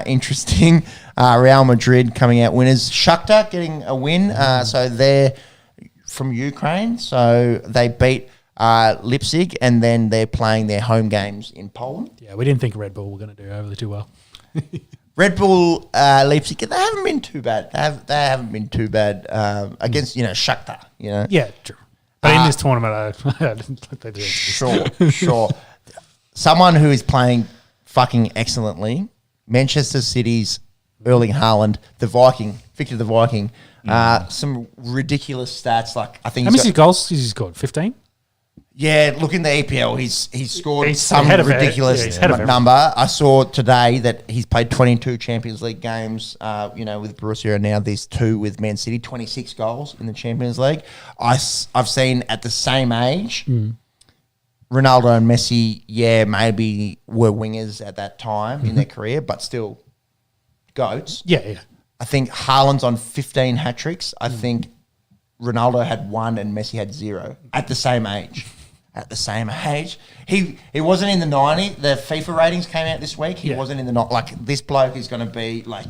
Interesting. Real Madrid coming out winners. Shakhtar getting a win. So they're from Ukraine. So they beat Leipzig, and then they're playing their home games in Poland. Yeah, we didn't think Red Bull were going to do overly too well. Red Bull, Leipzig, they haven't been too bad. They haven't been too bad against, Shakhtar, Yeah, true. But in this tournament, I didn't think they did. Sure. Someone who is playing fucking excellently, Manchester City's Erling Haaland, Victor the Viking, some ridiculous stats. Like, I think how many goals has he scored? 15? Yeah, look in the EPL, he's scored He's some ahead of ridiculous number. I saw today that he's played 22 Champions League games, with Borussia, and now there's 2 with Man City, 26 goals in the Champions League. I've seen at the same age, Ronaldo and Messi, maybe were wingers at that time in their career, but still GOATs. Yeah. I think Haaland's on 15 hat-tricks. I think Ronaldo had 1 and Messi had 0 at the same age. He wasn't in the 90. The FIFA ratings came out this week. He wasn't in the this bloke is going to be like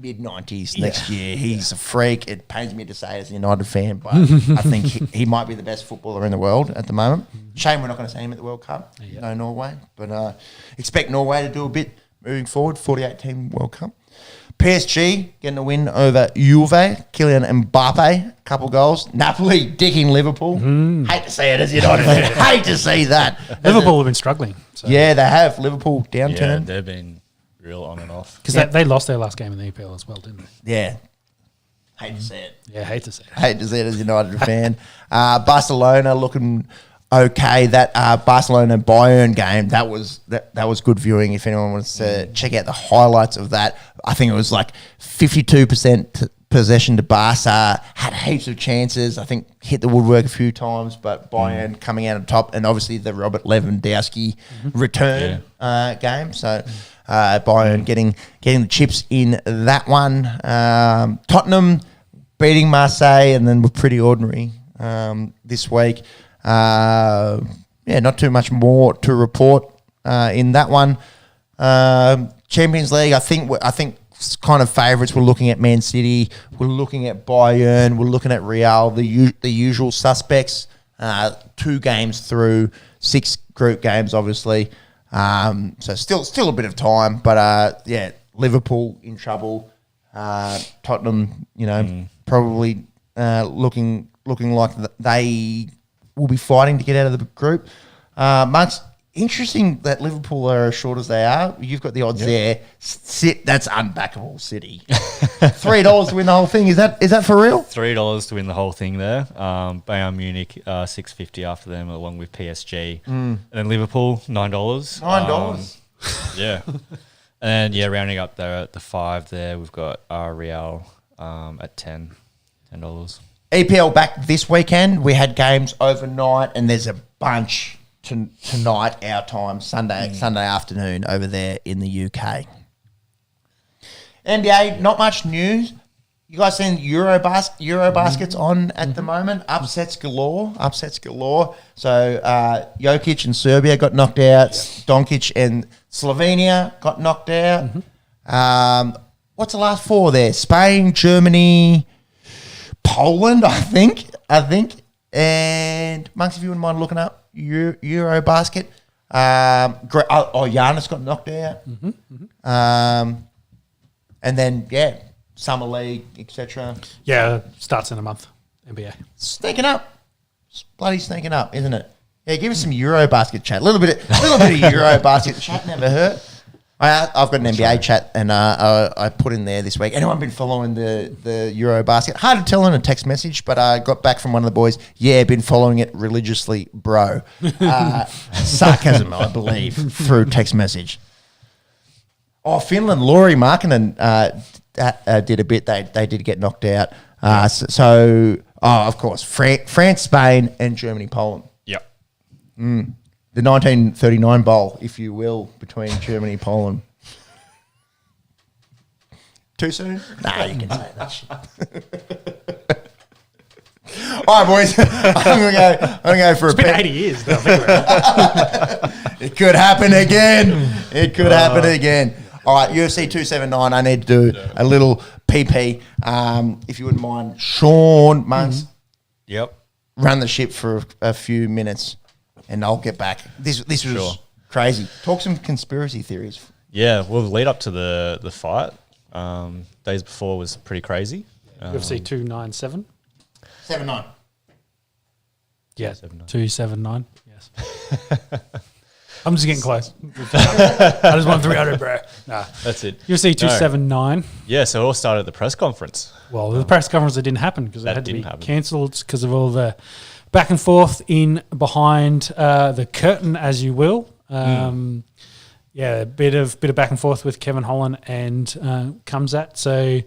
mid-90s next year. He's a freak. It pains me to say as a United fan, but I think he might be the best footballer in the world at the moment. Shame we're not going to see him at the World Cup. No Norway. But expect Norway to do a bit moving forward. 48-team World Cup. PSG getting a win over Juve. Kylian Mbappe, couple goals. Napoli dicking Liverpool. Hate to see it as a United fan. Hate to see that. Liverpool have been struggling. So. Yeah, they have. Liverpool downturn. Yeah, they've been real on and off. Because they lost their last game in the EPL as well, didn't they? Yeah. Hate to see it. Yeah, hate to see it. Hate to see it as a United fan. Barcelona looking okay. That Barcelona Bayern game, that was good viewing. If anyone wants to check out the highlights of that, I think it was like 52% possession to Barca. Had heaps of chances. I think hit the woodwork a few times, but Bayern coming out on top, and obviously the Robert Lewandowski return game. So Bayern getting the chips in that one. Tottenham beating Marseille, and then we're pretty ordinary this week. Not too much more to report in that one. Champions League, I think kind of favourites. We're looking at Man City. We're looking at Bayern. We're looking at Real. The usual suspects. 2 games through, 6 group games, obviously. So still a bit of time, but Liverpool in trouble. Tottenham, probably looking like they will be fighting to get out of the group. Monks, interesting that Liverpool are as short as they are. You've got the odds there. That's unbackable, City. $3 to win the whole thing. Is that for real? $3 to win the whole thing there. Bayern Munich, $6.50 after them, along with PSG. And then Liverpool, $9. $9. Yeah. And rounding up there at the 5 there, we've got Real at $10. EPL back this weekend. We had games overnight, and there's a bunch tonight, our time, Sunday afternoon over there in the UK. NBA, not much news. You guys seen Eurobasket's on at the moment? Upsets galore. So Jokic and Serbia got knocked out. Doncic and Slovenia got knocked out. What's the last 4 there? Spain, Germany, Poland, I think. And Monks, if you wouldn't mind looking up Eurobasket. Giannis got knocked out. And then, Summer League, etc. Yeah, starts in a month, NBA. Sneaking up. It's bloody sneaking up, isn't it? Yeah, give us some Eurobasket chat. A little bit of Eurobasket chat never hurt. I've got an NBA chat, and I put in there this week. Anyone been following the Eurobasket? Hard to tell in a text message, but I got back from one of the boys. Yeah, been following it religiously, bro. Sarcasm, I believe, through text message. Oh, Finland, Lauri Markkanen did a bit. They did get knocked out. Of course, France, Spain, and Germany, Poland. Yep. The 1939 bowl, if you will, between Germany and Poland. Too soon? Nah, you can say that shit. All right, boys. I'm gonna go for It's been 80 years. Though, It could happen again. All right, UFC 279. I need to do a little PP. If you wouldn't mind, Sean Monks. Yep. Run the ship for a few minutes, and I'll get back. This was crazy. Talk some conspiracy theories. Yeah, well, the lead up to the fight, days before was pretty crazy. UFC 297. 7-9. Yeah, 7-9. 279. Yes. I'm just getting close. I just want 300, bro. Nah. That's it. UFC 279. Yeah, so it all started at the press conference. Well, the press conference, it didn't happen because it had to be happen. cancelled because of all the back and forth in behind the curtain, as you will. Yeah, a bit of back and forth with Kevin Holland and Kamzat. So,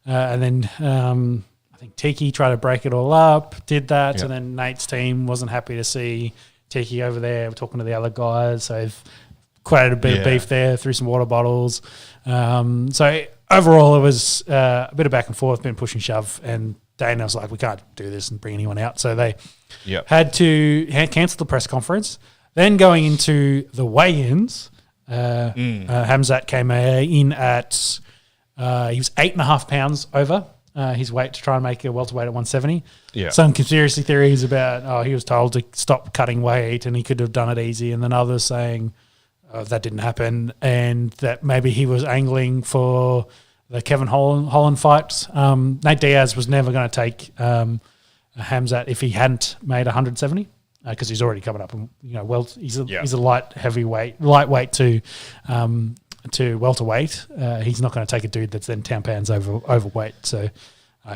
and then I think Tiki tried to break it all up, did that, Yep. and then Nate's team wasn't happy to see Tiki over there talking to the other guys. So they've created a bit of beef there, threw some water bottles. So overall, it was a bit of back and forth, been push and shove, and Dana was like, we can't do this and bring anyone out. So they had to cancel the press conference. Then going into the weigh-ins, Hamzat came in at He was 8.5 pounds over his weight to try and make a welterweight at 170. Yeah. Some conspiracy theories about, he was told to stop cutting weight and he could have done it easy. And then others saying that didn't happen and that maybe he was angling for the Kevin Holland fight. Nate Diaz was never going to take Hamzat if he hadn't made 170 because he's already coming up. And, he's a lightweight to welterweight. He's not going to take a dude that's then 10 pounds overweight. So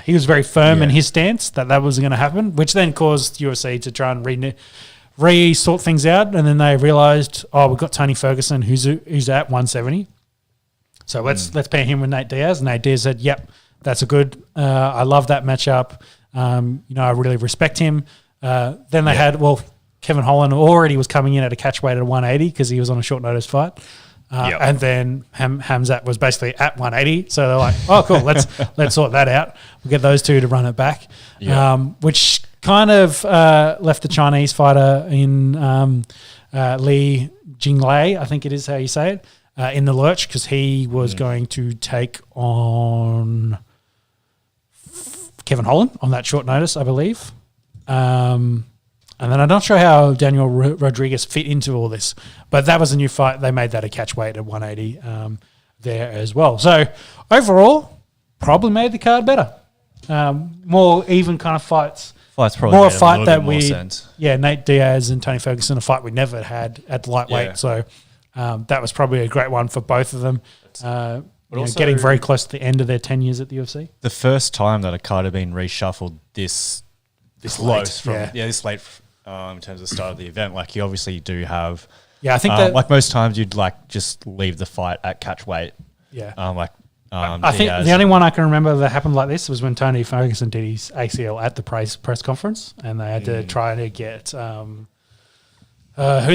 he was very firm in his stance that was going to happen, which then caused UFC to try and re-sort things out. And then they realised, we've got Tony Ferguson who's at 170. So let's pair him with Nate Diaz. And Nate Diaz said, yep, that's a good. I love that matchup. I really respect him. Then they had, Kevin Holland already was coming in at a catch weight at 180 because he was on a short notice fight. And then Hamzat was basically at 180. So they're like, oh, cool, let's sort that out. We'll get those two to run it back, which kind of left the Chinese fighter in Li Jinglei, I think it is how you say it, in the lurch because he was going to take on Kevin Holland on that short notice, I believe. And then I'm not sure how Daniel Rodriguez fit into all this, but that was a new fight. They made that a catch weight at 180 there as well. So overall, probably made the card better. More even kind of fights. Fight's probably more a made fight a little that bit more sense. Nate Diaz and Tony Ferguson, a fight we never had at the lightweight. Yeah. So that was probably a great one for both of them. Also, getting very close to the end of their 10 years at the UFC. The first time that a card had been reshuffled this close late, this late in terms of the start of the event. Like you obviously do have. Yeah, I think that like most times you'd like just leave the fight at catch weight. Yeah. I think the only one I can remember that happened like this was when Tony Ferguson did his ACL at the press conference, and they had to try to get who'd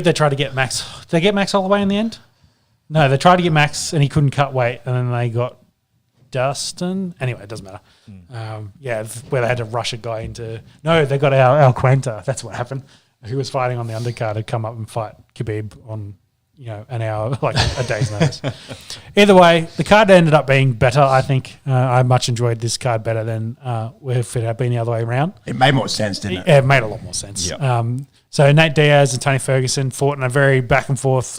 they try to get Max? Did they get Max Holloway in the end? No, they tried to get Max and he couldn't cut weight, and then they got Dustin. Anyway, it doesn't matter. Where they had to rush a guy into. No, they got Al Quenta. That's what happened. Who was fighting on the undercard to come up and fight Khabib on an hour, like a day's notice. Either way, the card ended up being better, I think. I much enjoyed this card better than if it had been the other way around. It made more sense, didn't it? It made a lot more sense. Yep. So Nate Diaz and Tony Ferguson fought in a very back and forth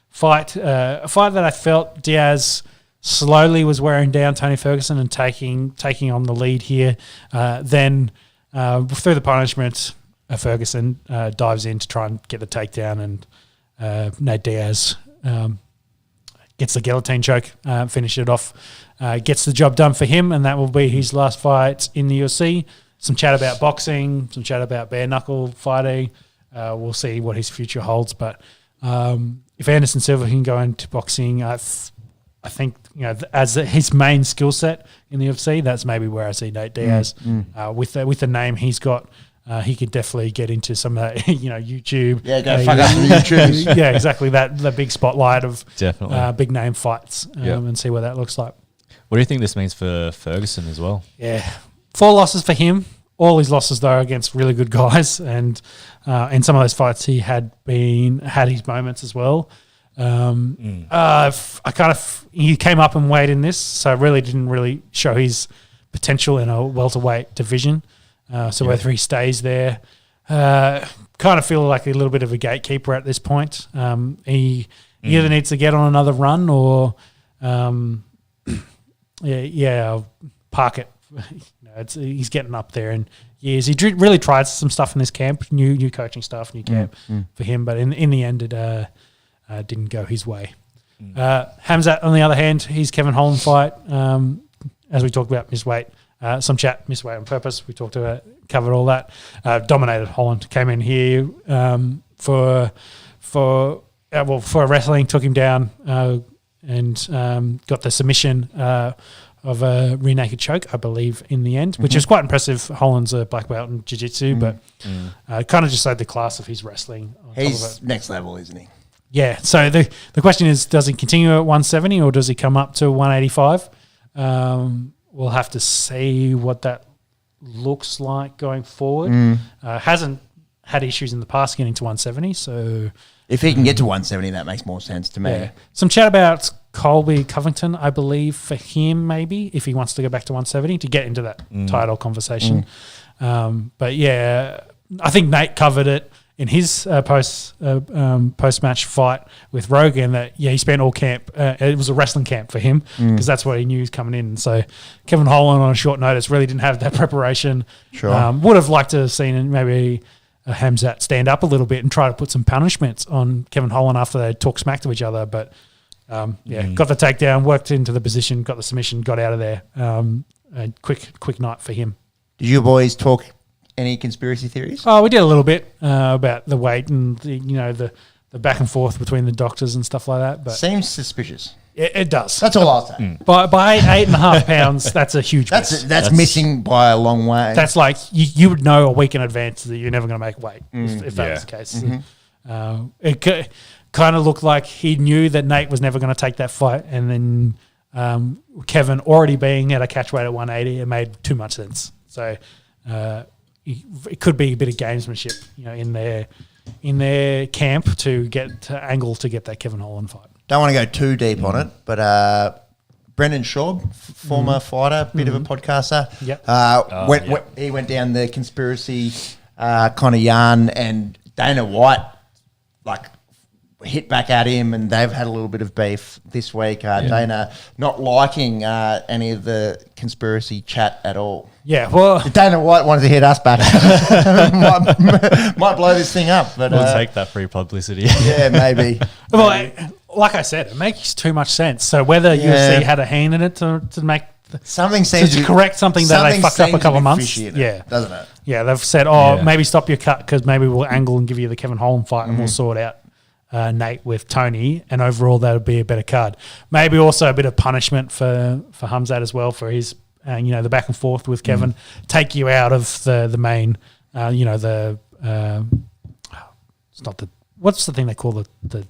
fight. A fight that I felt Diaz slowly was wearing down Tony Ferguson and taking on the lead here. Then through the punishment, Ferguson dives in to try and get the takedown, and Nate Diaz gets the guillotine choke, finish it off, gets the job done for him, and that will be his last fight in the UFC. Some chat about boxing, some chat about bare knuckle fighting. We'll see what his future holds, but if Anderson Silva can go into boxing, I think as his main skill set in the UFC, that's maybe where I see Nate Diaz with the name he's got. He could definitely get into some of that, YouTube. Yeah, go fuck up the YouTube. Yeah, exactly. The big spotlight of Definitely. big name fights and see what that looks like. What do you think this means for Ferguson as well? Yeah, 4 losses for him. All his losses though are against really good guys, and in some of those fights he had his moments as well. He came up and weighed in this, so really didn't really show his potential in a welterweight division. Whether he stays there, kind of feel like a little bit of a gatekeeper at this point. He either needs to get on another run or, park it. He's getting up there in years. He really tried some stuff in this camp, new coaching staff, new camp for him, but in the end, it didn't go his way. Hamzat, on the other hand, his Kevin Holland fight, as we talked about, missed weight. Some chat, missed weight on purpose. We talked about, covered all that. Dominated Holland. Came in here for wrestling, took him down and got the submission of a rear naked choke, I believe, in the end, which is quite impressive. Holland's a black belt in jiu-jitsu, but kind of just showed the class of his wrestling. He's next level, isn't he? Yeah. So the question is, does he continue at 170 or does he come up to 185? We'll have to see what that looks like going forward. Hasn't had issues in the past getting to 170, so if he can get to 170, that makes more sense to me. Yeah. Some chat about Colby Covington, I believe, for him maybe if he wants to go back to 170 to get into that title conversation. But yeah, I think Nate covered it in his post-match fight with Rogan that, he spent all camp. It was a wrestling camp for him because that's what he knew was coming in. So Kevin Holland on a short notice really didn't have that preparation. Sure. Would have liked to have seen maybe Hamzat stand up a little bit and try to put some punishments on Kevin Holland after they talk smack to each other. But, got the takedown, worked into the position, got the submission, got out of there. A quick night for him. Did you boys talk any conspiracy theories? Oh, we did a little bit about the weight and the back and forth between the doctors and stuff like that. But Seems suspicious. it does. That's all I'll say. By 8.5 pounds, that's a huge miss. That's missing by a long way. That's like you would know a week in advance that you're never going to make weight if that was the case. It kind of looked like he knew that Nate was never going to take that fight, and then Kevin already being at a catch weight at 180, it made too much sense. So it could be a bit of gamesmanship, in their camp to get angle to get that Kevin Holland fight. Don't want to go too deep on it, but Brendan Schaub, former fighter, bit of a podcaster. Yep. He went down the conspiracy kind of yarn, and Dana White hit back at him, and they've had a little bit of beef this week. Dana not liking any of the conspiracy chat at all. Yeah, well, If Dana White wanted to hit us back, might blow this thing up. But We'll take that free publicity. yeah, maybe. well, like I said, it makes too much sense. So whether UFC had a hand in it to make Something seems to correct something that they fucked up a couple of months, doesn't it? Yeah, they've said, maybe stop your cut because maybe we'll angle and give you the Kevin Holland fight and we'll sort out Nate with Tony, and overall that would be a better card. Maybe also a bit of punishment for Hamzat as well for his, the back and forth with Kevin. Take you out of the main, it's not the, what's the thing they call the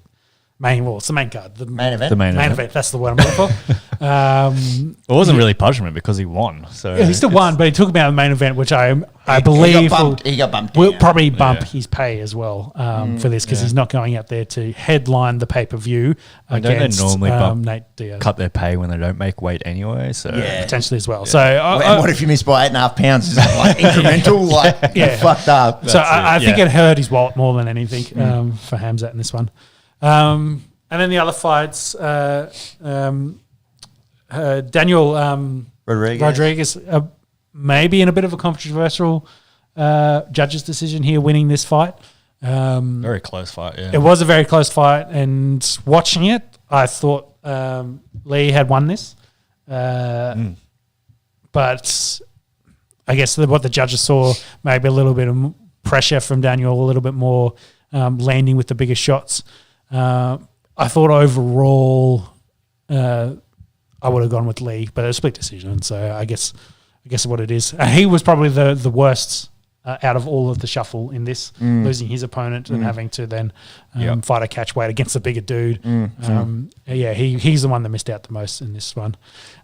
main, well, it's the main card. The Main event? The main event, that's the word I'm looking for. It wasn't really punishment because he won. So he still won, but he took him out of the main event, which I believe he got bumped. will probably bump his pay as well for this because he's not going out there to headline the pay-per-view against don't they normally Nate Diaz. cut their pay when they don't make weight anyway. So Potentially as well. So what if you miss by 8.5 pounds? Is that incremental? You're fucked up. So I think it hurt his wallet more than anything for Hamzat in this one. And then the other fights, Daniel Rodriguez maybe in a bit of a controversial judge's decision here, winning this fight. very close fight. Yeah, It was a very close fight, and watching it, I thought Lee had won this. But I guess what the judges saw, maybe a little bit of pressure from Daniel, a little bit more landing with the bigger shots. I thought overall I would have gone with Lee, but it was a split decision. So I guess what it is. He was probably the worst out of all of the shuffle in this, losing his opponent and having to then fight a catch weight against a bigger dude. He's the one that missed out the most in this one.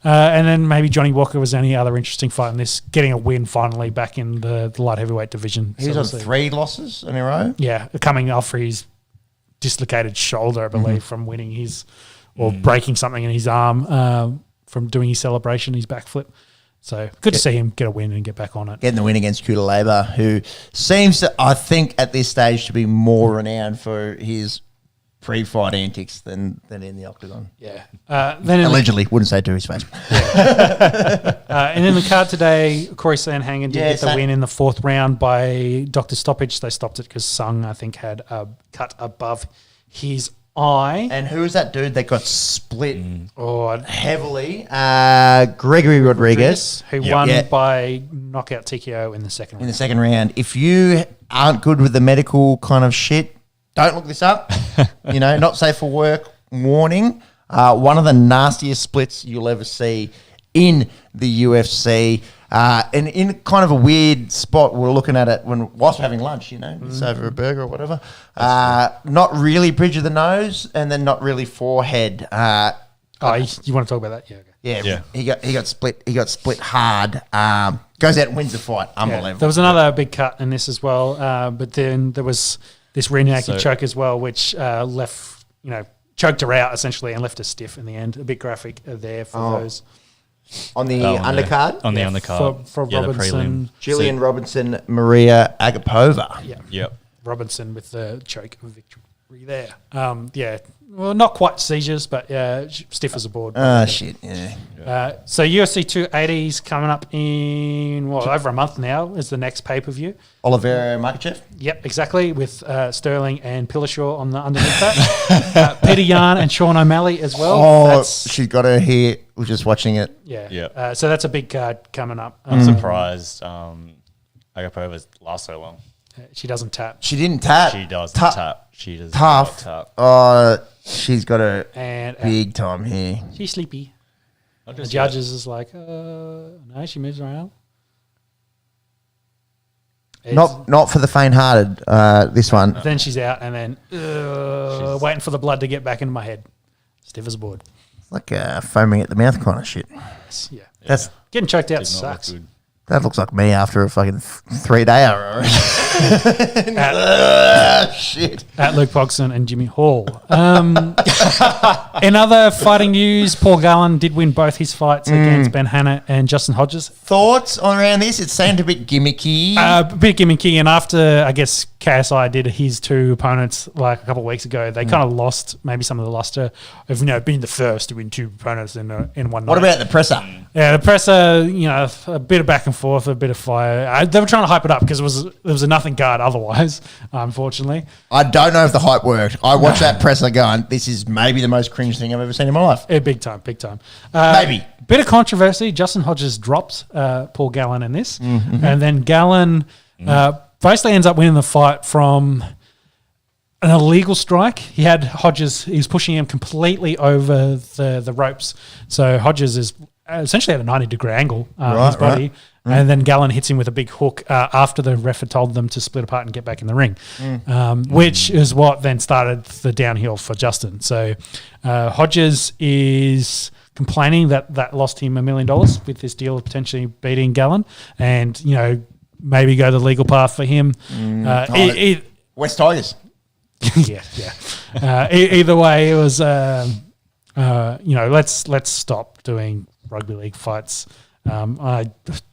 And then maybe Johnny Walker was the only other interesting fight in this, getting a win finally back in the light heavyweight division. He was on 3 losses in a row. Yeah, coming off for his dislocated shoulder, I believe, from winning his or breaking something in his arm from doing his celebration, his backflip. So good to see him get a win and get back on it. Getting the win against Kutalaba, who seems to, I think, at this stage to be more renowned for his pre-fight antics than in the octagon. Yeah. Then allegedly, wouldn't say to his face. And in the card today, Corey Sandhagen did get the win in the 4th round by Dr. Stoppage. They stopped it because Sung, I think, had a cut above his eye. And who was that dude that got split heavily? Gregory Rodriguez. Who won by knockout TKO in the second round. In the second round. If you aren't good with the medical kind of shit, don't look this up. Not safe for work warning. One of the nastiest splits you'll ever see in the UFC. And in kind of a weird spot, we're looking at it whilst we're having lunch, it's over a burger or whatever. Not really bridge of the nose, and then not really forehead. You want to talk about that? Yeah. Okay. Yeah. He got split. He got split hard. Goes out and wins the fight. Unbelievable. Yeah. There was another big cut in this as well, but then there was this rear naked choke as well, which left choked her out essentially and left her stiff in the end. A bit graphic there for those. On the undercard? On the undercard. For the Robinson. prelim. Gillian Robinson, Maria Agapova. Yeah. Yep. Robinson with the choke victory there. Well, not quite seizures, but stiff as a board. Shit, yeah. So UFC 280s coming up in, over a month now is the next pay-per-view. Oliveira Makachev. Yep, exactly, with Sterling and Pillishaw on the underneath that. Peter Yan and Sean O'Malley as well. Oh, she's got her here. We're just watching it. Yeah. Yep. So that's a big card coming up. I'm surprised Agapova's last so long. She doesn't tap. She didn't tap. She does tap. She does Tough. tap. She's got a And big time here. she's sleepy. Not The just judges is like, no, she moves around. Not for the faint-hearted, this one. Then she's out, and then waiting for the blood to get back into my head. Stiff as a board. It's like foaming at the mouth kind of shit. Yeah. That's Getting choked out Did not look sucks. good. That looks like me after a fucking 3-day hour. Shit. At Luke Pogson and Jimmy Hall. In other fighting news, Paul Gallen did win both his fights against Ben Hanna and Justin Hodges. Thoughts around this? It seemed a bit gimmicky. A bit gimmicky, and after, I guess, KSI did his two opponents like a couple of weeks ago, they kind of lost maybe some of the luster of, being the first to win two opponents in one night. What about the presser? Yeah, the presser, a bit of back and forth, a bit of fire. They were trying to hype it up because there was a nothing guard otherwise, unfortunately. I don't know if the hype worked. I watched that presser going, this is maybe the most cringe thing I've ever seen in my life. Yeah, big time. Maybe. Bit of controversy. Justin Hodges dropped Paul Gallen in this. And then Gallen basically ends up winning the fight from an illegal strike. He had Hodges, he was pushing him completely over the ropes. So Hodges is essentially at a 90-degree angle on his body. Right. And then Gallen hits him with a big hook after the ref had told them to split apart and get back in the ring, which is what then started the downhill for Justin. So Hodges is complaining that lost him $1 million with this deal of potentially beating Gallen and, maybe go the legal path for him. West Tigers. Either way, it was, let's stop doing rugby league fights. I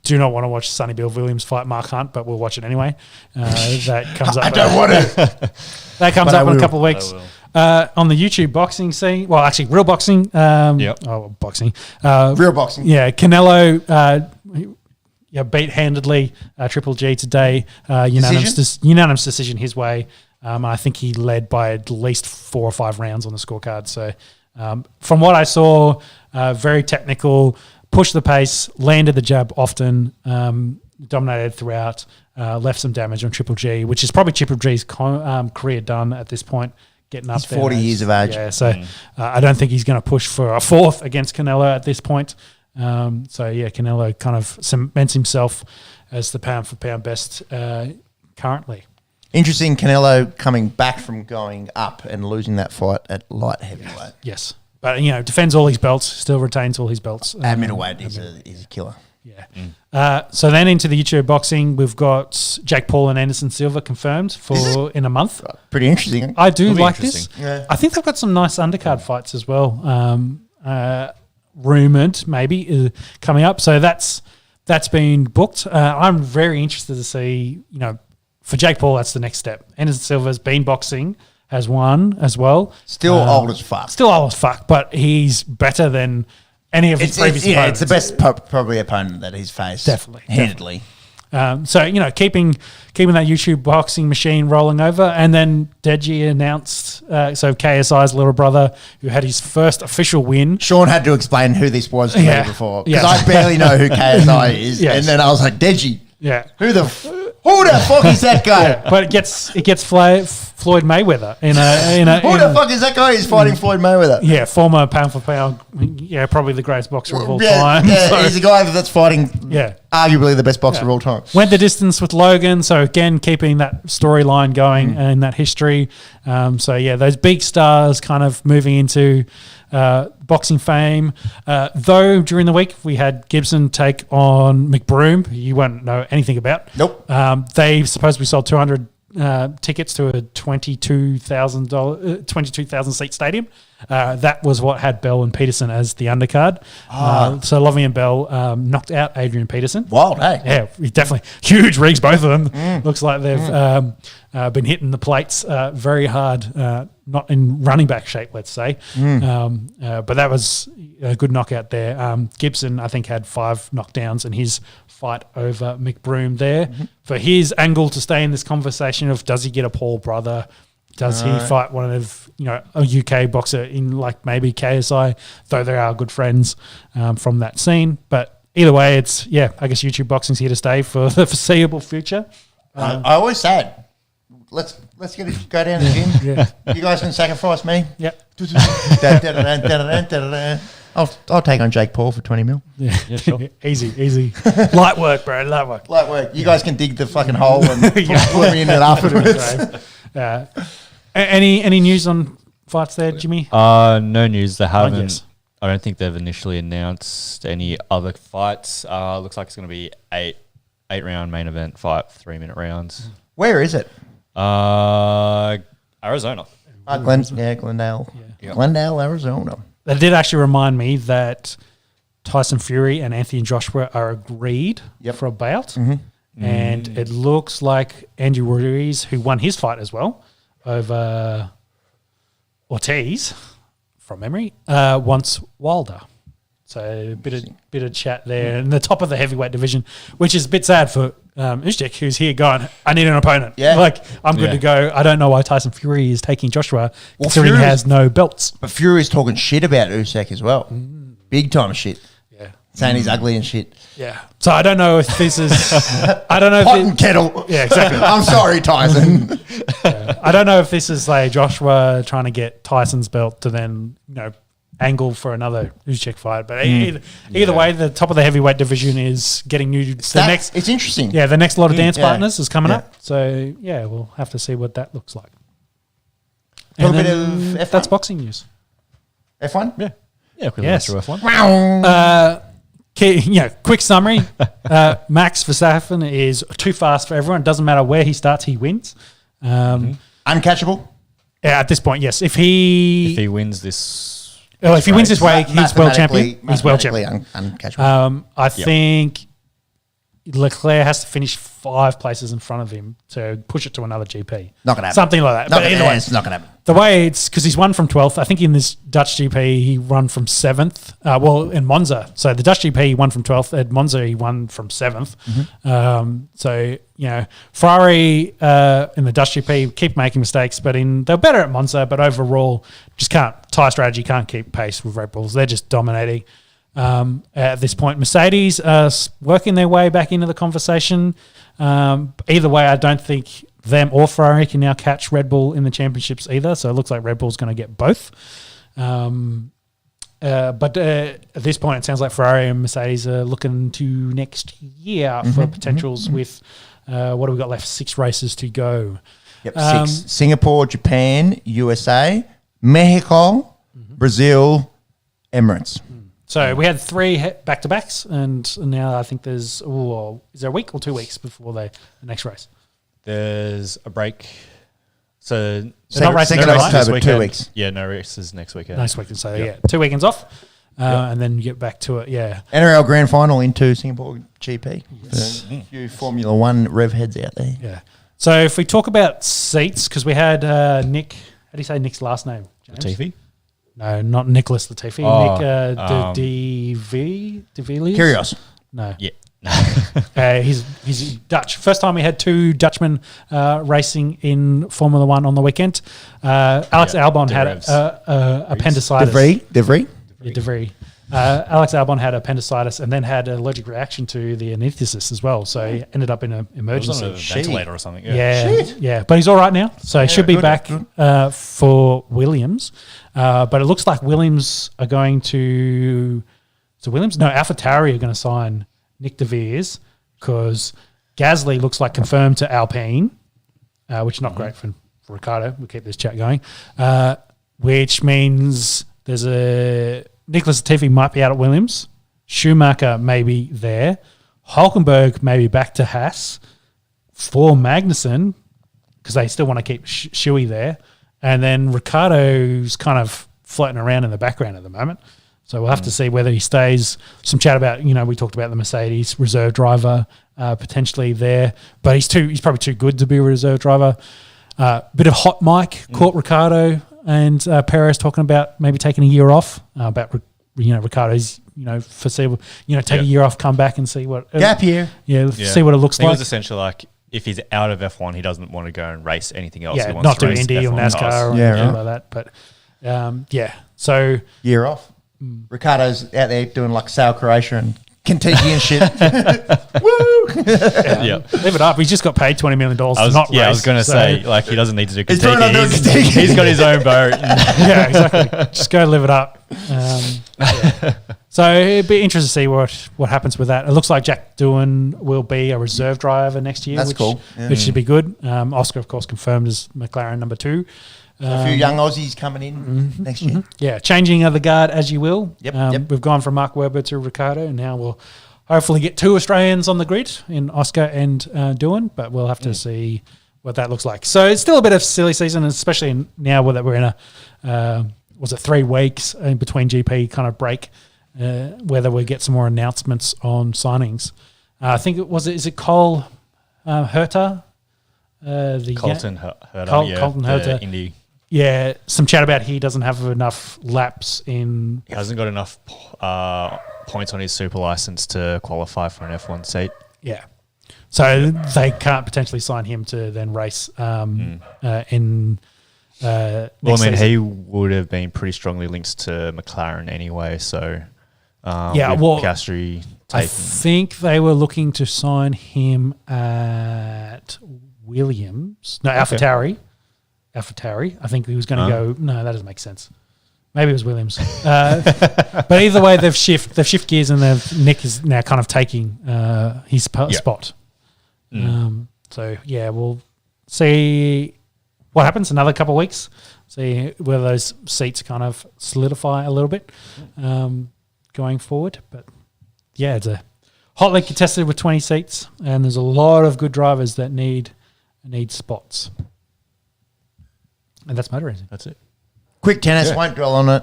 do not want to watch Sonny Bill Williams fight Mark Hunt, but we'll watch it anyway. That comes up. I don't want to. That comes up in a couple of weeks. On the YouTube boxing scene, well, actually, real boxing. Boxing. Real boxing. Yeah, Canelo beat handedly Triple G today. Unanimous decision his way. I think he led by at least 4 or 5 rounds on the scorecard. So from what I saw, very technical, pushed the pace, landed the jab often, dominated throughout, left some damage on Triple G, which is probably Triple G's career done at this point, getting up there. 40 years of age. Yeah, so I don't think he's going to push for a 4th against Canelo at this point. Canelo kind of cements himself as the pound-for-pound best currently. Interesting, Canelo coming back from going up and losing that fight at light heavyweight. Yes. But, defends all his belts, still retains all his belts. At middleweight, he's a killer. Yeah. So then into the YouTube boxing, we've got Jake Paul and Anderson Silva confirmed for in a month. Pretty interesting. I do like this. Yeah. I think they've got some nice undercard fights as well. Rumoured, maybe, coming up. So that's been booked. I'm very interested to see, for Jake Paul, that's the next step. Anderson Silva's been boxing, has won as well. Still old as fuck. Still old as fuck, but he's better than any of his previous opponents. It's the best probably opponent that he's faced. Definitely. Handedly. Keeping that YouTube boxing machine rolling over. And then Deji announced, KSI's little brother, who had his first official win. Sean had to explain who this was to me before. Because Yes. I barely know who KSI is. Yes. And then I was like, Deji. Yeah. Who the fuck is that guy? But it gets Floyd Mayweather in a Who the fuck is that guy who's fighting Floyd Mayweather? Yeah, former pound for pound, probably the greatest boxer of all time. Yeah, So, he's a guy that's fighting arguably the best boxer of all time. went the distance with Logan, so again keeping that storyline going and that history. Those big stars kind of moving into boxing fame. Though during the week we had Gibson take on McBroom, who you won't know anything about. Nope. They supposedly sold 200 tickets to a $22,000 seat stadium. That was what had Bell and Peterson as the undercard. So Lovey and Bell knocked out Adrian Peterson. Wild, hey? Yeah, definitely. Huge rigs, both of them. Looks like they've been hitting the plates very hard, not in running back shape, let's say. But that was a good knockout there. Gibson, I think, had 5 knockdowns in his fight over McBroom there. For his angle to stay in this conversation of does he get a Paul brother? Does he fight one of, a UK boxer in like maybe KSI, though they are good friends from that scene. But either way, it's, I guess YouTube boxing's here to stay for the foreseeable future. I always say it. Let's go down to the gym. You guys can sacrifice me. Yep. I'll take on Jake Paul for 20 mil. Yeah, sure. Easy. Light work, bro. Light work. You guys can dig the fucking hole and put me in it afterwards. Any news on fights there, Jimmy? No news. They haven't. Yes. I don't think they've initially announced any other fights. Looks like it's going to be 8-round main event fight, 3-minute rounds. Where is it? Arizona. Glendale. Yeah. Glendale, Arizona. That did actually remind me that Tyson Fury and Anthony Joshua are agreed for a bout. And it looks like Andy Ruiz, who won his fight as well over Ortiz, from memory, wants Wilder. So a bit of chat there. And the top of the heavyweight division, which is a bit sad for Usyk, who's here going, I need an opponent. Yeah. Like, I'm good to go. I don't know why Tyson Fury is taking Joshua, considering he has no belts. But Fury's talking shit about Usyk as well. Big time shit. Yeah. Saying he's ugly and shit. Yeah. So I don't know if this is... I don't know if Pot and kettle. Yeah, exactly. I'm sorry, Tyson. I don't know if this is like Joshua trying to get Tyson's belt to then, angle for another Usyk fight. But either way, the top of the heavyweight division is getting new. It's interesting. Yeah, the next lot of dance partners is coming up. So, we'll have to see what that looks like. A bit of F1. That's boxing news. F1? Yeah. Yeah, quick Yes. F1. Quick summary. Max Verstappen is too fast for everyone. Doesn't matter where he starts, he wins. Uncatchable? At this point, yes. If he wins this... Well, if he wins this way, he's world champion. He's world champion. Uncatchable. I think Leclerc has to finish 5 places in front of him to push it to another GP. Not going to happen. Something like that. But either way, it's not going to happen. the way it's because he's won from 12th. I think in this Dutch GP he won from 7th. In Monza. So the Dutch GP he won from 12th. At Monza he won from 7th. Ferrari in the Dutch GP keep making mistakes, but they're better at Monza. But overall, just tyre strategy can't keep pace with Red Bulls. They're just dominating. At this point, Mercedes are working their way back into the conversation. Either way, I don't think them or Ferrari can now catch Red Bull in the championships either. So it looks like Red Bull's going to get both. But at this point, it sounds like Ferrari and Mercedes are looking to next year for potentials with, what do we got left? 6 races to go. Yep, 6. Singapore, Japan, USA, Mexico, Brazil, Emirates. So we had 3 back-to-backs, and now I think there's... is there a week or 2 weeks before the next race? There's a break. So... not racing second tonight? October, 2 weeks. Yeah, no races next weekend. Next weekend, so 2 weekends off, and then you get back to it, NRL Grand Final into Singapore GP. Yes. For a few Formula 1 rev heads out there. Yeah. So if we talk about seats, because we had Nick... How do you say Nick's last name? James? Latifi? No, not Nicholas Latifi. Nick DeViliers? Curious. No. Yeah. He's Dutch. First time we had 2 Dutchmen racing in Formula 1 on the weekend. Alex Albon had appendicitis. De Vries? Yeah, De Vries. Alex Albon had appendicitis and then had an allergic reaction to the anaesthetist as well. So he ended up in an emergency. It was on a ventilator or something. Yeah. But he's all right now. So he should be back for Williams. But it looks like Williams are going to... So Williams? No, AlphaTauri are going to sign Nick De Vries because Gasly looks like confirmed to Alpine, which is not great for Ricardo. We'll keep this chat going. Which means there's a... Nicholas Latifi might be out at Williams. Schumacher may be there. Hulkenberg may be back to Haas for Magnussen because they still want to keep Shuey there. And then Ricardo's kind of floating around in the background at the moment. So we'll have to see whether he stays. Some chat about, we talked about the Mercedes reserve driver potentially there, but he's probably too good to be a reserve driver. Bit of hot mic, caught Ricardo and Perez talking about maybe taking a year off. Ricardo's foreseeable. Take a year off, come back and see what gap year. See what it looks I think like. it was essentially like if he's out of F1, he doesn't want to go and race anything else. Yeah, He wants not to do race Indy or F1 NASCAR cars. or anything like that. But so Year off. Ricardo's out there doing like Sail Croatia and Kentucky and shit. Woo! Yeah. Live it up. He's just got paid $20 million to not race. I was going to so- say, like, he doesn't need to do He's doing Kentucky. another Kentucky. He's got his own boat. Yeah, exactly. Just go live it up. So it'd be interesting to see what happens with that. It looks like Jack Doohan will be a reserve driver next year. That's which, cool. Yeah. Which should be good. Oscar, of course, confirmed as McLaren number 2. A few young Aussies coming in next year. Yeah, changing of the guard as you will. Yep. We've gone from Mark Webber to Ricardo, and now we'll hopefully get 2 Australians on the grid in Oscar and Doohan, but we'll have to see what that looks like. So it's still a bit of silly season, especially now that we're in a 3 weeks in between GP kind of break, whether we get some more announcements on signings. I think is it Cole Herter? Colton Herter. Colton Herter. Indy. Yeah, some chat about he doesn't have enough laps in. He hasn't got enough points on his super license to qualify for an F1 seat. Yeah. So they can't potentially sign him to then race in Well, I mean, he would have been pretty strongly linked to McLaren anyway, so with Piastri I taking... think they were looking to sign him at Williams. No, AlphaTauri. I think he was going to go... No, that doesn't make sense. Maybe it was Williams. But either way, they've shift gears and Nick is now kind of taking his spot. So, yeah, we'll see what happens another couple of weeks, see whether those seats kind of solidify a little bit going forward. But, yeah, it's a hotly contested with 20 seats, and there's a lot of good drivers that need spots. And that's motor racing. That's it. Quick tennis, won't dwell on it.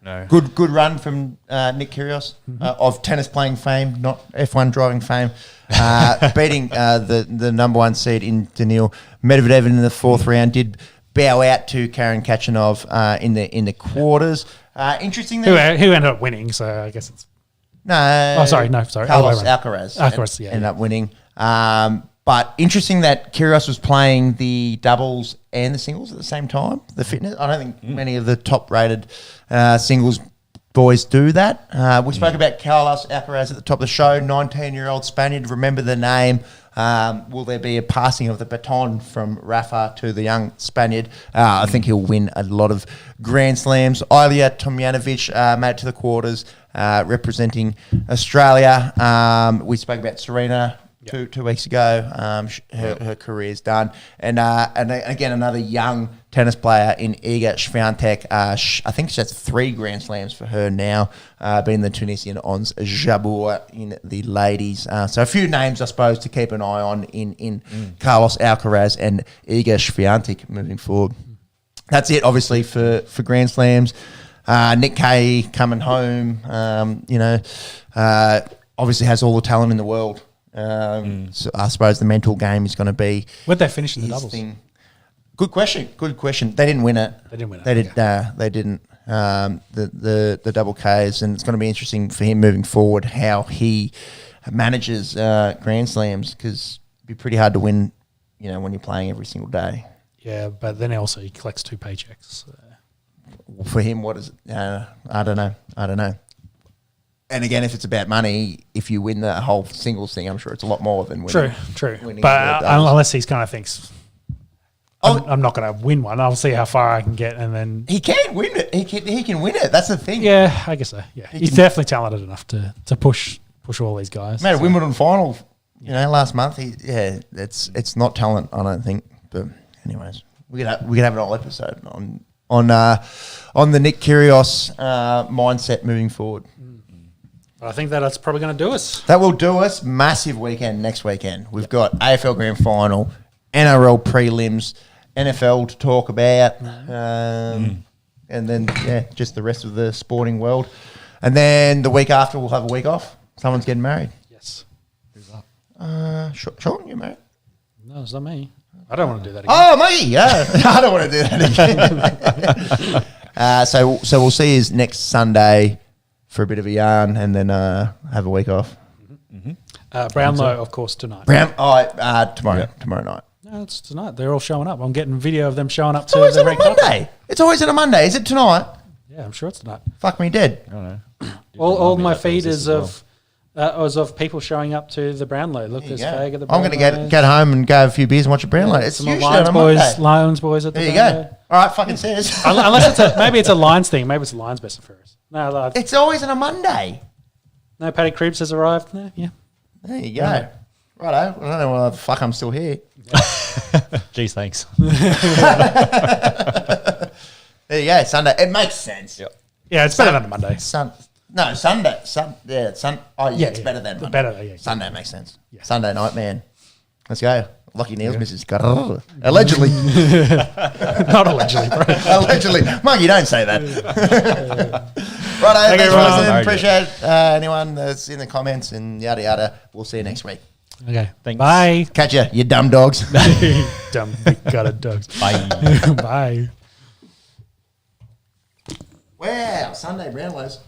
No. Good run from Nick Kyrgios of tennis playing fame, not F1 driving fame, beating the number 1 seed in Daniil Medvedev in the 4th round. Did bow out to Karen Khachanov in the quarters. Interesting. Who ended up winning? So I guess it's Carlos Alcaraz, ended up winning. But interesting that Kyrgios was playing the doubles and the singles at the same time. The fitness. I don't think many of the top-rated singles boys do that. We spoke about Carlos Alcaraz at the top of the show. 19-year-old Spaniard. Remember the name. Will there be a passing of the baton from Rafa to the young Spaniard? I think he'll win a lot of Grand Slams. Ilya Tomjanovic made it to the quarters, representing Australia. We spoke about Serena. 2 weeks ago, her career's done, and again another young tennis player in Iga Swiatek. I think she has 3 Grand Slams for her now, being the Tunisian Ons Jabeur in the ladies. So a few names, I suppose, to keep an eye on in Carlos Alcaraz and Iga Swiatek moving forward. That's it, obviously for Grand Slams. Nick Kay coming home, obviously has all the talent in the world. So I suppose the mental game is going to be. Where'd they finish in the doubles? Good question. They didn't win it. They didn't. They didn't. The double Ks, and it's going to be interesting for him moving forward how he manages Grand Slams, because it'd be pretty hard to win, when you're playing every single day. Yeah, but then also he collects 2 paychecks. For him, what is it? I don't know. And again, if it's about money, if you win the whole singles thing, I'm sure it's a lot more than winning. True. Winning But unless he kind of thinks, I'm not going to win one. I'll see how far I can get, and then he can win it. He can win it. That's the thing. Yeah, I guess so. Yeah, he's definitely talented enough to push all these guys. Made a Wimbledon final, last month. It's not talent, I don't think. But anyways, we could have an whole episode on the Nick Kyrgios mindset moving forward. I think that's probably going to do us. That will do us. Massive weekend next weekend. We've got AFL Grand Final, NRL Prelims, NFL to talk about. and then just the rest of the sporting world. And then the week after, we'll have a week off. Someone's getting married. Yes. Who's that? Sean, you married? No, it's not me. I don't want to do that again. Oh, me, yeah. I don't want to do that again. So we'll see you next Sunday for a bit of a yarn, and then have a week off. Brownlow, of course, tonight. Tomorrow night. No, it's tonight. They're all showing up. I'm getting video of them showing up It's always on a carpet. Monday. It's always on a Monday. Is it tonight? Yeah, I'm sure it's tonight. Fuck me dead. I don't know. All my feed is of people showing up to the Brownlow. Look, there's Fag at the I'm Brownlow. going to get home and go have a few beers and watch a Brownlow. It's Some usually Lions on a Monday. Lions boys at the There you Brownlow. go. All right, fucking says. Unless maybe it's a Lions thing. Maybe it's a Lions best and fairest. No, It's always on a Monday. no. Paddy Cribs has arrived. No, yeah. There you go. Righto. I don't know why the fuck I'm still here. Geez, thanks. There you go. Sunday. It makes sense. Yep. Yeah, it's better than a Monday. Sunday. It's better than Monday. Better, yeah. Sunday makes sense. Yeah. Sunday night, man. Let's go. Lucky Neil's missus got allegedly. Not allegedly, bro. Allegedly. Monkey, don't say that. Righto, thanks for everyone. listening. Appreciate anyone that's in the comments and yada yada. We'll see you next week. Okay. Thanks. Bye. Catch ya, you dumb dogs. Dumb big gutted dogs. Bye. Bye. Wow, Sunday Brownlows.